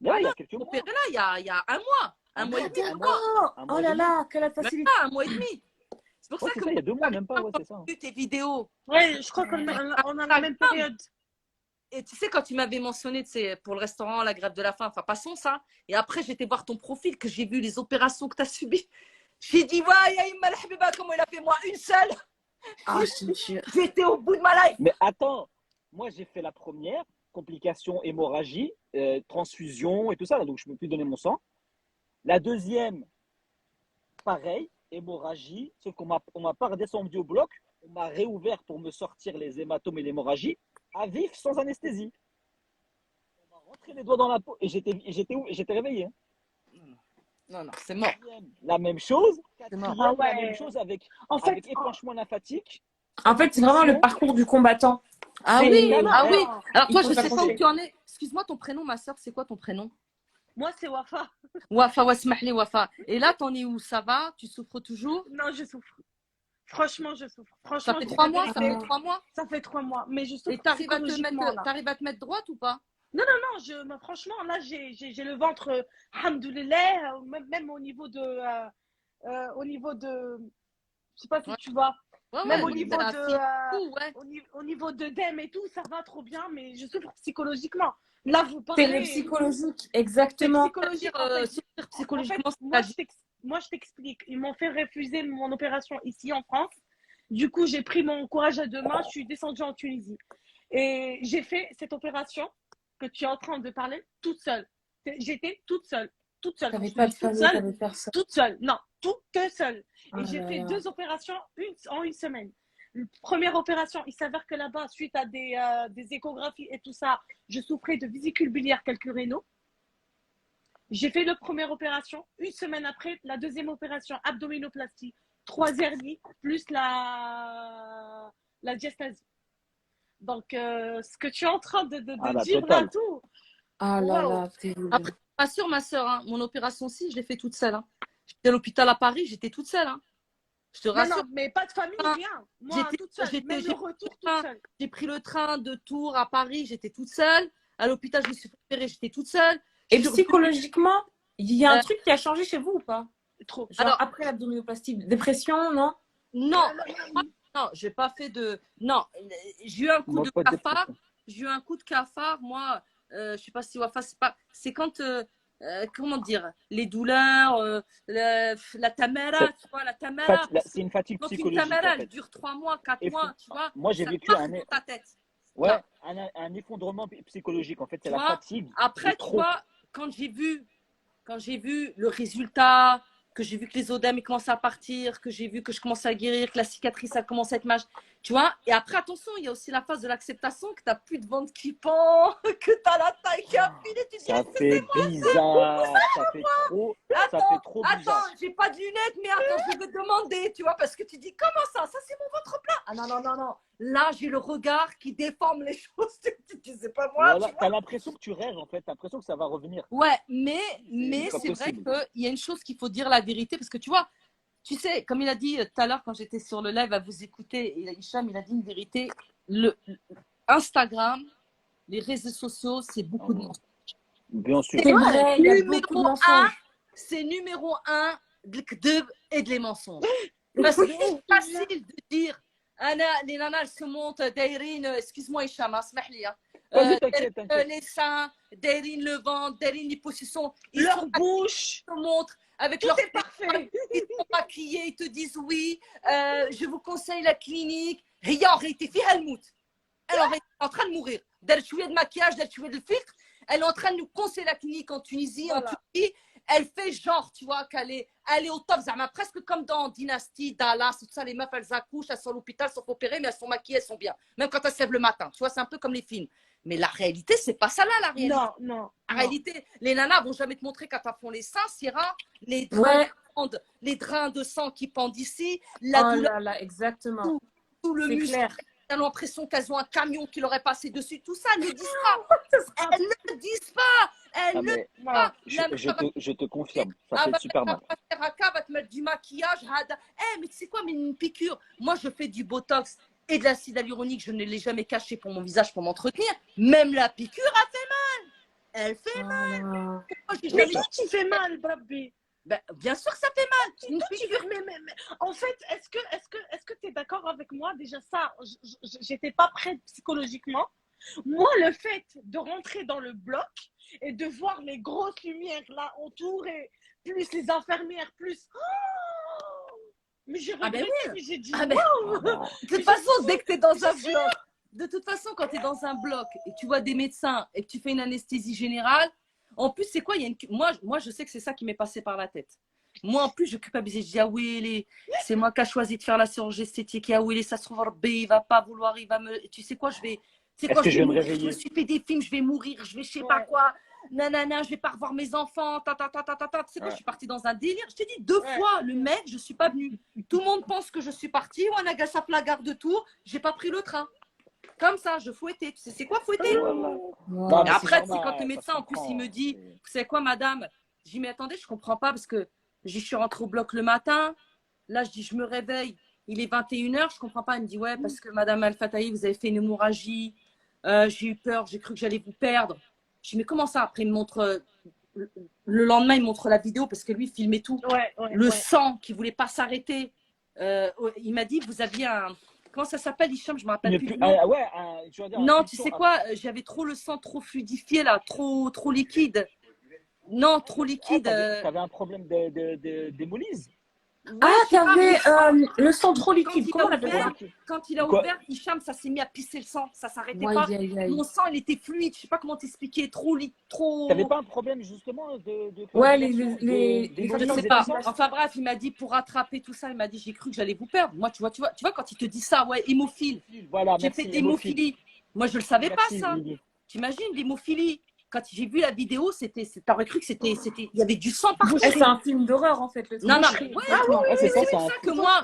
Là, il y a quelques mois. opéré là, il y a un mois. Un mois et demi. Un mois, Oh, un oh mois et là demi. là, quelle Même facilité. pas, un mois et demi. C'est pour Ouais, ça c'est que ça, il y a 2 mois, moi, même pas, ouais, c'est ça. j'ai vu tes vidéos. Ouais, je crois qu'on on a la même période. Et tu sais, quand tu m'avais mentionné, pour le restaurant, la grève de la faim, enfin, passons ça. Et après, j'étais voir ton profil, que j'ai vu les opérations que tu as subies. J'ai dit, ouais, Yaïma Habiba, comment il a fait moi une seule. Ah, je te jure. J'étais au bout de ma life. Mais attends, moi, j'ai fait la première, complications, hémorragie, transfusion et tout ça, là, donc je ne peux plus donner mon sang. La deuxième, pareil, hémorragie, sauf qu'on m'a pas redescendu au bloc, on m'a réouvert pour me sortir les hématomes et l'hémorragie à vif, sans anesthésie. On m'a rentré les doigts dans la peau et j'étais réveillé. Hein. Non, c'est mort. La même chose. mort. Quatrième, Ah ouais. la même chose avec En fait, épanchement lymphatique. En fait, c'est vraiment le parcours du combattant. Ah C'est- oui, non, ah non. oui. Alors Il toi, faut je sais pas s'accrocher. où tu en es. Excuse-moi, ton prénom, ma soeur, c'est quoi ton prénom? moi, c'est Wafa. Wafa, wasmahli, Wafa. Et là, t'en es où? Ça va? Tu souffres toujours? Non, je souffre. Franchement, je souffre. Ça Franchement, fait je dis 3 la mois? Ça vérité. fait 3 mois? Ça fait 3 mois. Mais je Et souffre t'arrives à psychologiquement, là. te mettre droite ou pas? Non, mais franchement, là, j'ai le ventre, alhamdoulilah, même au niveau de, je sais pas si Ouais. tu vois, Ouais, même au ouais, niveau la de, fille, tout, ouais. au niveau de DEM et tout, ça va trop bien, mais je souffre psychologiquement. Là, vous C'est le parlez, psychologique, c'est exactement. psychologique, en fait. Souffrir En fait, psychologiquement, c'est moi, pas moi, je t'explique. Ils m'ont fait refuser mon opération ici en France. Du coup, j'ai pris mon courage à deux mains. Je suis descendue en Tunisie. Et j'ai fait cette opération que tu es en train de parler toute seule. J'étais toute seule. Toute seule. T'avais Je pas de suis toute famille, seule. t'avais personne. Toute seule. Non, toute seule. Oh Et j'ai là fait là. 2 opérations en une semaine. Première opération, il s'avère que là-bas, suite à des échographies et tout ça, je souffrais de vésicule biliaire calcurénaux. J'ai fait la première opération. Une semaine après, la deuxième opération, abdominoplastie, 3 hernies, plus la diastasie. Donc, ce que tu es en train de Ah, la dire totale. là, tout. Ah là Wow. là, terrible. Après, pas sûr, ma soeur, hein, mon opération aussi, je l'ai fait toute seule. Hein. J'étais à l'hôpital à Paris, j'étais toute seule. Hein. Je te Non, rassure. non, mais pas de famille, Ah, rien. Moi, toute seule. Même le retour, toute seule. J'ai pris le train de Tours à Paris, j'étais toute seule. À l'hôpital, je me suis fait opérer, j'étais toute seule. Et Sur- psychologiquement, il y a un truc qui a changé chez vous ou pas? Trop. Genre Alors- après l'abdominoplastie, dépression, non? Non, non, j'ai pas fait de. Non, j'ai eu un coup Moi, de pas de cafard. dépression. J'ai eu un coup de cafard. Moi, je sais pas si Wafa, c'est pas. C'est quand. Comment dire? Les douleurs, la tamara, tu vois, la tamara. C'est une fatigue Donc, une psychologique, tamara, en elle fait. dure 3 mois, 4 Et mois, tu vois. moi, j'ai ça vécu marche un... dans ta tête. Ouais, un effondrement psychologique. En fait, c'est Tu la vois, fatigue. après, C'est tu trop. vois, quand j'ai vu le résultat, que j'ai vu que les odèmes commencent à partir, que j'ai vu que je commençais à guérir, que la cicatrice a commencé à être mâche, tu vois. Et après, attention, il y a aussi la phase de l'acceptation, que tu n'as plus de ventre qui pend, que tu as la taille qui a filé, tu te dis, Ça fait bizarre. Ça fait trop bizarre. attends, j'ai pas de lunettes, mais attends, je vais te demander, tu vois, parce que tu dis, comment ça? Ça, c'est mon ventre plat. Ah non, non, non, non. Là, j'ai le regard qui déforme les choses. Tu sais pas moi, Voilà, tu vois. t'as l'impression que tu rêves, en fait. T'as l'impression que ça va revenir. Ouais, mais pas c'est vrai possible. qu'il y a une chose qu'il faut dire la vérité, parce que tu vois, tu sais, comme il a dit tout à l'heure quand j'étais sur le live à vous écouter, et Hicham, il a dit une vérité. Instagram, les réseaux sociaux, c'est beaucoup de mensonges. Bien sûr. C'est vrai, il y a beaucoup de mensonges. C'est numéro un de l'kdeb et de les mensonges. Parce que c'est facile de dire, les nanas, elles se montent, Dairine, excuse-moi Hicham, اسمح لي, Vas-y, t'inquiète. les seins, Dairine le ventre, Dairine les positions, ils Leur sont bouche, te montrent avec tout leur est parfait. ils sont maquillés, ils te disent oui, je vous conseille la clinique. هي en réalité فيها الموت. Elle est en train de mourir. دارت شوية de maquillage, دارت شوية de filtre. Elle est en train de nous conseiller la clinique en Tunisie, Voilà. en Turquie. Elle fait genre, tu vois, qu'elle est au top. Zama, presque comme dans Dynasty, Dallas, tout ça. Les meufs, elles accouchent, elles sont à l'hôpital, elles sont opérées, mais elles sont maquillées, elles sont bien. Même quand elles se lèvent le matin. Tu vois, c'est un peu comme les films. Mais la réalité, c'est pas ça là, la réalité. Non, non. En non. réalité, les nanas vont jamais te montrer quand elles font les seins, Syrah, les drains de sang qui pendent ici, la Oh douleur, là là, exactement. tout le C'est muscle. clair. Elles ont l'impression qu'elles ont un camion qui leur est passé dessus. Tout ça, elles ne disent pas. Elles ne le disent pas. Elles Ah, ne mais disent pas. je te confirme, ça fait super mal. Raka va te mettre du maquillage. Mais tu sais quoi, mais une piqûre. Moi, je fais du botox et de l'acide hyaluronique. Je ne l'ai jamais caché pour mon visage pour m'entretenir. Même la piqûre a fait mal. Elle fait mal. Moi, j'ai Mais jamais- toi, tu fais mal, Babi. Ben, bien sûr que ça fait mal. Une Toi, tu piqûre. fais- mais, en fait, est-ce que tu es d'accord avec moi? Déjà, ça, j'étais pas prête psychologiquement. Moi, le fait de rentrer dans le bloc et de voir les grosses lumières là autour et plus les infirmières, plus. Oh, mais j'ai Ah ben regretté, mais j'ai dit. Ah ben, Wow. de toute façon, dès que tu es dans un bloc, de toute façon, quand tu es dans un bloc et que tu vois des médecins et que tu fais une anesthésie générale, en plus, c'est quoi? Moi, je sais que c'est ça qui m'est passé par la tête. Moi, en plus, je culpabilise. Je dis, ah oui, c'est moi qui ai choisi de faire la chirurgie esthétique. Ah oui, ça se trouve, Rabbi, il va pas vouloir, il va me. Tu sais quoi, Est-ce que je vais me mourir, réveiller? je me suis fait des films, je vais mourir, je vais je sais pas quoi. Nanana, je vais pas revoir mes enfants. Tu sais quoi, je suis partie dans un délire. Je t'ai dit 2 fois, le mec, je suis pas venue. Tout le monde pense que je suis partie. On a gassé la gare de Tours. J'ai pas pris le train. Comme ça, je fouettais. Tu sais, c'est quoi fouetter? Non, Et mais après, c'est c'est quand normal, le médecin, ça en plus, se il me comprend. dit, vous savez quoi, madame? Je dis, mais attendez, je comprends pas parce que je suis rentrée au bloc le matin. Là, je dis, je me réveille. Il est 21h, je comprends pas. Il me dit, ouais, parce que madame Al-Fatahi, vous avez fait une hémorragie. J'ai eu peur, j'ai cru que j'allais vous perdre. Je dis, mais comment ça? Après, il me montre, le lendemain, il me montre la vidéo parce que lui, il filmait tout. Le sang qui voulait pas s'arrêter. Il m'a dit, vous aviez un. Comment ça s'appelle, Hicham? Je me rappelle plus. Je veux dire, Non, tu sais quoi? J'avais trop le sang trop fluidifié là, trop liquide. Non, trop liquide. T'avais un problème d'hémolyse? Ah, je sais pas, mais t'avais le sang trop liquide. il Comment a on appelle ça? quand il a Quoi? ouvert, Hicham, ça s'est mis à pisser le sang. Ça s'arrêtait Ouais, pas. aïe, aïe. Mon sang, il était fluide. Je sais pas comment t'expliquer. Trop. T'avais pas un problème justement de Ouais, Je d'hémolyse sais et pas. tout ça? Enfin bref, il m'a dit pour rattraper tout ça, il m'a dit j'ai cru que j'allais vous perdre. Moi, tu vois, quand il te dit ça, ouais, hémophile. Voilà, J'ai merci, fait de l'hémophilie. Moi, je le savais pas Merci, ça. Lily. T'imagines l'hémophilie? Quand j'ai vu la vidéo, t'aurais cru que il y avait du sang partout. C'est un film d'horreur en fait. Le Non, non, truc. mais C'est ça, c'est c'est pour un ça que moi,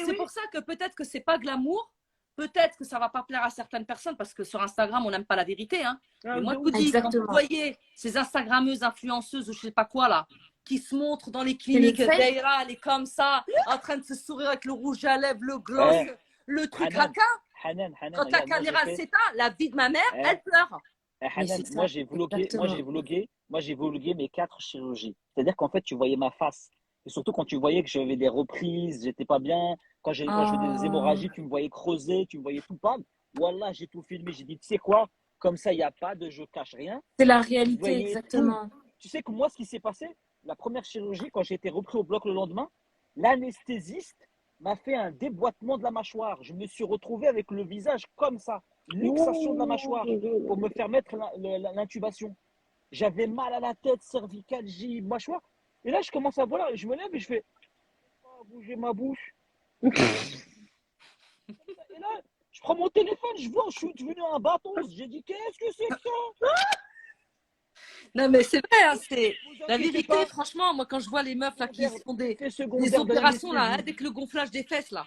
c'est pour ça que peut-être que c'est pas glamour, peut-être que ça va pas plaire à certaines personnes parce que sur Instagram, on n'aime pas la vérité. Hein. Mais moi, je vous dis, quand vous Exactement. voyez ces Instagrammeuses, influenceuses ou je sais pas quoi là, qui se montrent dans les cliniques, fake. Daïra, elle est comme ça, en train de se sourire avec le rouge à lèvres, le gloss, le truc Hanan, haka. Hanan, Quand la regarde, moi, caméra j'ai fait- s'éteint, la vie de ma mère, Eh. elle pleure. Hanan, c'est ça, moi j'ai vlogué mes 4 chirurgies. C'est-à-dire qu'en fait, tu voyais ma face. Et surtout quand tu voyais que j'avais des reprises, j'étais pas bien. Quand je faisais des hémorragies, tu me voyais creuser, tu me voyais tout pâle. Voilà, j'ai tout filmé. J'ai dit, tu sais quoi? Comme ça, il n'y a pas de je cache rien. C'est la Vous réalité, voyez exactement. Tu sais que moi, ce qui s'est passé, la première chirurgie, quand j'ai été repris au bloc le lendemain, l'anesthésiste m'a fait un déboîtement de la mâchoire. Je me suis retrouvé avec le visage comme ça. luxation de la mâchoire pour me faire mettre l'intubation. J'avais mal à la tête, cervicale, mâchoire. Et là, je commence à voir, je me lève et je fais bouger ma bouche. Et là, je prends mon téléphone, je vois, je suis devenu un bâton. J'ai dit, qu'est-ce que c'est que ça? Non, mais c'est vrai, hein, c'est Vous la inquiétez vérité. pas, Franchement, moi, quand je vois les meufs là qui font effet des secondaire de opérations là, l'anesthésie. avec le gonflage des fesses là,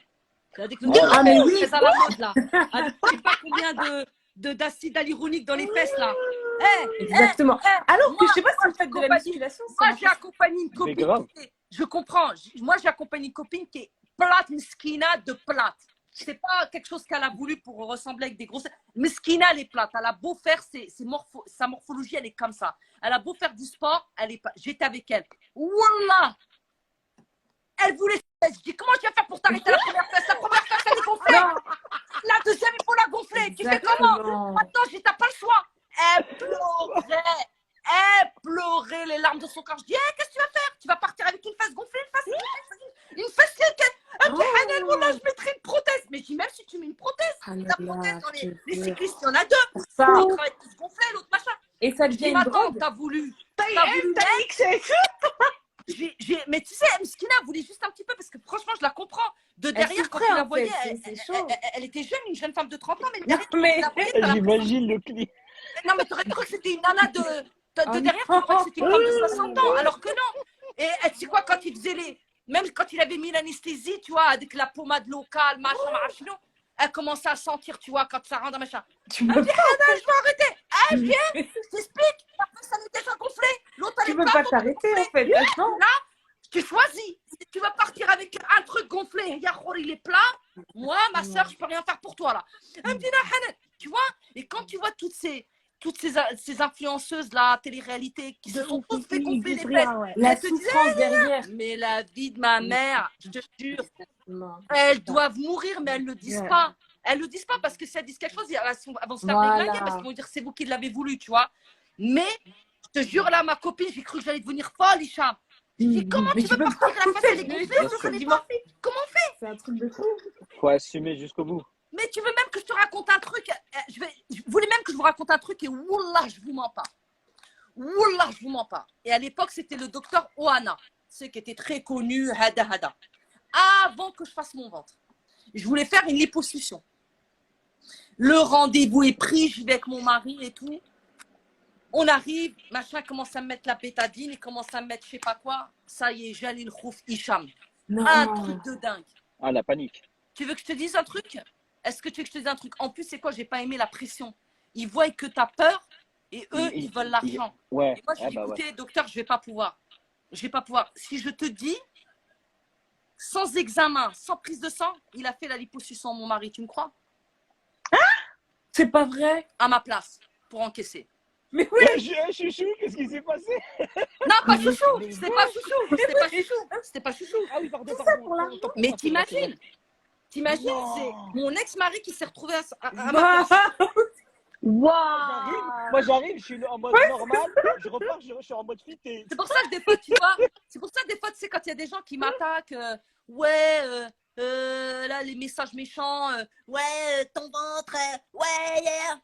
avec le Oh gonflage là Ah, mais des oui. fesses à la mode là, avec je sais pas combien d'acide hyaluronique dans les fesses là. Exactement. Alors que Moi, je sais pas si vous faites de la accompagne- musculation, ça moi marche. j'ai accompagné une Mais copine grave. je comprends. Moi j'ai accompagné une copine qui est plate, miskina de plate. C'est pas quelque chose qu'elle a voulu pour ressembler avec des grosses. Miskina, elle est plate. Elle a beau faire sa morphologie, elle est comme ça. Elle a beau faire du sport, elle est pas. J'étais avec elle. Wallah, elle voulait. Je dis comment tu vas faire pour t'arrêter la première fesse? La première fesse, elle est gonflée. Non, La deuxième, il faut la gonfler. Tu fais comment? exactement. Maintenant, je dis, t'as pas le choix. Elle pleurait les larmes de son corps. Je dis, qu'est-ce que tu vas faire? Tu vas partir avec une fesse gonflée, une fesse séquelle. Elle dit, Hanel, voilà, je mettrai une prothèse. Mais je dis, même si tu mets une prothèse, Ah là la là, prothèse dans je te les jure. cyclistes, il y en a deux. Ça. L'autre va être gonflée, l'autre machin. Et ça Je devient dis, une mais attends, drogue. t'as voulu. T'as mixé. Mais tu sais, Mskina voulait juste un petit peu, parce que franchement, je la comprends. De derrière, quand souffrait, tu la en voyais, fait, c'est chaud. elle était jeune, une jeune femme de 30 ans, mais Non, derrière, quand mais- tu la voyais, t'as l'impression. J'imagine le clip. Non, mais t'aurais cru que c'était une nana de Oh derrière, tu non. crois que c'était une femme de 60 ans, alors que non. Et tu sais quoi, quand il faisait même quand il avait mis l'anesthésie, tu vois, avec la pommade locale, machin, machin, elle commençait à sentir, tu vois, quand ça rentre, machin. Tu Elle peux me dit, ah, je vais arrêter. Ah, viens, je t'explique. La fesse, elle est déjà gonflée. L'autre, elle Tu est peux pas t'arrêter, en fait. Attends. Là, tu choisis. Si tu veux partir avec un truc gonflé, Yahour, il est plat. Moi, ma soeur, je peux rien faire pour toi, là. Elle me dit, non, Hanan, tu vois. Et quand tu vois toutes ces influenceuses, là, télé-réalité, qui se sont toutes fait gonfler les fesses. La Elle te disait, souffrance derrière. mais la vie de ma mère, je te jure, Non. elles doivent mourir, mais elles ne le disent Ouais. pas. Elles ne le disent pas parce que si elles disent quelque chose, elles vont se faire Voilà. déglinguer parce qu'ils vont dire c'est vous qui l'avez voulu, tu vois. Mais je te jure, là, ma copine, j'ai cru que j'allais devenir folle, Hicham. Je dis, comment Mais tu veux peux partir pas la face, elle est faire, gonflée, bien je sûr. connais pas. Comment on fait? C'est un truc de fou. Faut assumer jusqu'au bout. Mais tu veux même que je te raconte un truc? Je voulais même que je vous raconte un truc et Wallah, je vous mens pas. Wallah, je vous mens pas. Et à l'époque, c'était le docteur Ohana, qui était très connu, Hada. Avant que je fasse mon ventre, je voulais faire une liposuction. Le rendez-vous est pris, je vais avec mon mari et tout. On arrive, machin commence à me mettre la bétadine, il commence à me mettre je sais pas quoi. Ça y est, Jalil Khouf Hicham. Non. Un truc de dingue. Ah, la panique. Tu veux que je te dise un truc? Est-ce que tu veux que je te dise un truc? En plus, c'est quoi? J'ai pas aimé la pression. Ils voient que tu as peur et eux, ils veulent l'argent. Ouais. Et moi, je dis, bah écoutez, docteur, je vais pas pouvoir. Je vais pas pouvoir. Si je te dis, sans examen, sans prise de sang, il a fait la liposuction, mon mari, tu me crois? C'est pas vrai. À ma place, pour encaisser. Mais oui. Ouais, chouchou, qu'est-ce qui s'est passé? Non, pas chouchou. C'était pas chouchou. C'était pas chouchou. C'était pas chouchou. Ah oui, pardon, Tout ça pardon. pour l'argent. Mais t'imagines? T'imagines, Non. c'est mon ex-mari qui s'est retrouvé à ma Bah, place. Moi, j'arrive, je suis en mode normal, je repars, je suis en mode fité. C'est pour ça que des fois, tu vois, c'est pour ça que des fois, tu sais, quand il y a des gens qui m'attaquent, là, les messages méchants, ton ventre, yeah.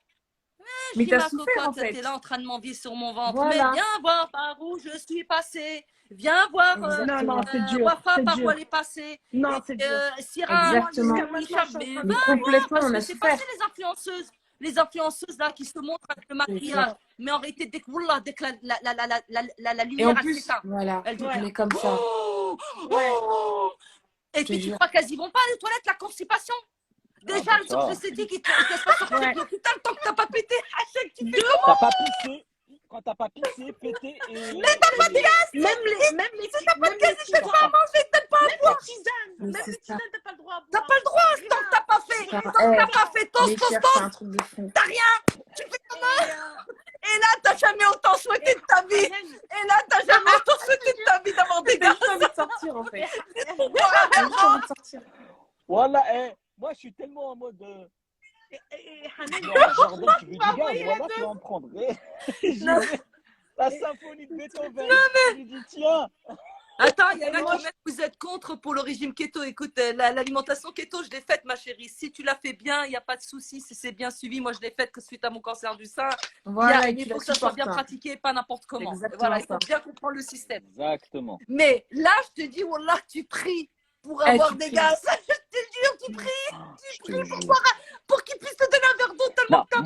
Je Mais dis, t'as ma souffert, cocotte, en fait. t'es là en train de m'envier sur mon ventre. Voilà. Mais viens voir par où je suis passée. Viens voir Exactement. Non, c'est dur. Wafa, C'est par où dur. elle est passée. Non, c'est dur. Syrah, Exactement. Hicham, mais Mais va complètement, parce on que a c'est souffert. passé les influenceuses là qui se montrent avec le maquillage. Mais en réalité, dès que la Et lumière en elle plus, s'éteint, voilà, elle dit, on est comme ça. Et Je te puis tu jure. crois qu'elles y vont pas les toilettes, la constipation? Déjà, bah le ça. truc esthétique, il te laisse pas sortir. Putain, le temps que t'as pas pété, Hachek, tu fais T'as pas pissé, quand t'as pas pissé, pété et. Même les manger, t'as Mais c'est ça. t'as pas le droit à pas boire. le droit, tant que t'as pas fait. Ça, Tant que t'as pas fait les tos, chefs, c'est un truc de fou. t'as rien. Tu fais comment? Et là, t'as jamais autant souhaité de ta vie. Et là, t'as jamais autant souhaité de ta vie d'avoir des T'as gars. juste envie de sortir, en fait. Pour T'as boire un verre juste d'eau. envie de sortir. Voilà, moi, je suis tellement en mode. Jardin, tu veux du gaz, voilà, tu vas en prendre. J'y vais. La symphonie de Beethoven. Je lui dis, tiens. Attends, il y en a Moi, qui mettent vous êtes contre pour le régime keto. Écoute, l'alimentation keto, je l'ai faite, ma chérie. Si tu l'as fait bien, il n'y a pas de souci. Si c'est bien suivi, moi, je l'ai faite que suite à mon cancer du sein. Voilà, et Il tu faut la que ça soit bien supportes. pratiqué, pas n'importe comment. Exactement Voilà, il ça. faut bien comprendre le système. Exactement. Mais là, je te dis, Wallah, tu pries pour Eh, avoir tu des pries. gars. Je te jure, tu pries Je te jure. pour qu'ils puissent te donner un verre d'eau tellement Non, que t'as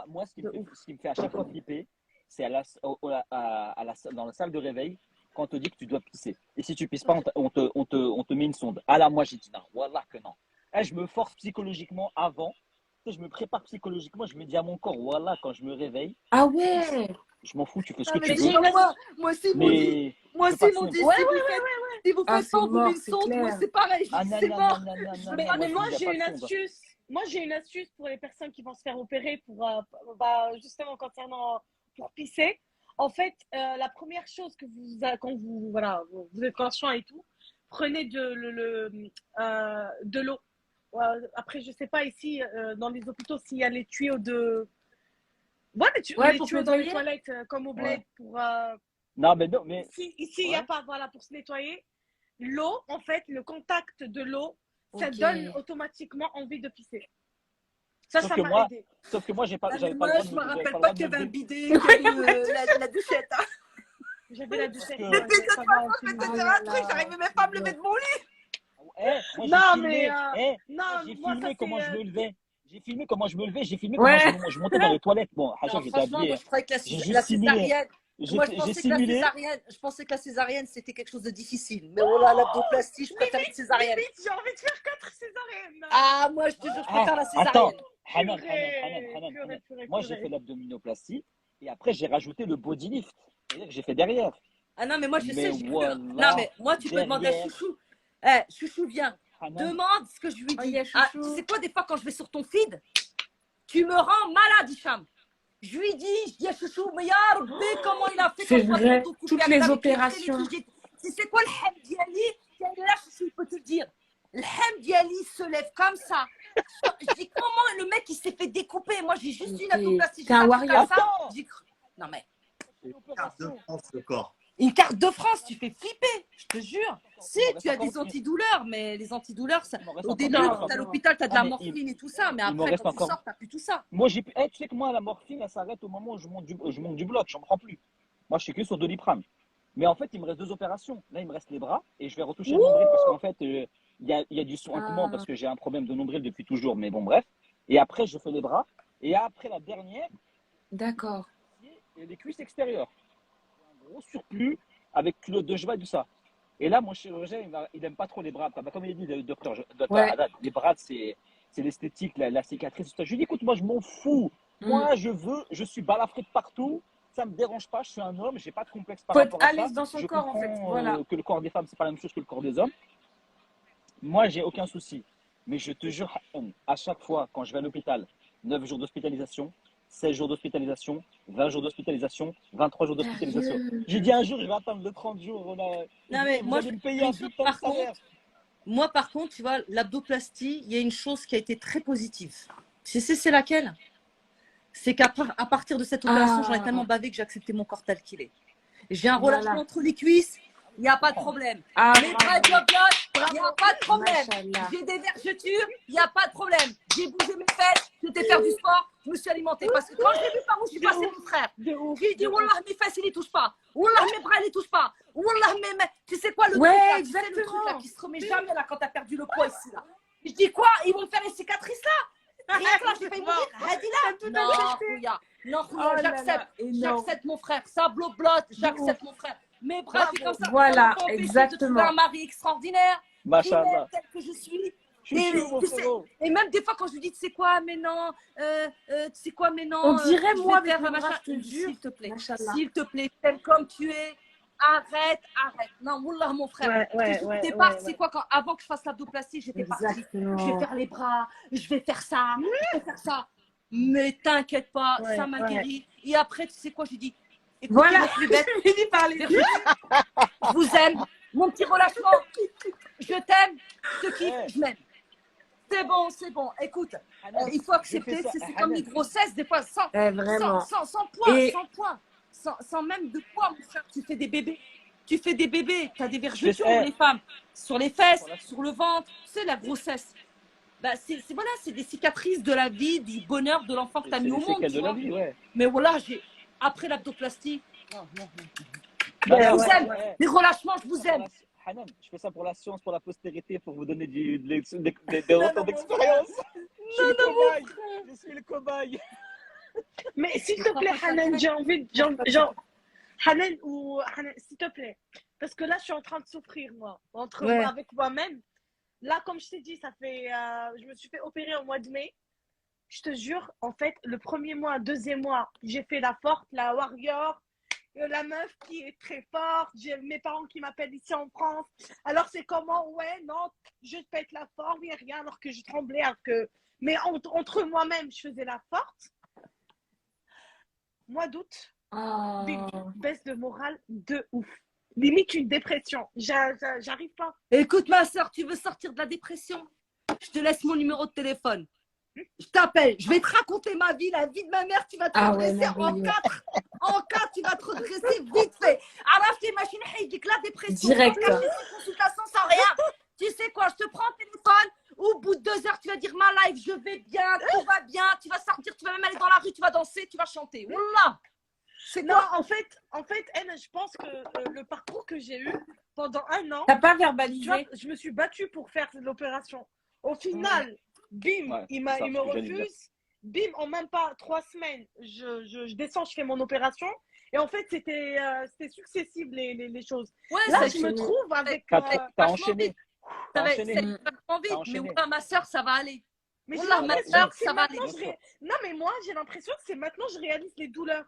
moi, ce qui me fait à chaque fois flipper, c'est dans la salle de réveil, quand on te dit que tu dois pisser. Et si tu pisses pas, on te met une sonde. Ah là, moi, j'ai dit non, voilà que non. Eh, je me force psychologiquement avant. Tu sais, je me prépare psychologiquement, je me dis à mon corps, voilà, quand je me réveille, Ah tu pisses. ouais. Je m'en fous, tu fais ce Ah, que mais tu c'est veux. comme moi aussi, ils m'ont dit. Mais Moi je aussi, veux ils pas m'ont de dit, sonde. ouais, si vous Ah, faites c'est pas, on vous met mort, une c'est sonde. Moi, clair. c'est pareil. Je Ah dis, non, c'est non, mort. non, non, non, non, mais, non, mais je moi, dis, y a j'ai pas une de sonde. astuce. Moi, j'ai une astuce pour les personnes qui vont se faire opérer justement concernant pour pisser. En fait, la première chose que quand voilà, vous êtes conscient et tout, prenez de l'eau. Après, je sais pas ici dans les hôpitaux s'il y a les tuyaux voilà, Ouais, les pour tuyaux dans les nettoyer. toilettes comme au bled Ouais. pour Non, mais non, mais ici il n'y a ouais. pas, voilà, pour se nettoyer. L'eau, en fait, le contact de l'eau, ça Ok. donne automatiquement envie de pisser. Ça Sauf que m'a moi, aidé. sauf que moi, Ah, mais j'avais pas moi, le droit je de me me, j'avais rappelle pas le pas droit de qu'il y me avait un lever. bidet, qu'il y avait la douchette. Hein. J'avais la Parce douchette. que, Et puis, de toute Ça va, façon, je vais te Oh dire là un truc, là. j'arrivais même pas à me lever de mon lit. moi, j'ai Non, filmé, mais non, j'ai moi, ça filmé comment je c'est. me levais. J'ai filmé comment je me levais, j'ai filmé comment Ouais. je montais dans les toilettes. Bon, Non, Hacham, j'étais franchement, habillé, moi, hein. je croyais que J'ai la juste simulé. césarienne. Moi, je J'ai pensais que la simulé. césarienne, c'était quelque chose de difficile. Mais voilà, l'abdoplastie, je préfère une césarienne. Limite, j'ai envie de faire 4 césariennes. Ah, moi, je te jure, je Ah, préfère la attends, césarienne. Purée. Moi, j'ai fait l'abdominoplastie et après, j'ai rajouté le body lift. C'est-à-dire que j'ai fait derrière. Ah non, mais moi, je Mais sais, j'ai cru. Non, voilà, mais moi, tu peux demander à derrière, Chouchou. Chouchou, viens. Hanan, Demande ce que je lui Oh, dis. yeah, Ah, tu chouchou. sais quoi, des fois, quand je vais sur ton feed, tu me rends malade, Hicham. Je lui dis à Chouchou, mais ya Rabbi, comment il a fait C'est quand je vrai. photo coupée Toutes avec les les opérations. trucs. Tu sais quoi, le hem diali? Là, Chouchou, il peut te le dire. Le hem diali se lève comme ça. Je dis, comment le mec, il s'est fait découper? Moi, j'ai juste une abdoplastie. T'es un warrior. Attends, Non, mais une Carte de opération. France, le corps. une carte de France, tu fais flipper, je te jure. Si, Il m'en reste tu as encore des antidouleurs, mais les antidouleurs, Il m'en reste au encore début, il m'en quand reste t'es à encore- l'hôpital, t'as de Ah, la mais morphine et tout ça, mais il m'en après, reste quand tu encore. sors, t'as plus tout ça. Moi, tu sais que moi, la morphine, elle s'arrête au moment où je monte du bloc. J'en prends plus. Moi, je suis que sur Doliprane. Mais en fait, il me reste 2 opérations. Là, il me reste les bras et je vais retoucher le nombril parce qu'en fait, il y a du sointement parce que j'ai un problème de nombril depuis toujours. Mais bon, bref. Et après, je fais les bras. Et après, la dernière, D'accord. et les cuisses extérieures. Un gros surplus avec culotte de cheval et tout ça. Et là, mon chirurgien, il aime pas trop les bras. Comme il dit le docteur Ouais. Haddad, les bras, c'est l'esthétique, la cicatrice, tout ça. Je lui dis, écoute, moi, je m'en fous. Moi, je suis balafré de partout. Ça me dérange pas. Je suis un homme. J'ai pas de complexe par Faut être rapport à à ça. l'aise dans son Je corps, en fait. comprends Voilà. que le corps des femmes, c'est pas la même chose que le corps des hommes. Moi, j'ai aucun souci. Mais je te jure, à chaque fois, quand je vais à l'hôpital, 9 jours d'hospitalisation, 16 jours d'hospitalisation, 20 jours d'hospitalisation, 23 jours d'hospitalisation. Sérieux. J'ai dit un jour, je vais attendre le 30 jours. Non, mais Vous moi, allez me payer une un chose, putain de par salaire. contre, moi, par contre, tu vois, l'abdoplastie, il y a une chose qui a été très positive. Tu sais, c'est laquelle? C'est qu'à partir de cette opération, j'en ai tellement bavé que j'ai accepté mon corps tel qu'il est. J'ai un Voilà. relâchement entre les cuisses, il n'y a pas de problème. Ah, Mes bras bloquent, il n'y a pas de problème. Machallah. J'ai des vergetures, il n'y a pas de problème. J'ai bougé mes fesses, j'étais faire du sport, je me suis alimentée. Parce que quand j'ai vu par où je suis passé, mon frère, j'ai dit, Wallah, mes fesses, il ne les touche pas. Wallah, mes bras, il ne les touche pas. Wallah, tu sais quoi, le Ouais, truc là, tu sais, le exactement. truc là qui se remet jamais là quand tu as perdu le poids ici là. Je dis quoi? Ils vont me faire les cicatrices là? Rien que là, j'ai failli mourir. Hadi là. Non, Khouya. Non, Oh Khouya, là là, j'accepte. énorme. J'accepte mon frère. Ça bloque, j'accepte mon frère. Mes bras, c'est comme ça. Voilà, Ça m'a pas empêché de exactement. trouver un mari extraordinaire. Machallah. Tel que je suis. Je suis chaud, mon tu sais, frérot. et même des fois, quand je lui dis, tu sais quoi, mais non, tu sais quoi, mais non. On dirait, je moi, vais avec faire mon machin. bras, je te jure. S'il te plaît, Machallah. s'il te plaît, t'aimes comme tu es. Arrête. Non, Wallah, mon frère. Ouais, Au départ, c'est quoi, avant que je fasse l'abdoplastie, j'étais partie. Exactement. Je vais faire les bras, je vais faire ça, je vais faire ça. Mais t'inquiète pas, Ouais, ça m'a ouais. guéri. Et après, tu sais quoi, j'ai dit, écoute, Voilà. les plus bêtes, Je lui dis parler. je vous aime, mon petit relâchement, je t'aime, je te kiffe, Ouais. je m'aime. C'est bon. Écoute, il faut accepter, fais ça, c'est comme les Hanan. grossesses, des fois, Vraiment. sans poids, Et- sans même de poids, mon frère. Tu fais des bébés, tu fais des bébés, tu as des Je fais vergetures, ça. les femmes, sur les fesses, Voilà. sur le ventre, tu sais, la grossesse. Bah, voilà, c'est des cicatrices de la vie, du bonheur de l'enfant que tu as C'est mis des au monde, séquelles tu de la vois. vie, ouais. Mais voilà, après l'abdoplastie, non. Bah Je là, vous ouais, aime, ouais. les relâchements, je Je fais vous ça pour aime. Hanan, je fais ça pour la science, pour la postérité, pour vous donner des Non, retours non, mon d'expérience. Je suis le Non, cobaye. Je suis le cobaye. Mais s'il Je te crois plaît, pas que ça Hanan, fait. j'ai envie de. Genre, Hanan ou Hanan, s'il te plaît. Parce que là, je suis en train de souffrir, moi, Ouais. avec moi-même. Là, comme je t'ai dit, ça fait. Je me suis fait opérer au mois de mai. Je te jure, en fait, le premier mois, deuxième mois, j'ai fait la forte, la warrior, la meuf qui est très forte. J'ai mes parents qui m'appellent ici en France. Alors, c'est comment? Ouais, non, je pète la forme, il n'y a rien, alors que je tremblais. Mais entre moi-même, je faisais la forte. Mois d'août, bim, baisse de morale de ouf. Limite une dépression. J'arrive pas. Écoute, ma soeur, tu veux sortir de la dépression? Je te laisse mon numéro de téléphone. Je t'appelle, je vais te raconter ma vie, la vie de ma mère, tu vas te redresser en 4. En 4, tu vas te redresser vite fait. Alors, tes machines, dit que la dépression, Direct. sans café, sans consultation, sans rien. Tu sais quoi, je te prends le téléphone, au bout de 2 heures, tu vas dire ma life, je vais bien, tout va bien, tu vas sortir, tu vas même aller dans la rue, tu vas danser, tu vas chanter. Wallah. C'est Non, quoi? en fait, elle, je pense que le parcours que j'ai eu pendant 1 an, T'as pas tu vois, verbalisé. je me suis battue pour faire l'opération. Au final, bim, Ouais, il c'est ça, me ce que j'allais dire. refuse. Bim, en même pas 3 semaines, je descends, je fais mon opération. Et en fait, c'était successif les choses. Ouais, Là, ça je me enchaîné. trouve avec. T'as vachement enchaîné. vite. T'as Ça va enchaîné. c'est vachement vite, T'as mais enchaîné. Wallah, ma soeur, ça va aller. Mais j'ai Wallah, ma l'impression soeur, que c'est ça va aller. maintenant. Non, mais moi, j'ai l'impression que c'est maintenant que je réalise les douleurs.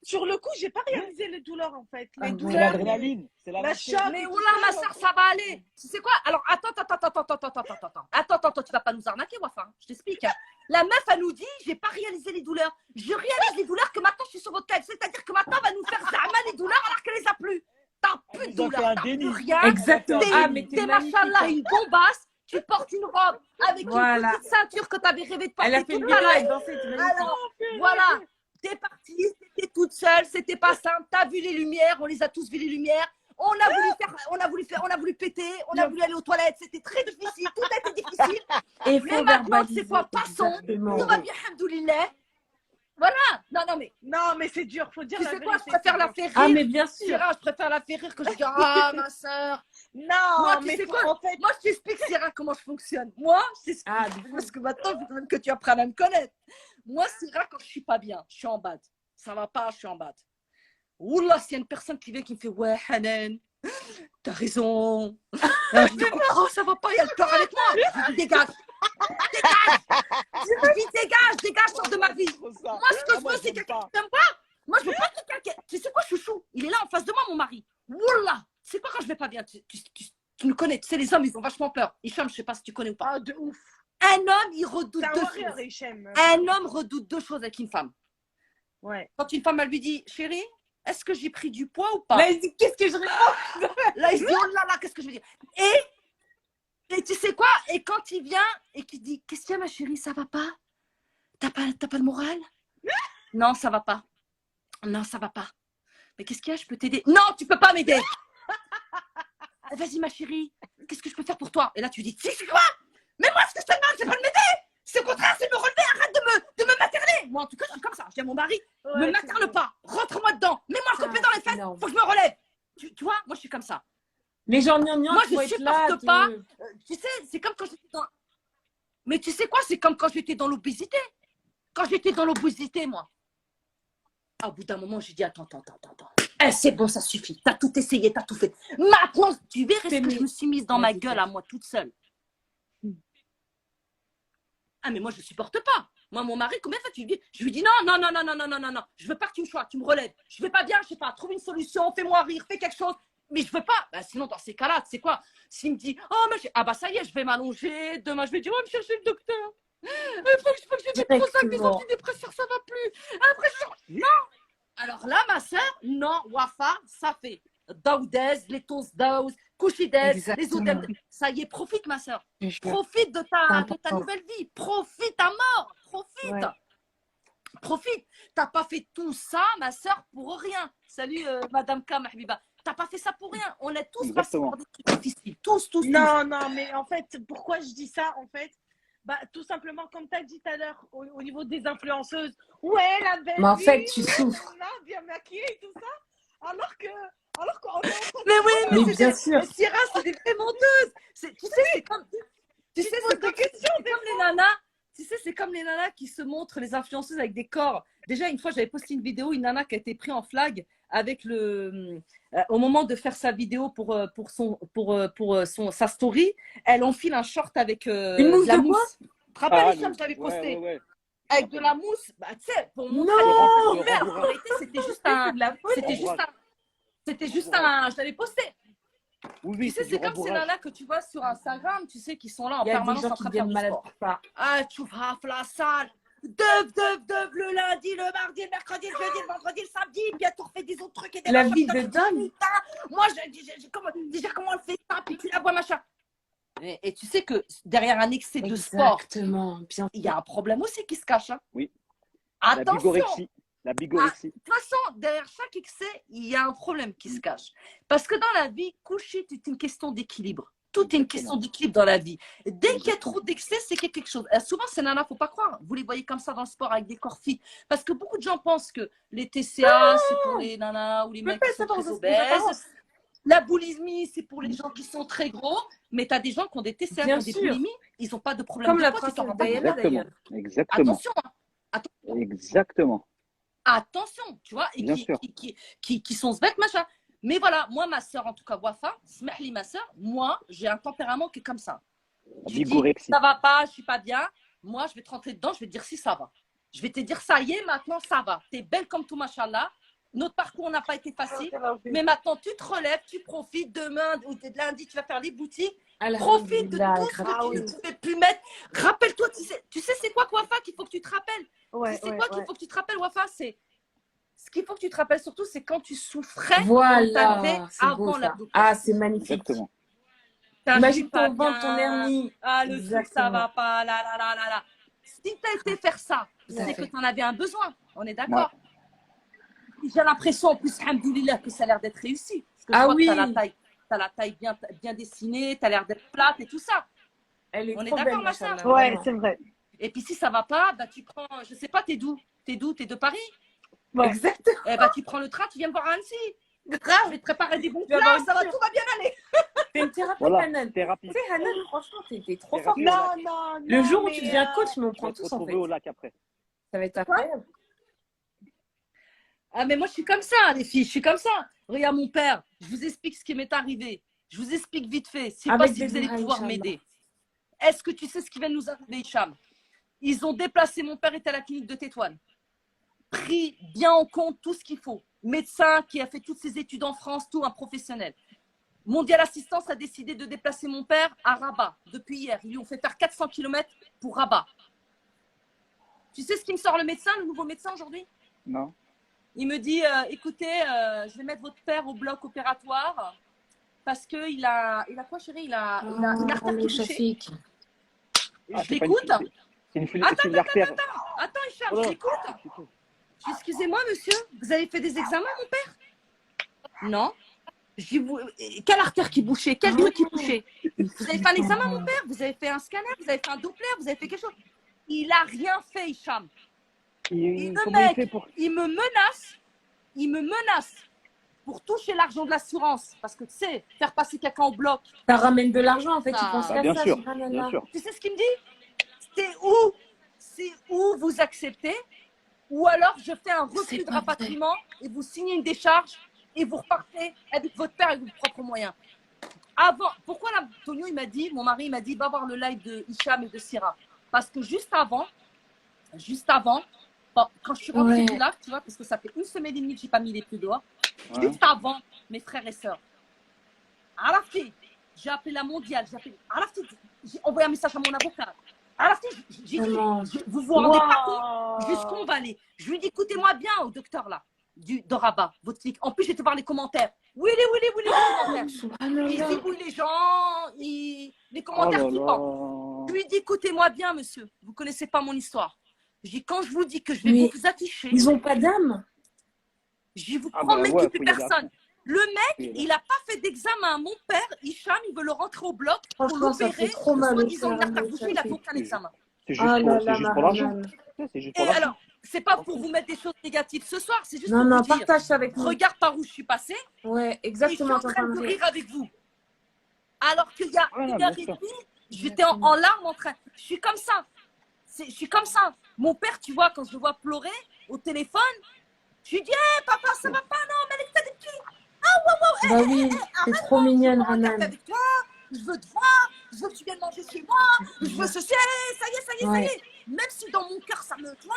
Sur le coup, j'ai pas réalisé les douleurs en fait. Les Ah ouais. C'est douleurs, l'adrénaline. C'est la la montée. choc. Mais et tout oula, ça, ma genre. soeur, ça va aller. Tu sais quoi? Alors, attends, tu vas pas nous arnaquer, Wafa. Je t'explique. La meuf, elle nous dit, j'ai pas réalisé les douleurs. Je réalise les douleurs que maintenant je suis sur votre tête. C'est-à-dire que maintenant, elle va nous faire zama les douleurs alors qu'elle les a plus. T'as plus Elle de nous a fait douleurs, un t'as plus déni. rien. Exactement. T'es- Ah, mais t'es T'es magnifique. machallah une bombasse. Tu portes une robe avec Voilà. une petite ceinture que t'avais rêvé de Elle a porter fait une toute ta vidéo, life. elle dansait, t'es magnifique. Alors, voilà, t'es partie, t'étais toute seule, c'était pas simple, t'as vu les lumières, on les a tous vu les lumières, on a voulu péter, on a voulu aller aux toilettes, c'était très difficile, tout a été difficile, Et il mais faut maintenant, verbaliser. c'est quoi, passons, Exactement. tout va bien, alhamdoulilah. Voilà, Non, mais c'est dur, faut dire tu la sais vérité. quoi, je préfère c'est la dur. faire Ah, rire, mais bien sûr. Syrah, je préfère la faire rire que je dis, ah, ma soeur. Non, Moi, tu mais sais faut- quoi, en fait, moi, je t'explique, Syrah, comment je fonctionne. Moi, je t'explique, Ah, parce que maintenant, il faut quand même que tu apprennes à me connaître. Moi, Syrah, quand je suis pas bien, je suis en bad. Ça va pas, je suis en bad. Wallah, s'il y a une personne qui vient qui me fait, ouais, Hanan, t'as raison. Je dis, oh, ça va pas, il y a le cœur avec moi. Je dis, dégage. Je dis, dégage, sors de ma vie. Trop ça. Moi, ce que je moi, veux, c'est j'aime quelqu'un pas. qui t'aime pas. Moi, je veux pas quelqu'un qui. Tu sais quoi, chouchou? Il est là en face de moi, mon mari. Wallah. C'est quoi quand je vais pas bien? Tu nous connais. Tu sais, les hommes, ils ont vachement peur. Hicham, je sais pas si tu connais ou pas. ah, de ouf. Un homme, il redoute C'est un deux warrior, choses. Hichem. Un homme redoute deux choses avec une femme. Ouais. Quand une femme, elle lui dit, chérie, est-ce que j'ai pris du poids ou pas? Là, il dit, qu'est-ce que je réponds? Là, il se dit, oh là là, qu'est-ce que je veux dire? Et tu sais quoi? Et quand il vient et qu'il dit, qu'est-ce qu'il y a, ma chérie, ça va pas? T'as pas le moral? Non, ça va pas. Non, ça va pas. Mais qu'est-ce qu'il y a? Je peux t'aider? Non, tu peux pas m'aider. Vas-y, ma chérie, qu'est-ce que je peux faire pour toi? Et là, tu dis, tu sais quoi? Mais moi, ce que je te demande, c'est pas de m'aider. C'est au contraire, c'est de me relever. Arrête de me materner. Moi, en tout cas, je suis comme ça. Je dis à mon mari, Ouais, me c'est materne bon. pas. Rentre-moi dedans. Mets-moi le Ah, copier dans les c'est fesses. énorme. Faut que je me relève. Tu vois, moi, je suis comme ça. Mais genre, gnan, Moi, faut je être là. supporte pas. Tu sais, c'est comme quand j'étais dans. Mais tu sais quoi? C'est comme quand j'étais dans l'obésité. Quand j'étais dans l'obésité, moi. Au bout d'un moment, j'ai dit attends. Eh, c'est bon, ça suffit. T'as tout essayé, t'as tout fait. Maintenant, tu verrais ce que je me suis mise dans ma Vas-y, gueule à moi toute seule. Ah, mais moi, je supporte pas. Moi, mon mari, combien de fois tu lui dis? Je lui dis non. Je veux pas que tu me choies, tu me relèves. Je vais pas bien, je sais pas, trouve une solution, fais-moi rire, fais quelque chose. Mais je veux pas. Bah, sinon, dans ces cas-là, tu sais quoi? S'il me dit, oh, mais ah bah ça y est, je vais m'allonger. Demain, je vais dire, oh, me chercher le docteur. Il faut que j'ai des Prozac, des Directement. antidépresseurs, ça va plus. Après, non. Alors là, ma soeur, non, Wafa, ça fait. Daoudez, les toast daouz, couchidez, les Exactement. odem. Ça y est, profite, ma soeur. Je jure. Profite de ta important. nouvelle vie. Profite à mort. Profite. Ouais. Profite. T'as pas fait tout ça, ma soeur, pour rien. Salut, Madame Kam, Habiba. t'as pas fait ça pour rien. On est tous passés Exactement. par des trucs difficiles. Tous. Non, non, mais en fait, pourquoi je dis ça, en fait? Bah, tout simplement, comme tu as dit tout à l'heure, au niveau des influenceuses, ouais, la belle Mais en fait, vie, tu souffres. là, bien maquillée et tout ça, alors qu'on est en train Mais oui, Mais mais bien c'est sûr. des Syrah, c'est des vraies menteuses. Tu sais, c'est comme les nanas. Tu sais, c'est comme les nanas qui se montrent, les influenceuses avec des corps. Déjà, une fois, j'avais posté une vidéo, une nana qui a été prise en flag avec au moment de faire sa vidéo pour sa story, elle enfile un short avec Une mousse de la de quoi? mousse. Tu te rappelles, Hicham, je t'avais posté Ouais. avec de la mousse. Bah, tu sais, pour montrer Non. à l'équipe, en vérité, c'était juste un. C'était juste un. Je l'avais posté. Oui, Tu sais, du c'est comme ces rembourrage. nanas que tu vois sur Instagram, tu sais, qui sont là en Il y a des permanence gens en qui train de faire deviennent du malades sport. pour ça. Ah, tu vas la salle. Le lundi, le mardi, le mercredi, le jeudi, le vendredi, le samedi. Bientôt, on refait des autres trucs et des La machins. vie Putain, de tu te dis, dingue. putain, moi, comment elle fait ça, puis tu la vois, machin. Et tu sais que derrière un excès de sport, Exactement. Bien. il y a un problème aussi qui se cache. Hein. Oui. La Attention. bigorexie. La bigorexie. De toute façon, derrière chaque excès, il y a un problème qui se cache. Parce que dans la vie, coucher, c'est une question d'équilibre. Tout est une question d'équilibre dans la vie. Dès qu'il y a trop d'excès, c'est qu'il y a quelque chose. Souvent, ces nanas, il ne faut pas croire. Vous les voyez comme ça dans le sport avec des corps fits. Parce que beaucoup de gens pensent que les TCA, c'est pour les nanas ou les mecs qui sont très obèses. La boulimie, c'est pour les gens qui sont très gros. Mais tu as des gens qui ont des TCA, qui ont des boulimies. Ils n'ont pas de problème Comme de la poids. Tu t'en princesse rends pas compte. Diana d'ailleurs. Exactement. Attention. Exactement. Attention, tu vois, et Bien sûr. qui sont ce bête, machin. Mais voilà, moi, ma soeur, en tout cas, Wafa, Smahli, ma soeur, moi, j'ai un tempérament qui est comme ça. La Tu dis, bigorexie. ça va pas, je suis pas bien. Moi, je vais te rentrer dedans, je vais te dire si ça va. Je vais te dire, ça y est, maintenant, ça va. Tu es belle comme tout, machallah. Notre parcours n'a pas été facile. Mais maintenant, tu te relèves, tu profites. Demain ou lundi, tu vas faire les boutiques. Profite de tout ce que tu ne pouvais plus mettre. Rappelle-toi, tu sais c'est quoi, Wafa, qu'il faut que tu te rappelles. C'est quoi qu'il faut que tu te rappelles, Wafa? Ce qu'il faut que tu te rappelles surtout, c'est quand tu souffrais, quand tu avais avant l'abdo. Ah, c'est magnifique. Exactement. Imagine ton ventre, ton hernie. Ah, le sucre, ça va pas, là. Si tu as été faire ça, c'est que tu en avais un besoin. On est d'accord? J'ai l'impression, en plus, alhamdoulilah, que ça a l'air d'être réussi. Parce que je vois que tu as la taille bien dessinée, tu as l'air d'être plate et tout ça. On est d'accord, ma soeur? Ouais, c'est vrai. Et puis si ça va pas, bah, tu prends, je sais pas, t'es d'où? T'es de Paris? Ouais. Exactement. Eh bah, tu prends le train, tu viens me voir à Annecy. Grave, je vais te préparer des bons plats, tout va bien aller. T'es une thérapie, Voilà, Hanan. thérapie. Tu sais, Hanan, franchement, t'es trop forte. Non. Le jour où tu deviens coach, mais on prend tous en fait. Au lac après. Ça va être incroyable. Ah, mais moi, je suis comme ça, les filles, je suis comme ça. Regarde mon père, je vous explique ce qui m'est arrivé. Je vous explique vite fait. Je sais pas si vous allez pouvoir m'aider. Est-ce que tu sais ce qui vient de nous arriver, Hicham? Ils ont déplacé, mon père était à la clinique de Tétouan. Pris bien en compte tout ce qu'il faut. Médecin qui a fait toutes ses études en France, tout un professionnel. Mondial Assistance a décidé de déplacer mon père à Rabat depuis hier. Ils lui ont fait faire 400 km pour Rabat. Tu sais ce qui me sort le médecin, le nouveau médecin aujourd'hui? Non. Il me dit, écoutez, je vais mettre votre père au bloc opératoire parce qu'il a quoi, chérie? Il a une artère qui est bouchée. Je l'écoute. Attends, Hicham, je l'écoute. Excusez-moi, monsieur, vous avez fait des examens, mon père? Non. Quelle artère qui bouchait? Quel truc qui bouchait? Vous avez fait un examen, mon père? Vous avez fait un scanner? Vous avez fait un Doppler? Vous avez fait quelque chose? Il n'a rien fait, Hicham. Il me menace pour toucher l'argent de l'assurance. Parce que tu sais, faire passer quelqu'un au bloc. Ça ramène de l'argent, en fait. Tu penses qu'à bien ça. sûr, bien sûr. Tu sais ce qu'il me dit? C'est où vous acceptez, ou alors je fais un refus de rapatriement et vous signez une décharge et vous repartez avec votre père avec vos propres moyens. Avant, pourquoi Antonio, mon mari, il m'a dit, va voir le live de Hicham et de Syrah. Parce que juste avant, quand je suis rentrée du lac, tu vois, parce que ça fait 1 semaine et demie que je n'ai pas mis les pieds dehors, juste avant, mes frères et sœurs, Arafti, j'ai appelé la mondiale, j'ai envoyé un message à mon avocat. Arafti, j'ai dit, vous vous rendez pas compte jusqu'où on va aller. Je lui ai dit, écoutez-moi bien au docteur là, de Rabat, votre flic. En plus, je vais te voir les commentaires. Oui, les commentaires. Ils débouillent les gens, les commentaires flippants. Je lui ai dit, écoutez-moi bien, monsieur, vous ne connaissez pas mon histoire. Je dis, quand je vous dis que je vais vous afficher. Ils n'ont pas d'âme. Je dis, vous promettez plus personne. Le mec, il n'a pas fait d'examen. Mon père, Hicham, il veut le rentrer au bloc pour Franchement, ça fait l'opérer. trop mal au Soi-disant, cœur, garde à Ahmed, vue, ça il n'a fait. fait aucun examen. C'est Ah là c'est là, juste pour l'argent. Mariam. C'est juste Et pour l'argent. alors, c'est pas pour vous mettre des choses négatives ce soir, c'est juste Non, pour non, vous dire, partage ça avec nous. regarde par où je suis passée Ouais, et je suis exactement, en t'es en train train de de rire. rire avec vous. Alors qu'il y a Ouais, non, une bien heure et sûr. demie, j'étais en larmes en train. Je suis comme ça. Je suis comme ça. Mon père, tu vois, quand je le vois pleurer au téléphone, je lui dis, hé, papa, ça va pas, non, mais elle est des petits. Bah oui, t'es Arrête, trop je veux mignonne, pas regarder Hanan. avec toi, je veux te voir, je veux que tu viennes manger chez moi, je veux ceci, ça y est, ça y est, ça y Ouais. est. Même si dans mon cœur ça me toi,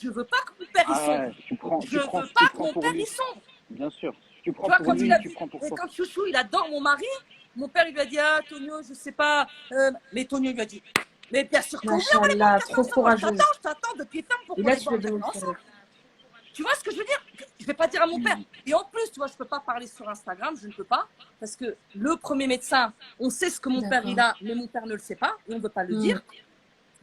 je veux pas que mon père y Ah sombre. ouais, tu prends, Je tu prends, veux tu pas que prends mon pour père lui. y sombre. Bien sûr. Tu Tu prends vois, pour quand il lui, a tu vu, prends pour et toi. quand Chouchou il adore mon mari, mon père il lui a dit, ah Tonio, je sais pas, mais Tonio lui a dit, mais bien sûr qu'on vient, on va les voir Machallah, quatre trop ensemble. Moi courageuse. je t'attends depuis temps pour Et qu'on là, les tu voit lui as donné maintenant le ensemble. sourire. Tu vois ce que je veux dire? Je vais pas dire à mon père. Et en plus, tu vois, je peux pas parler sur Instagram, je ne peux pas, parce que le premier médecin, on sait ce que mon père il a, mais mon père ne le sait pas, et on ne veut pas le dire,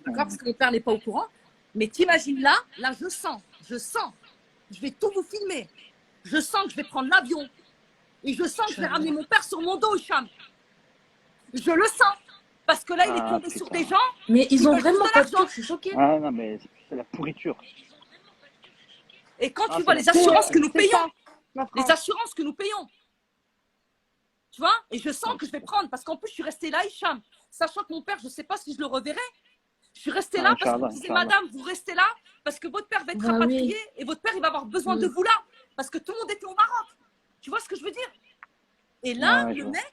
d'accord? Parce que mon père n'est pas au courant. Mais t'imagines là, je sens, je vais tout vous filmer. Je sens que je vais prendre l'avion, et je sens que je vais ramener mon père sur mon dos, Hicham. Je le sens, parce que là, il est Ah, tombé sur putain. des gens Mais qui ils ont veulent juste vraiment de pas de l'argent. cœur, je suis choquée. Ah non, mais c'est la pourriture. Et quand Ah, tu c'est vois la les assurances que pourriture. nous C'est payons, ça, la les France. assurances que nous payons, tu vois, et je sens Ouais, que je vais prendre, parce qu'en plus, je suis restée là, Hicham, sachant que mon père, je ne sais pas si je le reverrai. Je suis restée là parce qu'on Inch'Allah, me disait, Inch'Allah. madame, vous restez là, parce que votre père va être Bah rapatrié oui. et votre père, il va avoir besoin de vous là, parce que tout le monde était au Maroc. Tu vois ce que je veux dire? Et là, Ouais, je le vois. mec,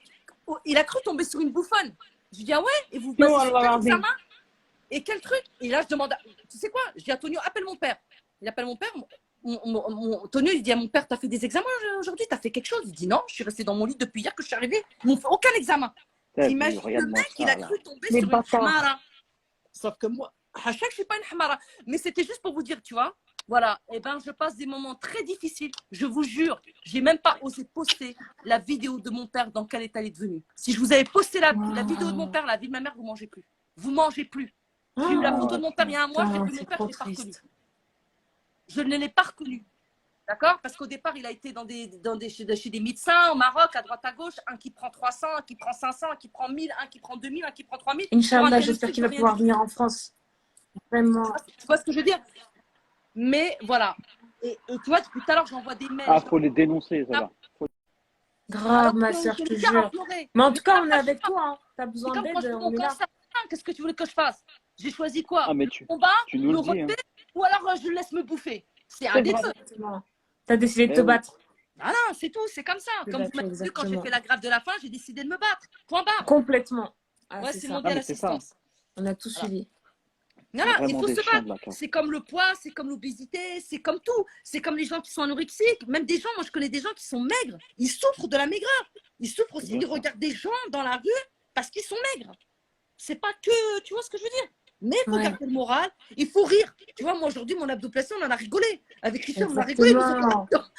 il a cru tomber sur une bouffonne. Je lui dis, ah ouais, et vous Non, passez sur Allah quel l'azim. examen? Et quel truc? Et là, je demande, tu sais quoi? Je dis à Tonio, appelle mon père. Il appelle mon père. Tonio, il dit à mon père, t'as fait des examens aujourd'hui? T'as fait quelque chose? Il dit non, je suis restée dans mon lit depuis hier que je suis arrivée. Ils m'ont fait aucun examen. T'as vu, T'imagines, le regarde-moi mec, il ça, a là. cru tomber Les sur une bâtards. hamara. Sauf que moi, à chaque, je suis pas une hamara. Mais c'était juste pour vous dire, tu vois. Voilà, et ben je passe des moments très difficiles. Je vous jure, j'ai même pas osé poster la vidéo de mon père dans quel état il est devenu. Si je vous avais posté la vidéo de mon père, la vie de ma mère, vous mangez plus. Vous mangez plus. J'ai eu la photo de mon père il y a un mois, j'ai vu mon père, je l'ai pas reconnu. Je ne l'ai pas reconnu. D'accord? Parce qu'au départ, il a été chez des médecins au Maroc, à droite à gauche, un qui prend 300, un qui prend 500, un qui prend 1000, un qui prend 2000, un qui prend 3000. Inch'Allah, j'espère qu'il va pouvoir venir en France. Vraiment. Tu vois ce que je veux dire? Mais voilà. Et tu vois, depuis tout à l'heure, j'envoie des mails. Ah, faut les dénoncer, ça va. Grave, ma soeur, je te jure. Mais en tout cas, on est avec toi. Hein. T'as besoin C'est comme quand je d'aide, fais on mon est là. cancer. Qu'est-ce que tu voulais que je fasse? J'ai choisi quoi? Ah, mais Le combat, tu nous le le dis. Hein. relever, ou alors je laisse me bouffer. C'est un C'est des vrai. deux. Exactement. T'as décidé de Eh te oui. battre. Voilà, c'est tout, c'est comme ça. C'est Comme vous d'accord, m'avez vu quand j'ai exactement. fait la grève de la faim, j'ai décidé de me battre. Point barre. Complètement. Ah, Ouais, c'est c'est ça. mondial Ah, mais c'est ça. assistance. On a tout Voilà. suivi. Voilà, il Vraiment faut des se chiens battre. de la cave. C'est comme le poids, c'est comme l'obésité, c'est comme tout. C'est comme les gens qui sont anorexiques. Même des gens, moi je connais des gens qui sont maigres. Ils souffrent de la maigreur. Ils souffrent aussi bien du ça. regard des gens dans la rue parce qu'ils sont maigres. C'est pas que, tu vois ce que je veux dire? Mais il faut Ouais. garder le moral, il faut rire. Tu vois, moi aujourd'hui, mon abdoplastie, on en a rigolé. Avec Richard, on a rigolé. Nous Exactement. autres.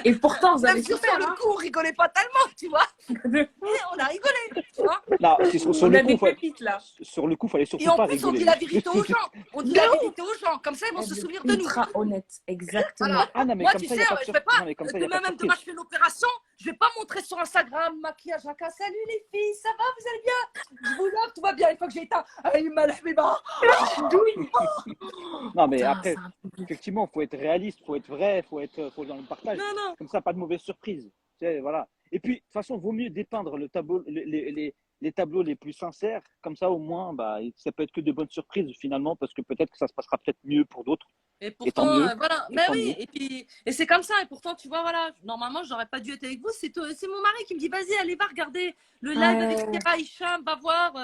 Et pourtant, vous Même avez si sur souffert. le Hein. coup, on rigolait pas tellement, tu vois. Mais on a rigolé, tu vois. Non, sur On le a coup, des pépites là. sur le coup, fallait Et surtout en pas plus, on rigoler. dit la vérité aux gens. On dit la vérité aux gens. Comme ça, ils vont se souvenir de nous. Ultra honnête, exactement. Voilà. Ah non, mais Moi, comme tu ça, sais, il n'y a pas de je vais pas, non, mais comme ça, y a pas demain de même surprise. demain, je fais l'opération, je vais pas montrer sur Instagram, maquillage à cas. Salut les filles, ça va, vous allez bien? Je vous love, tout va bien. Une fois que j'ai éteint, il m'a lâché mes bras. Non, mais Putain, après, c'est un peu- effectivement, il faut être réaliste, il faut être vrai, faut dans le partage. Non, non. Comme ça, pas de mauvaise surprise. Tu sais, voilà. Et puis, de toute façon, vaut mieux dépeindre le tableau, les tableaux les plus sincères. Comme ça, au moins, bah, ça peut être que de bonnes surprises finalement, parce que peut-être que ça se passera peut-être mieux pour d'autres. Et Et tant pourtant, mieux. voilà. Et Mais tant oui, mieux. et puis, et c'est comme ça. Et pourtant, tu vois, voilà. Normalement, j'aurais pas dû être avec vous. C'est mon mari qui me dit, vas-y, allez, va regarder le live avec Sarah Hicham, va voir.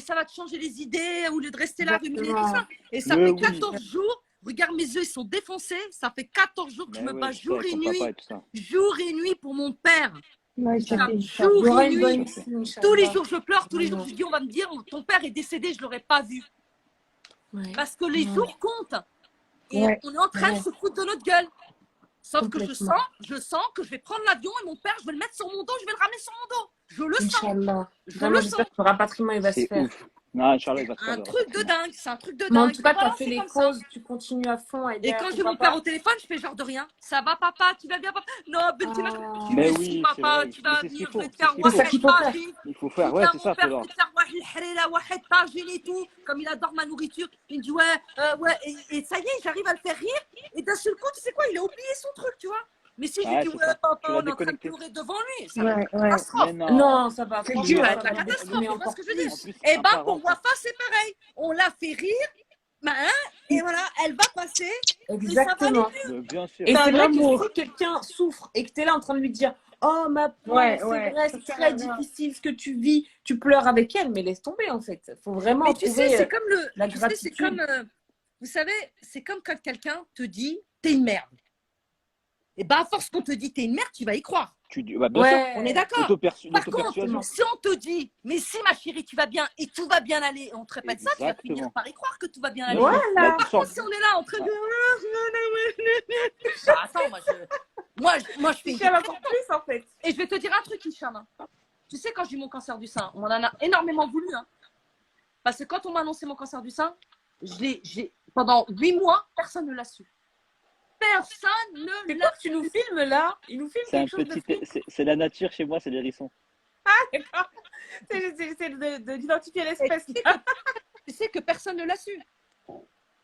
Ça va te changer les idées au lieu de rester là, ruminer tout ça. Et ça Mais fait oui. 14 jours. Regarde, mes yeux, ils sont défoncés. Ça fait 14 jours que je Mais me ouais, bats je sais, jour avec et ton nuit. papa et tout ça. Jour et nuit pour mon père. Ouais, Putain, c'est il Jour y aura et une bonne nuit. issue, Inch'Allah. Tous les jours, je pleure. Tous les jours, Vraiment. je dis, on va me dire, ton père est décédé, je l'aurais pas vu. Ouais. Parce que les Ouais. jours comptent. Et Ouais. on est en train de se foutre de notre gueule. Sauf que Complètement. je sens que je vais prendre l'avion et mon père, je vais le mettre sur mon dos, je vais le ramener sur mon dos. Je le sens. Inch'Allah. Je Vraiment, le j'espère sens. que le rapatriement il va se C'est faire. ouf. Non, Inch'Allah, il va te faire Un le truc de rapatriement. dingue, c'est un truc de Mais en dingue. tout Et cas, tu as voilà, fait c'est les comme ça. causes, tu continues à fond à aider Et quand ton j'ai mon père papa. au téléphone, je fais genre de rien. Ça va, papa? Tu vas bien, papa? Non, Bentina, tu Mais fais Ah, si, oui, c'est papa, vrai. tu Mais vas c'est ce qu'il venir, je vais faut. te C'est ce faire qu'il c'est ça faut. qu'il wahed faut faire. tagine. Il faut Je faire. dis Ouais, à c'est mon ça, père, je vais Tolor. te faire wahed harira, wahed tagine et tout. Comme il adore ma nourriture. Il me dit, ouais, ouais. Et ça y est, j'arrive à le faire rire. Et d'un seul coup, tu sais quoi, il a oublié son truc, tu vois. Mais si je lui Ouais, dis, c'est ouais, ça. papa, Tu on l'as est en train de déconnecté. pleurer devant lui, ça va être Ouais, une ouais. Mais catastrophe. non. Non, ça va. C'est Franchement, dur. Ça va ça être va la le catastrophe, déprimer tu vois ce encore que je veux dire? En plus. plus, Et un ben pour parent. Wafa, c'est pareil. On l'a fait rire, ben, hein, et voilà, elle va passer, et ça va aller. Exactement. Mais bien sûr. Et C'est c'est un vrai que amour. si quelqu'un souffre et que tu es là en train de lui dire oh ma pauvre, Ouais, c'est ouais. vrai, Ça c'est sert très à rien. difficile ce que tu vis, tu pleures avec elle, mais laisse tomber en fait. Il faut vraiment Mais tu sais, trouver c'est comme la tu sais, c'est comme, gratitude. vous savez, c'est comme quand quelqu'un te dit, t'es une merde. Et ben à force qu'on te dit, t'es une merde, tu vas y croire. Bah, bien sûr. On est Ouais, d'accord. Par contre, L'auto-persuasion. si on te dit, mais si ma chérie, tu vas bien et tout va bien aller, et on te répète ça, tu vas finir Exactement. par y croire que tout va bien Bien aller. sûr. Bah, voilà. Par contre, si on est là en train de. Bah attends, moi, je fais une Michel dépression. encore plus en fait. Et je vais te dire un truc, Hicham. Hein. Tu sais, quand j'ai eu mon cancer du sein, on en a énormément voulu. Hein. Parce que quand on m'a annoncé mon cancer du sein, pendant 8 mois, personne ne l'a su. Personne ne C'est l'a quoi que tu nous filmes là? Il nous filme C'est un quelque chose de petit. flic. C'est la nature chez moi, c'est les hérissons. D'accord. C'est d'identifier su. l'espèce. Tu sais que personne ne l'a su. Bah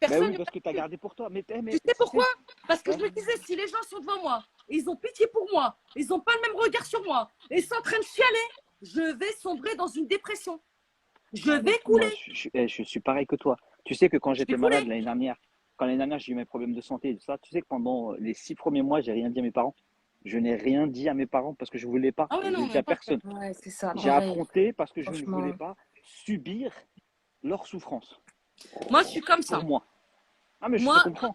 Personne oui, ne parce que tu as gardé pour toi. Mais Tu sais pourquoi? Parce que je me disais, si les gens sont devant moi, ils ont pitié pour moi, ils n'ont pas le même regard sur moi, et ils sont en train de chialer, je vais sombrer dans une dépression. Je vais Moi, couler. je suis pareil que toi. Tu sais que quand Je vais j'étais malade couler. l'année dernière, j'ai eu mes problèmes de santé et tout ça, tu sais que pendant les 6 premiers mois, j'ai rien dit à mes parents. Je n'ai rien dit à mes parents parce que je voulais pas. Ah ouais, Je non, ne dis à pas personne. Ouais, c'est ça. J'ai Pareil. affronté parce que je ne Franchement. voulais pas subir leur souffrance. Moi, je suis comme ça. Pour moi. Ah, mais je Moi, te comprends.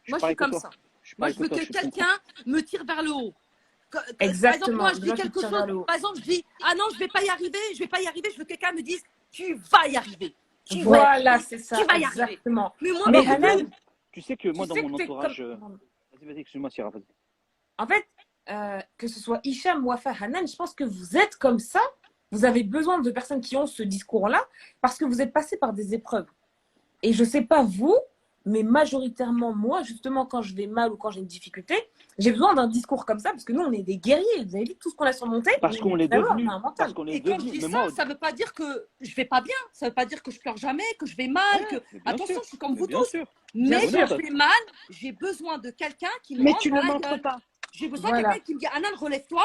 je suis pareil que comme toi. ça. Je suis Moi, pareil je que veux toi, que je te comprends. quelqu'un me tire vers le haut. Par exemple, Exactement. moi, je Des dis gens qui quelque tirent vers chose. le haut. Par exemple, je dis, ah non, je vais pas y arriver, je vais pas y arriver. Je veux que quelqu'un me dise, tu vas y arriver. Tu vas y Voilà, arriver. c'est ça. Tu vas y arriver. Exactement. Mais moi, Mais mon but, Hanan, Tu sais que moi, tu dans sais mon que t'es entourage. comme. Vas-y, excuse-moi, Sierra, vas-y. En fait, que ce soit Hicham, Wafa, Hanan, je pense que vous êtes comme ça. Vous avez besoin de personnes qui ont ce discours-là parce que vous êtes passé par des épreuves. Et je sais pas vous, mais majoritairement moi, justement, quand je vais mal ou quand j'ai une difficulté, j'ai besoin d'un discours comme ça parce que nous, on est des guerriers. Vous avez vu tout ce qu'on a surmonté. Parce qu'on l'est Vraiment, devenu. on a un mental. Parce qu'on l'est Et quand je devenu. dis Mais ça, moi, ça veut pas dire que je vais pas bien. Ça veut pas dire que je pleure jamais, que je vais mal. ouais, mais bien Attention, sûr. je suis comme Mais vous bien tous. sûr. Mais Bien quand sûr. je vais mal, j'ai besoin de quelqu'un qui me Mais rentre tu dans le la montres gueule. pas. J'ai besoin de Voilà. quelqu'un qui me dit Anan, relève-toi,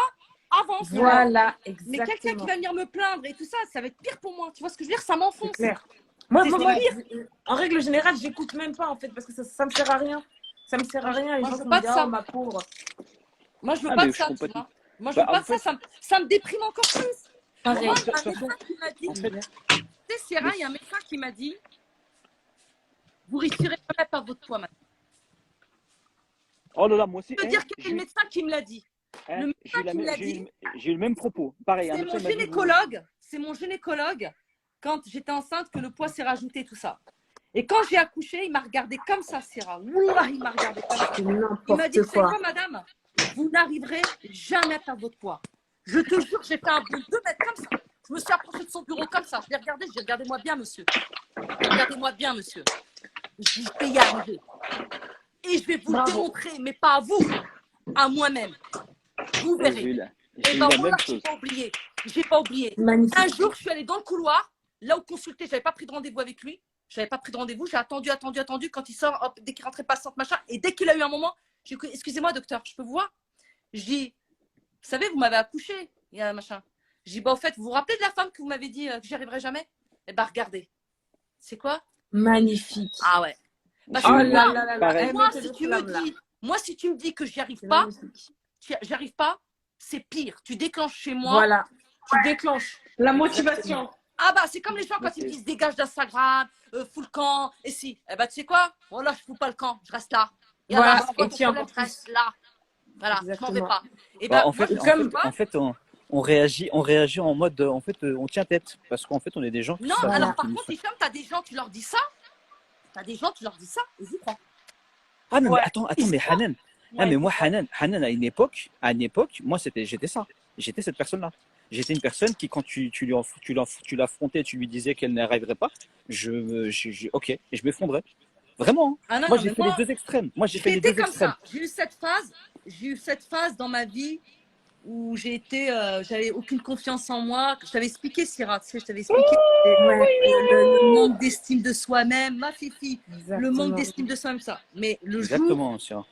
avance. Voilà, Mais quelqu'un qui exactement. va venir me plaindre et tout ça, ça va être pire pour moi. Tu vois ce que je veux dire? Ça C'est m'enfonce. clair. Moi, C'est en règle générale, j'écoute même pas en fait parce que ça me sert à rien. Ça me sert à rien. Les Moi, gens je veux qui pas me de disent ça. oh ma pauvre. Moi, je veux Ah, pas mais de je ça, tu complètement. vois. Moi, je Bah, veux pas en de ça. fait, Ça me déprime encore plus. Pareil. Moi, de il y a un toute façon, médecin qui m'a dit, en fait, tu sais, Sierra, il y a un médecin qui m'a dit, vous risquerez jamais par votre poids, madame. oh là là, moi aussi, Je peux dire que c'est le médecin qui me l'a dit. Le médecin qui me l'a dit, j'ai eu le même propos. Pareil, un c'est médecin mon m'a dit, gynécologue. C'est mon gynécologue, quand j'étais enceinte, que le poids s'est rajouté, tout ça. Et quand j'ai accouché, il m'a regardé comme ça, Sierra. Wallah, il m'a regardé comme ça. C'est Il m'a n'importe dit, c'est quoi. quoi, madame? Vous n'arriverez jamais à perdre votre poids. Je te jure, j'ai fait un bond de 2 mètres comme ça. Je me suis approchée de son bureau comme ça. Je l'ai regardé, je dis, regardez-moi bien, monsieur. Regardez-moi bien, monsieur. Je dis, je vais y arriver. Et je vais vous le démontrer, mais pas à vous, à moi-même. Vous j'ai verrez. eu Et la ben même voilà, chose. j'ai pas oublié. Magnifique. Un jour, je suis allée dans le couloir, là où consulter, j'avais pas pris de rendez-vous avec lui. J'avais pas pris de rendez-vous, j'ai attendu. Quand il sort, hop, dès qu'il rentrait patiente, machin. Et dès qu'il a eu un moment, j'ai dit, excusez-moi, docteur, je peux vous voir? Je dis, vous savez, vous m'avez accouché, il y a un machin. Je dis, bah, au fait, vous vous rappelez de la femme que vous m'avez dit que j'y arriverai jamais? Eh ben, regardez. C'est quoi? Magnifique. Ah ouais. Parce Oh que là moi, là là là. pareil. Eh, moi, mettez si le tu me flamme, là. dis, moi, si tu me dis que j'y arrive C'est pas, magnifique. j'arrive pas, c'est pire. Tu déclenches chez moi. Voilà. Tu déclenches. La motivation. Ah bah c'est comme les gens quand ils me c'est- disent dégage d'Instagram, fous le camp, et si, eh bah tu sais quoi? Voilà, je fous pas le camp, je reste là. Et Voilà, alors, c'est quoi et ton tiens, problème? encore Je reste là. Voilà, je m'en vais Exactement. pas. Et Bah, ben en moi, fait, je en sais fait, pas. en fait, on réagit en mode, en fait, on tient tête parce qu'en fait, on est des gens qui Non, savent Voilà. alors par qui nous contre, sont. Hicham, t'as des gens, tu leur dis ça, et j'y crois. Ah non, mais Ouais. attends, mais Hanan. Ah, Ouais. mais moi, Hanan, à une époque, moi, j'étais ça. J'étais cette personne-là. J'étais une personne qui, quand tu l'affrontais, tu lui disais qu'elle n'arriverait pas, ok, et je m'effondrais. Vraiment. Ah non, Moi, non, j'ai mais fait moi, les deux extrêmes. Moi, j'ai fait j'ai les été deux comme extrêmes. ça. J'ai eu cette phase dans ma vie où j'avais aucune confiance en moi. Je t'avais expliqué, Syrah, tu sais, je t'avais expliqué le manque d'estime de soi-même, ma fifi, le manque Exactement. d'estime de soi-même, ça. Mais le jour Exactement, Syrah.